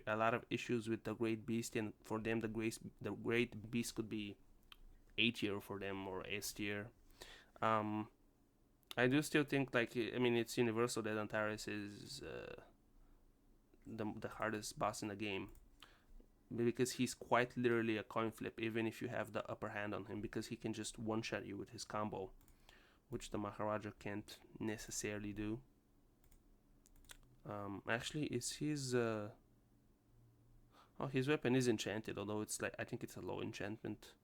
A: a lot of issues with the Great Beast, and for them the Great Beast could be A tier for them or S tier. I do still think it's universal that Antares is the hardest boss in the game, because he's quite literally a coin flip even if you have the upper hand on him, because he can just one shot you with his combo, which the Maharaja can't necessarily do. Actually, is his his weapon is enchanted, although it's like I think it's a low enchantment.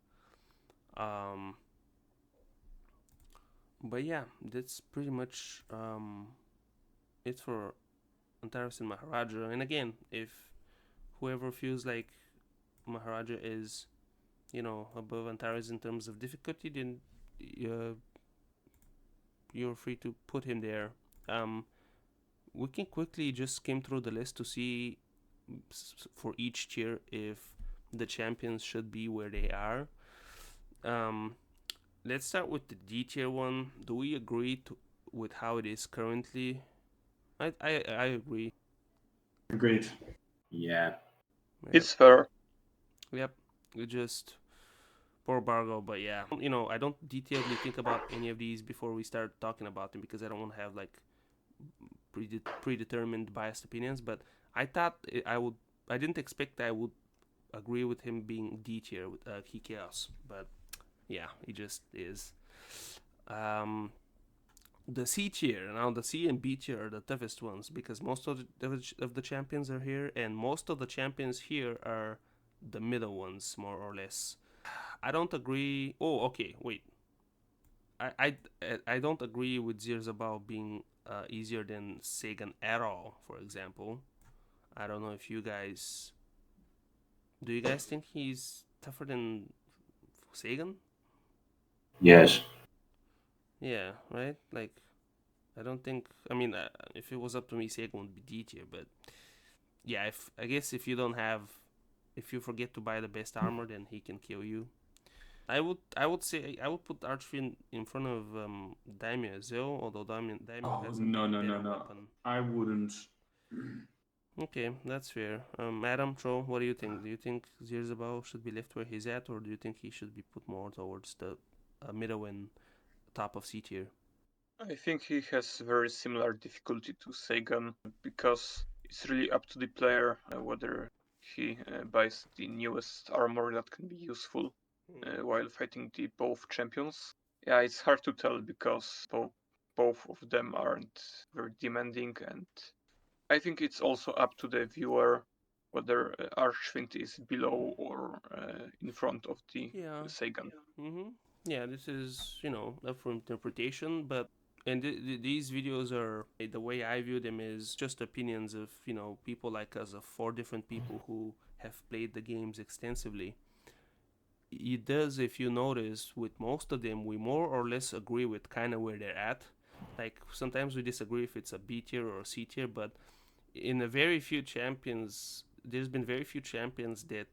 A: But yeah, that's pretty much it for Antares and Maharaja. And again, if whoever feels like Maharaja is, above Antares in terms of difficulty, then you're free to put him there. We can quickly just skim through the list to see for each tier if the champions should be where they are. Let's start with the D tier one. Do we agree with how it is currently? I agree.
B: Agreed.
D: Yeah.
C: It's fair.
A: Yep. We just poor Bargo, but yeah, I don't detailedly think about any of these before we start talking about them, because I don't want to have like predetermined biased opinions. But I thought I didn't expect I would agree with him being D tier with Key Chaos, but yeah, he just is. The C tier, now the C and B tier are the toughest ones, because most of the champions are here, and most of the champions here are the middle ones, more or less. I don't agree. Oh, okay, wait. I don't agree with Zirzabal being easier than Sagan at all, for example. I don't know if you guys... Do you guys think he's tougher than Sagan?
D: Yes.
A: Yeah, right? Like, I don't think... if it was up to me, Sagan would be D tier, but... Yeah, I guess if you don't have... If you forget to buy the best armor, then he can kill you. I would say I would put Archfiend in front of Daimyo as well, although Daimyo has a better weapon.
B: I wouldn't.
A: Okay, that's fair. Adam, Tro, what do you think? Do you think Zirzabal should be left where he's at, or do you think he should be put more towards the middle and top of C tier?
C: I think he has very similar difficulty to Sagan, because it's really up to the player whether he buys the newest armor that can be useful while fighting the both champions. Yeah, it's hard to tell because both of them aren't very demanding, and I think it's also up to the viewer whether Archfiend is below or in front of the
A: Yeah.
C: Sagan.
A: Mm-hmm. Yeah, this is, up for interpretation, but these videos are, the way I view them is just opinions of, people like us, of four different people who have played the games extensively. It does, if you notice, with most of them, we more or less agree with kind of where they're at. Like, sometimes we disagree if it's a B tier or a C tier, but in a very few champions, there's been very few champions that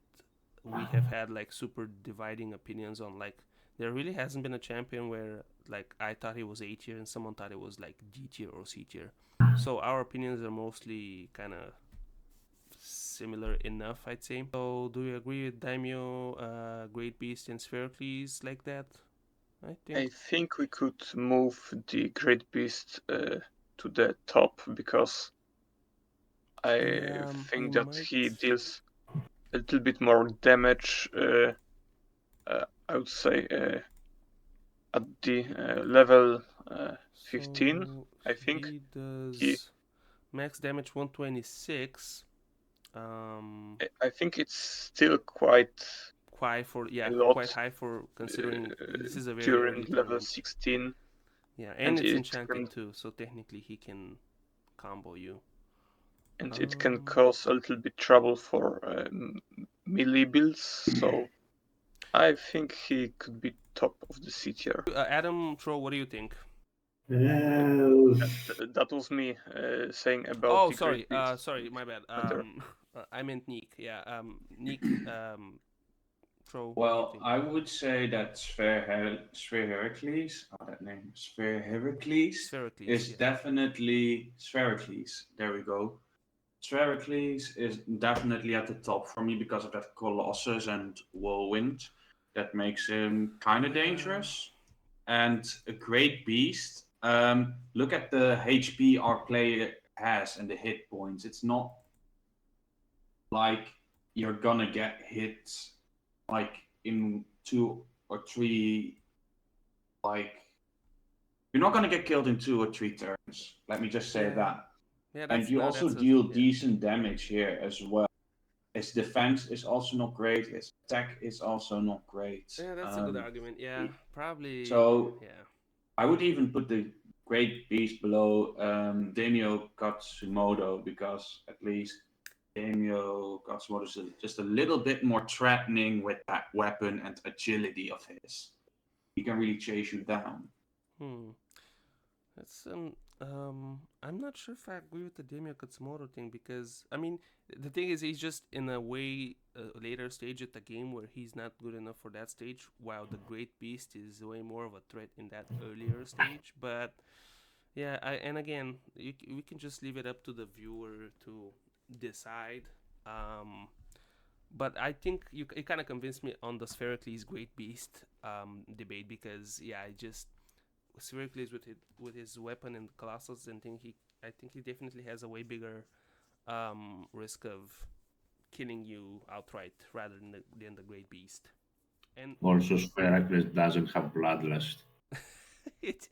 A: we have had like super dividing opinions on. Like, there really hasn't been a champion where like I thought it was A tier and someone thought it was like D tier or C tier. So our opinions are mostly kind of similar enough, I'd say. So do you agree with Daimyo, Great Beast, and Spherocles like that?
C: I think we could move the Great Beast to the top because I think that he deals a little bit more damage. I would say at the level 15.
A: So
C: I think
A: he does
C: he.
A: max damage 126.
C: I think it's still quite
A: Quite for
C: a
A: quite
C: lot
A: high for considering this is a very
C: during
A: early
C: level
A: tournament.
C: 16.
A: Yeah, and it's
C: it
A: enchanted
C: can,
A: too, so technically he can combo you.
C: and it can cause a little bit trouble for melee builds. So I think he could be top of the C tier.
A: Adam Troll, what do you think?
C: That was me saying about
A: Oh,
C: the
A: sorry.
C: Great Beast.
A: Sorry, my bad. I meant Neek. Yeah. Neek. Troll, what do you
E: Well,
A: think?
E: I would say that Sphere Heracles, that name, Sphere Heracles,
A: Spherocles.
E: is
A: Yeah.
E: definitely Spherocles. There we go. Spherocles is definitely at the top for me because of that Colossus and Whirlwind. That makes him kind of dangerous. And a great beast. Look at the HP our player has and the hit points. It's not like you're gonna get hit like in 2 or 3, like you're not gonna get killed in 2 or 3 turns. Let me just say
A: Yeah.
E: that.
A: Yeah.
E: And you also deal decent damage here as well. His defense is also not great. His attack is also not great.
A: Yeah, that's a good argument. Yeah, probably.
E: So
A: Yeah.
E: I would even put the Great Beast below Daimyo Katsumoto because at least Daimyo Katsumoto is just a little bit more threatening with that weapon and agility of his. He can really chase you down.
A: That's I'm not sure if I agree with the Demio Katsumoto thing because I mean the thing is he's just in a way later stage at the game where he's not good enough for that stage, while the Great Beast is way more of a threat in that earlier stage. But yeah, and again, we can just leave it up to the viewer to decide. Um, but I think you kind of convinced me on the Sphericles Great Beast debate because yeah, I just Syracuse with his weapon and Colossus and I think he definitely has a way bigger risk of killing you outright rather than the Great Beast. And
D: Also, Heracles doesn't have bloodlust.
A: it,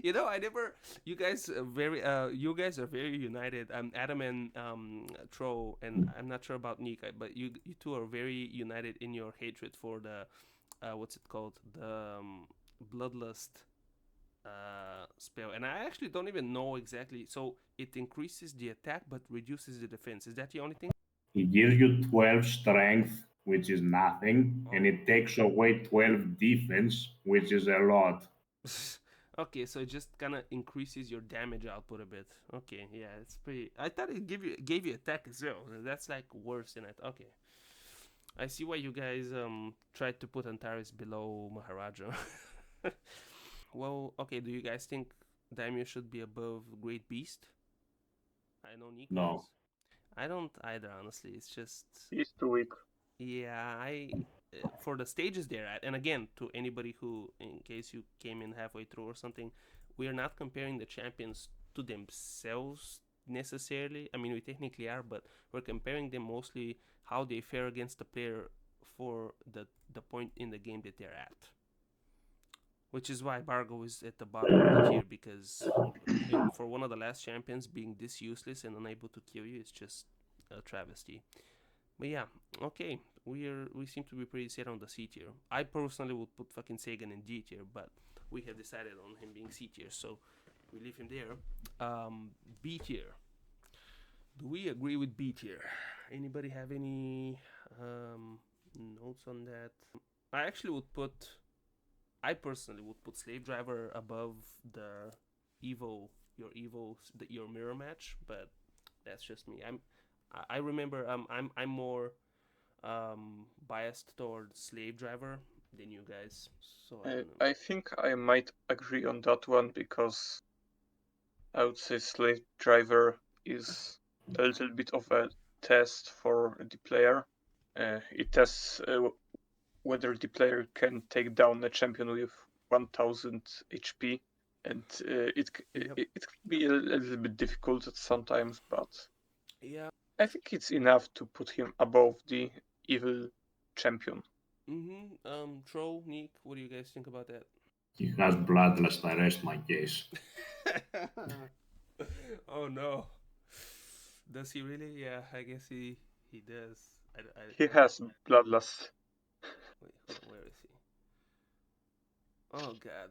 A: I never. You guys are very united. Adam and Tro, and I'm not sure about Nika, but you two are very united in your hatred for the what's it called, the bloodlust spell, and I actually don't even know exactly. So it increases the attack but reduces the defense. Is that the only thing?
D: It gives you 12 strength, which is nothing, and it takes away 12 defense, which is a lot.
A: Okay, so it just kind of increases your damage output a bit. Okay, yeah, it's pretty. I thought it gave you attack as well. That's like worse than it. Okay, I see why you guys tried to put Antares below Maharaja. Well, okay. Do you guys think Daimyo should be above Great Beast? I know Nico
D: No.
A: is. I don't either, honestly. It's just
C: He's too weak.
A: yeah, I for the stages they're at, and again, to anybody who, in case you came in halfway through or something, we are not comparing the champions to themselves necessarily. I mean, we technically are, but we're comparing them mostly how they fare against the player for the point in the game that they're at. Which is why Bargo is at the bottom of the tier, because for one of the last champions being this useless and unable to kill you, it's just a travesty. But yeah, okay, we seem to be pretty set on the C tier. I personally would put fucking Sagan in D tier, but we have decided on him being C tier, so we leave him there. B tier. Do we agree with B tier? Anybody have any notes on that? I personally would put Slave Driver above the your mirror match, but that's just me. I remember I'm more biased towards Slave Driver than you guys, so I don't know.
C: I think I might agree on that one because I would say Slave Driver is a little bit of a test for the player. It tests whether the player can take down a champion with 1000 HP, and it can be a little bit difficult at sometimes, but
A: Yeah.
C: I think it's enough to put him above the evil champion.
A: Troll, Nick, what do you guys think about that?
D: He has bloodlust. I rest my case.
A: Oh no. Does he really? Yeah, I guess he does.
C: He has bloodlust.
A: Wait, hold on, where is he? Oh god.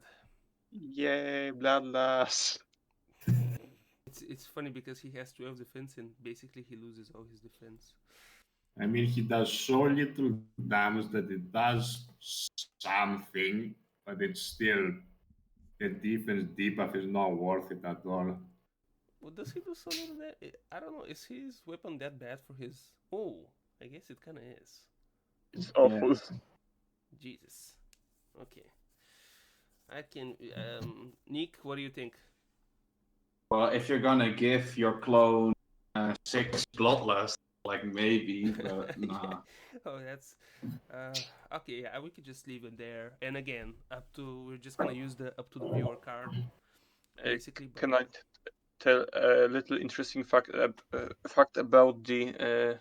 C: Yay, bloodlust.
A: It's funny because he has 12 defense and basically he loses all his defense.
D: I mean, he does so little damage that it does something, but it's still the defense debuff is not worth it at all.
A: Well, does he do so little that? I don't know. Is his weapon that bad for his? Oh, I guess it kind of is.
C: It's awful.
E: Yes.
A: Jesus. Okay. I can. Nick, what do you think?
E: Well, if you're gonna give your clone 6 bloodlust, like maybe, but nah.
A: Oh, that's okay. Yeah, we could just leave it there. And again, we're just gonna use the up to the viewer card, basically. But
C: Can
A: yeah.
C: I tell a little interesting fact about the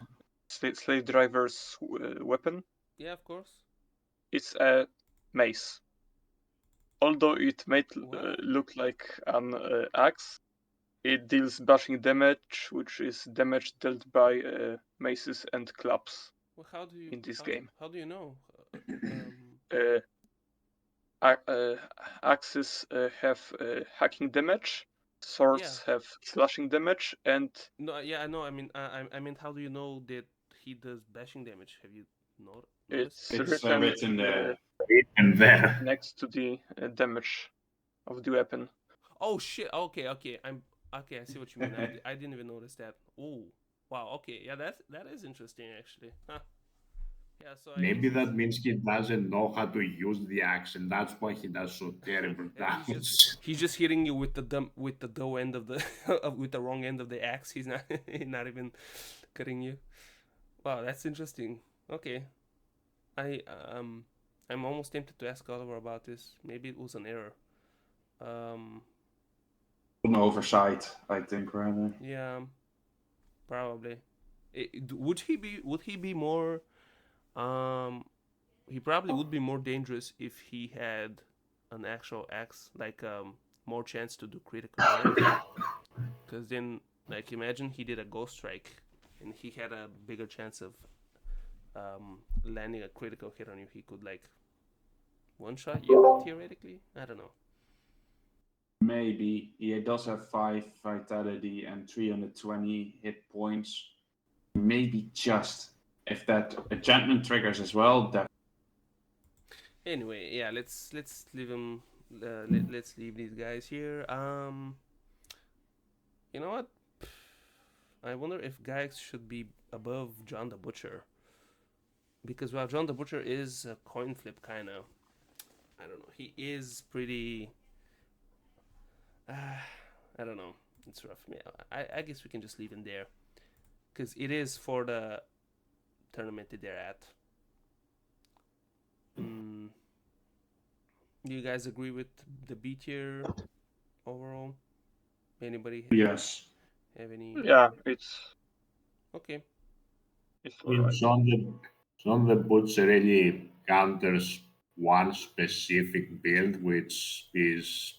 C: slave driver's weapon?
A: Yeah, of course.
C: It's a mace. Although it might
A: What?
C: look like an axe, it deals bashing damage, which is damage dealt by maces and clubs
A: Well, how do you
C: in this game.
A: How do you know?
C: Axes have hacking damage, swords have slashing damage, and
A: No, yeah, I know. I mean, I meant, how do you know that he does bashing damage? Have you noticed?
C: it's
E: It's
C: written
E: written there.
D: And there.
C: next to the damage of the weapon.
A: Oh shit! Okay, okay. Okay. I see what you mean. I didn't even notice that. Oh, wow. Okay, yeah. That is interesting actually. Huh. Yeah. So
D: Maybe that means he doesn't know how to use the axe, and that's why he does so terrible
A: yeah,
D: damage.
A: he's just hitting you with the dough end of the with the wrong end of the axe. He's not not even cutting you. Wow, that's interesting. Okay, I I'm almost tempted to ask Oliver about this. Maybe it was an error.
E: An oversight, I think, rather.
A: Yeah, probably. Would he be more he probably would be more dangerous if he had an actual axe, like more chance to do critical damage. Because then, like, imagine he did a ghost strike and he had a bigger chance of landing a critical hit on you. He could like one shot you theoretically. I don't know.
E: Maybe. He does have 5 vitality and 320 hit points. Maybe just. If that enchantment triggers as well, that
A: Anyway, yeah, let's leave him. Let's leave these guys here. You know what? I wonder if Gaix should be above John the Butcher. Because while John the Butcher is a coin flip kind of, I don't know. He is pretty. I don't know. It's rough. I guess we can just leave him there, because it is for the tournament that they're at. Do you guys agree with the B tier overall? Anybody?
E: yes.
A: Have any?
C: Yeah,
A: Okay.
C: it's
D: I mean,
C: alright.
D: John the Butcher really counters one specific build, which is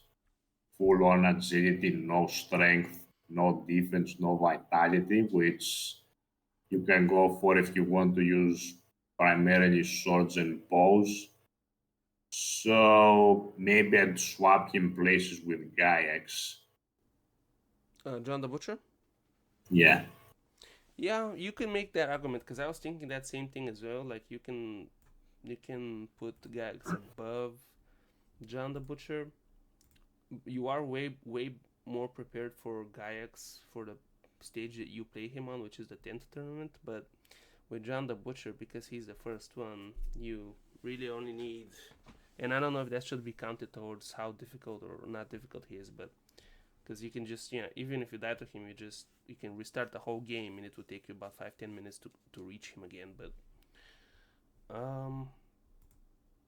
D: full on agility, no strength, no defense, no vitality, which you can go for if you want to use primarily swords and bows. So maybe I'd swap him places with Gaiax.
A: John the Butcher.
D: Yeah.
A: Yeah, you can make that argument because I was thinking that same thing as well. Like you can put Gags above John the Butcher. You are way more prepared for Gax for the stage that you play him on, which is the 10th tournament. But with John the Butcher, because he's the first one, you really only need. And I don't know if that should be counted towards how difficult or not difficult he is, but because you can just even if you die to him, you can restart the whole game and it will take you about 5-10 minutes to reach him again. But um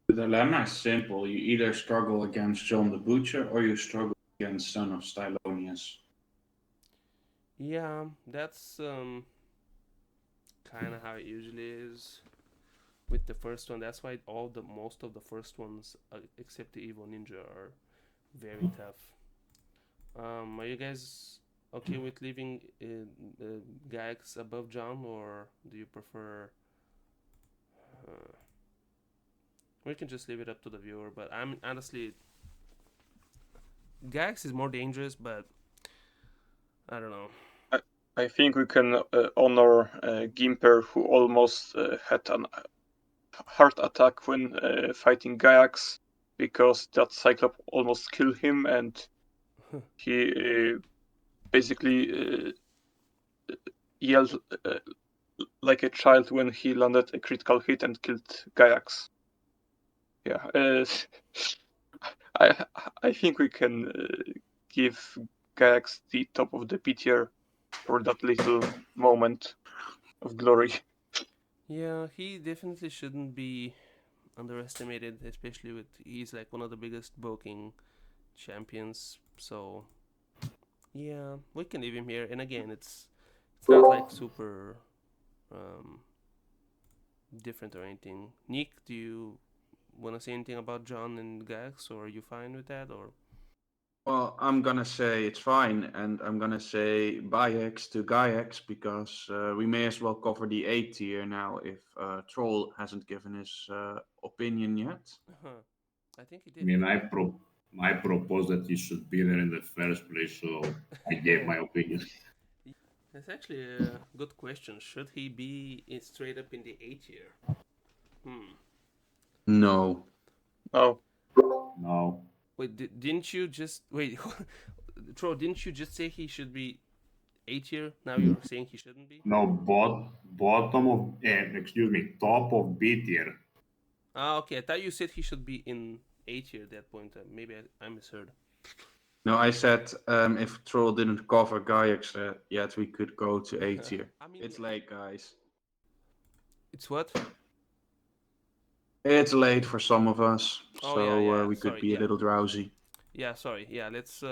E: The dilemma is simple. You either struggle against John the Butcher or you struggle against Son of Stylonius.
A: yeah, that's kind of how it usually is with the first one. That's why all the most of the first ones, except the Evil Ninja, are very tough. Are you guys okay with leaving Gax above John, or do you prefer? Uh, we can just leave it up to the viewer, but I'm honestly Gax is more dangerous, but I don't know.
C: I think we can honor Gimper, who almost had an heart attack when fighting Gaiax, because that Cyclops almost killed him, and he basically yelled like a child when he landed a critical hit and killed Gaiax. Yeah, I I think we can give Gaiax the top of the P tier for that little moment of glory.
A: Yeah, he definitely shouldn't be underestimated, especially with he's like one of the biggest bulking champions. So yeah, we can leave him here. And again, it's not like super um, different or anything. Nick, do you want to say anything about John and Gax, or are you fine with that? Or
E: Well, I'm gonna say it's fine, and I'm gonna say Bayek to Gaiax because we may as well cover the A tier now if Troll hasn't given his opinion yet.
A: I think he
D: I
A: did.
D: mean, I proposed that he should be there in the first place, so I gave my opinion.
A: That's actually a good question. Should he be straight up in the A tier? Hmm.
E: No.
C: Oh,
D: No,
A: Wait, didn't you just wait? Troll, didn't you just say he should be A tier? Now you're saying he shouldn't be?
D: no, bottom of, excuse me, top of B tier.
A: Ah, okay. I thought you said he should be in A tier at that point. Maybe I misheard.
E: No, I said if Troll didn't cover Gaiax yet, we could go to A tier.
A: I mean,
E: It's late, guys.
A: it's what?
E: It's late for some of us,
A: Oh yeah,
E: so
A: yeah.
E: we could
A: Sorry.
E: be a
A: Yeah,
E: little drowsy.
A: yeah. Sorry. Yeah. Let's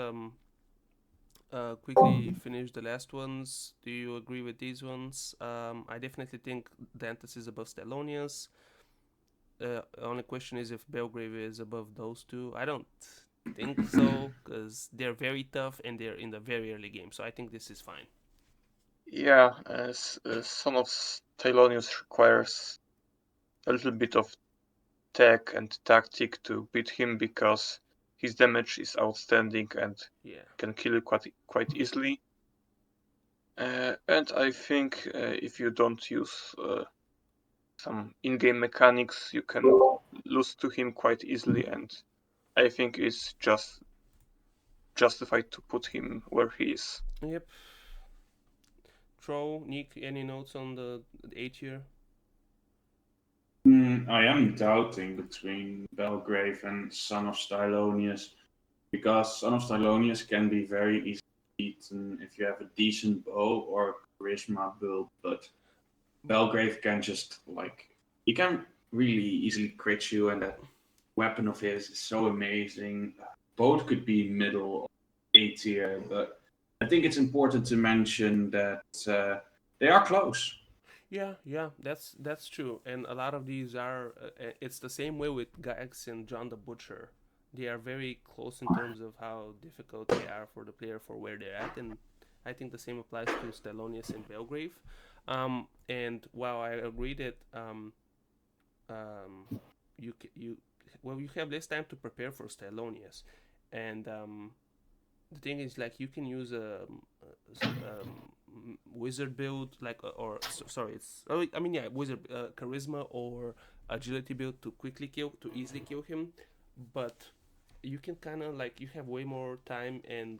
A: quickly finish the last ones. Do you agree with these ones? I definitely think Dantas is above Stellonius. Only question is if Belgrave is above those two. I don't think so because they're very tough and they're in the very early game. So I think this is fine.
C: yeah, Son of Stylonius requires a little bit of tech and tactic to beat him because his damage is outstanding and
A: Yeah.
C: can kill you quite easily. And I think if you don't use some in-game mechanics, you can lose to him quite easily, and I think it's just justified to put him where he is.
A: Yep. Troll, Nick, any notes on the A tier?
E: I am doubting between Belgrave and Son of Stylonius because Son of Stylonius can be very easily beaten if you have a decent bow or charisma build, but Belgrave can just like he can really easily crit you, and that weapon of his is so amazing. Both could be middle A tier, but I think it's important to mention that they are close.
A: Yeah, that's true. And a lot of these are. It's the same way with Gax and John the Butcher. They are very close in terms of how difficult they are for the player for where they're at, and I think the same applies to Stellonius and Belgrave. And while I agree that um, you well you have less time to prepare for Stellonius, and the thing is like you can use wizard build like sorry it's I mean yeah wizard charisma or agility build to easily kill him, but you can kind of like you have way more time and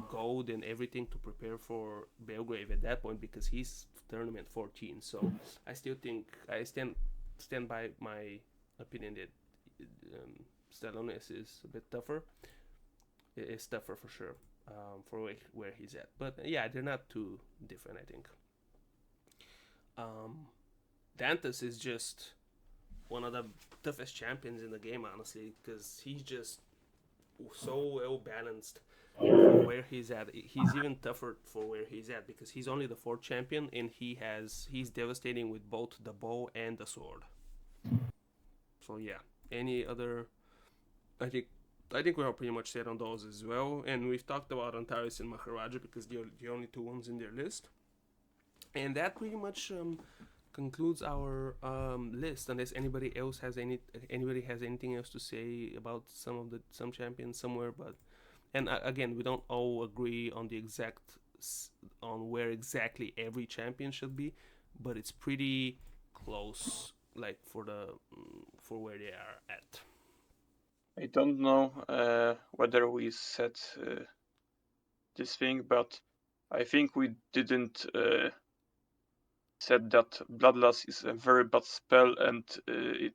A: gold and everything to prepare for Belgrave at that point because he's tournament 14. So I still think I stand by my opinion that Stalonis is a bit tougher. It's tougher for sure for where he's at. But yeah, they're not too different, I think. Dantas is just one of the toughest champions in the game, honestly, because he's just so well balanced for where he's at. He's even tougher for where he's at because he's only the fourth champion and he's devastating with both the bow and the sword. So yeah, any other? I think we're all pretty much set on those as well. And we've talked about Antares and Maharaja because they're the only two ones in their list. And that pretty much concludes our list. Unless anybody has anything else to say about some champions somewhere, but again, we don't all agree on on where exactly every champion should be, but it's pretty close, like for where they are at.
C: I don't know whether we said this thing, but I think we didn't said that Bloodlust is a very bad spell and it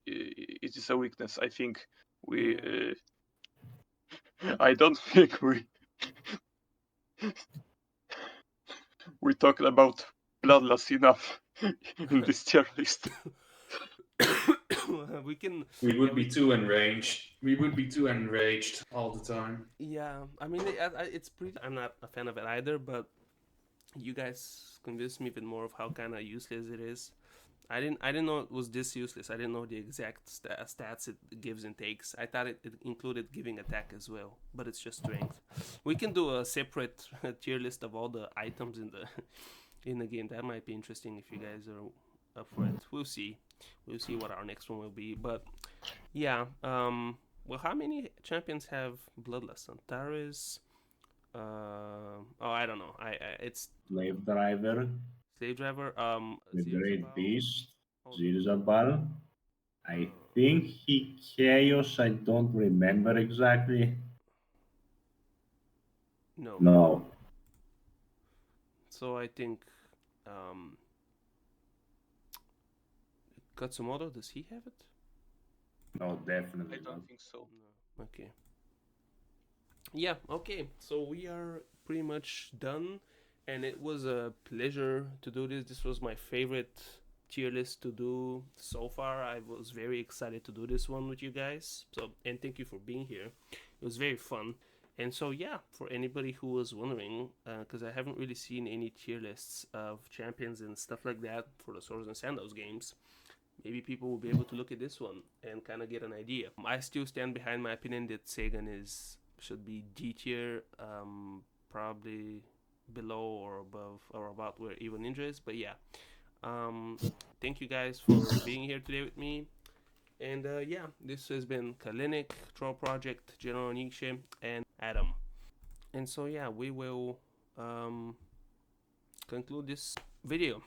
C: is a weakness. I think we. I don't think we talked about Bloodlust enough in this tier list.
E: We would be too enraged. We would be too enraged all the time.
A: Yeah, I mean, it's pretty. I'm not a fan of it either, but you guys convinced me a bit more of how kind of useless it is. I didn't know it was this useless. I didn't know the exact stats it gives and takes. I thought it included giving attack as well, but it's just strength. We can do a separate tier list of all the items in the game. That might be interesting if you guys are up for it. We'll see. We'll see what our next one will be. But yeah, well, how many champions have Bloodlust? Antares. I don't know. It's
D: Slave Driver,
A: Slave Driver.
D: the Great
A: Zirzabal.
D: Beast,
A: Oh,
D: Zirzabal. I think he Chaos, I don't remember exactly.
A: no.
D: No,
A: So I think um, Katsumoto, does he have it?
D: no, definitely
C: I
D: not.
C: don't think so.
A: No. Okay. Yeah. Okay. So we are pretty much done, and it was a pleasure to do this. This was my favorite tier list to do so far. I was very excited to do this one with you guys. So and thank you for being here. It was very fun. And so yeah, for anybody who was wondering, because I haven't really seen any tier lists of champions and stuff like that for the Swords and Sandals games, maybe people will be able to look at this one and kind of get an idea. I still stand behind my opinion that Sagan should be D tier, probably below or above or about where Evil Ninja is. But yeah, thank you guys for being here today with me. And yeah, this has been Kalinik, Troll Project, General Nietzsche, and Adam. And so yeah, we will conclude this video.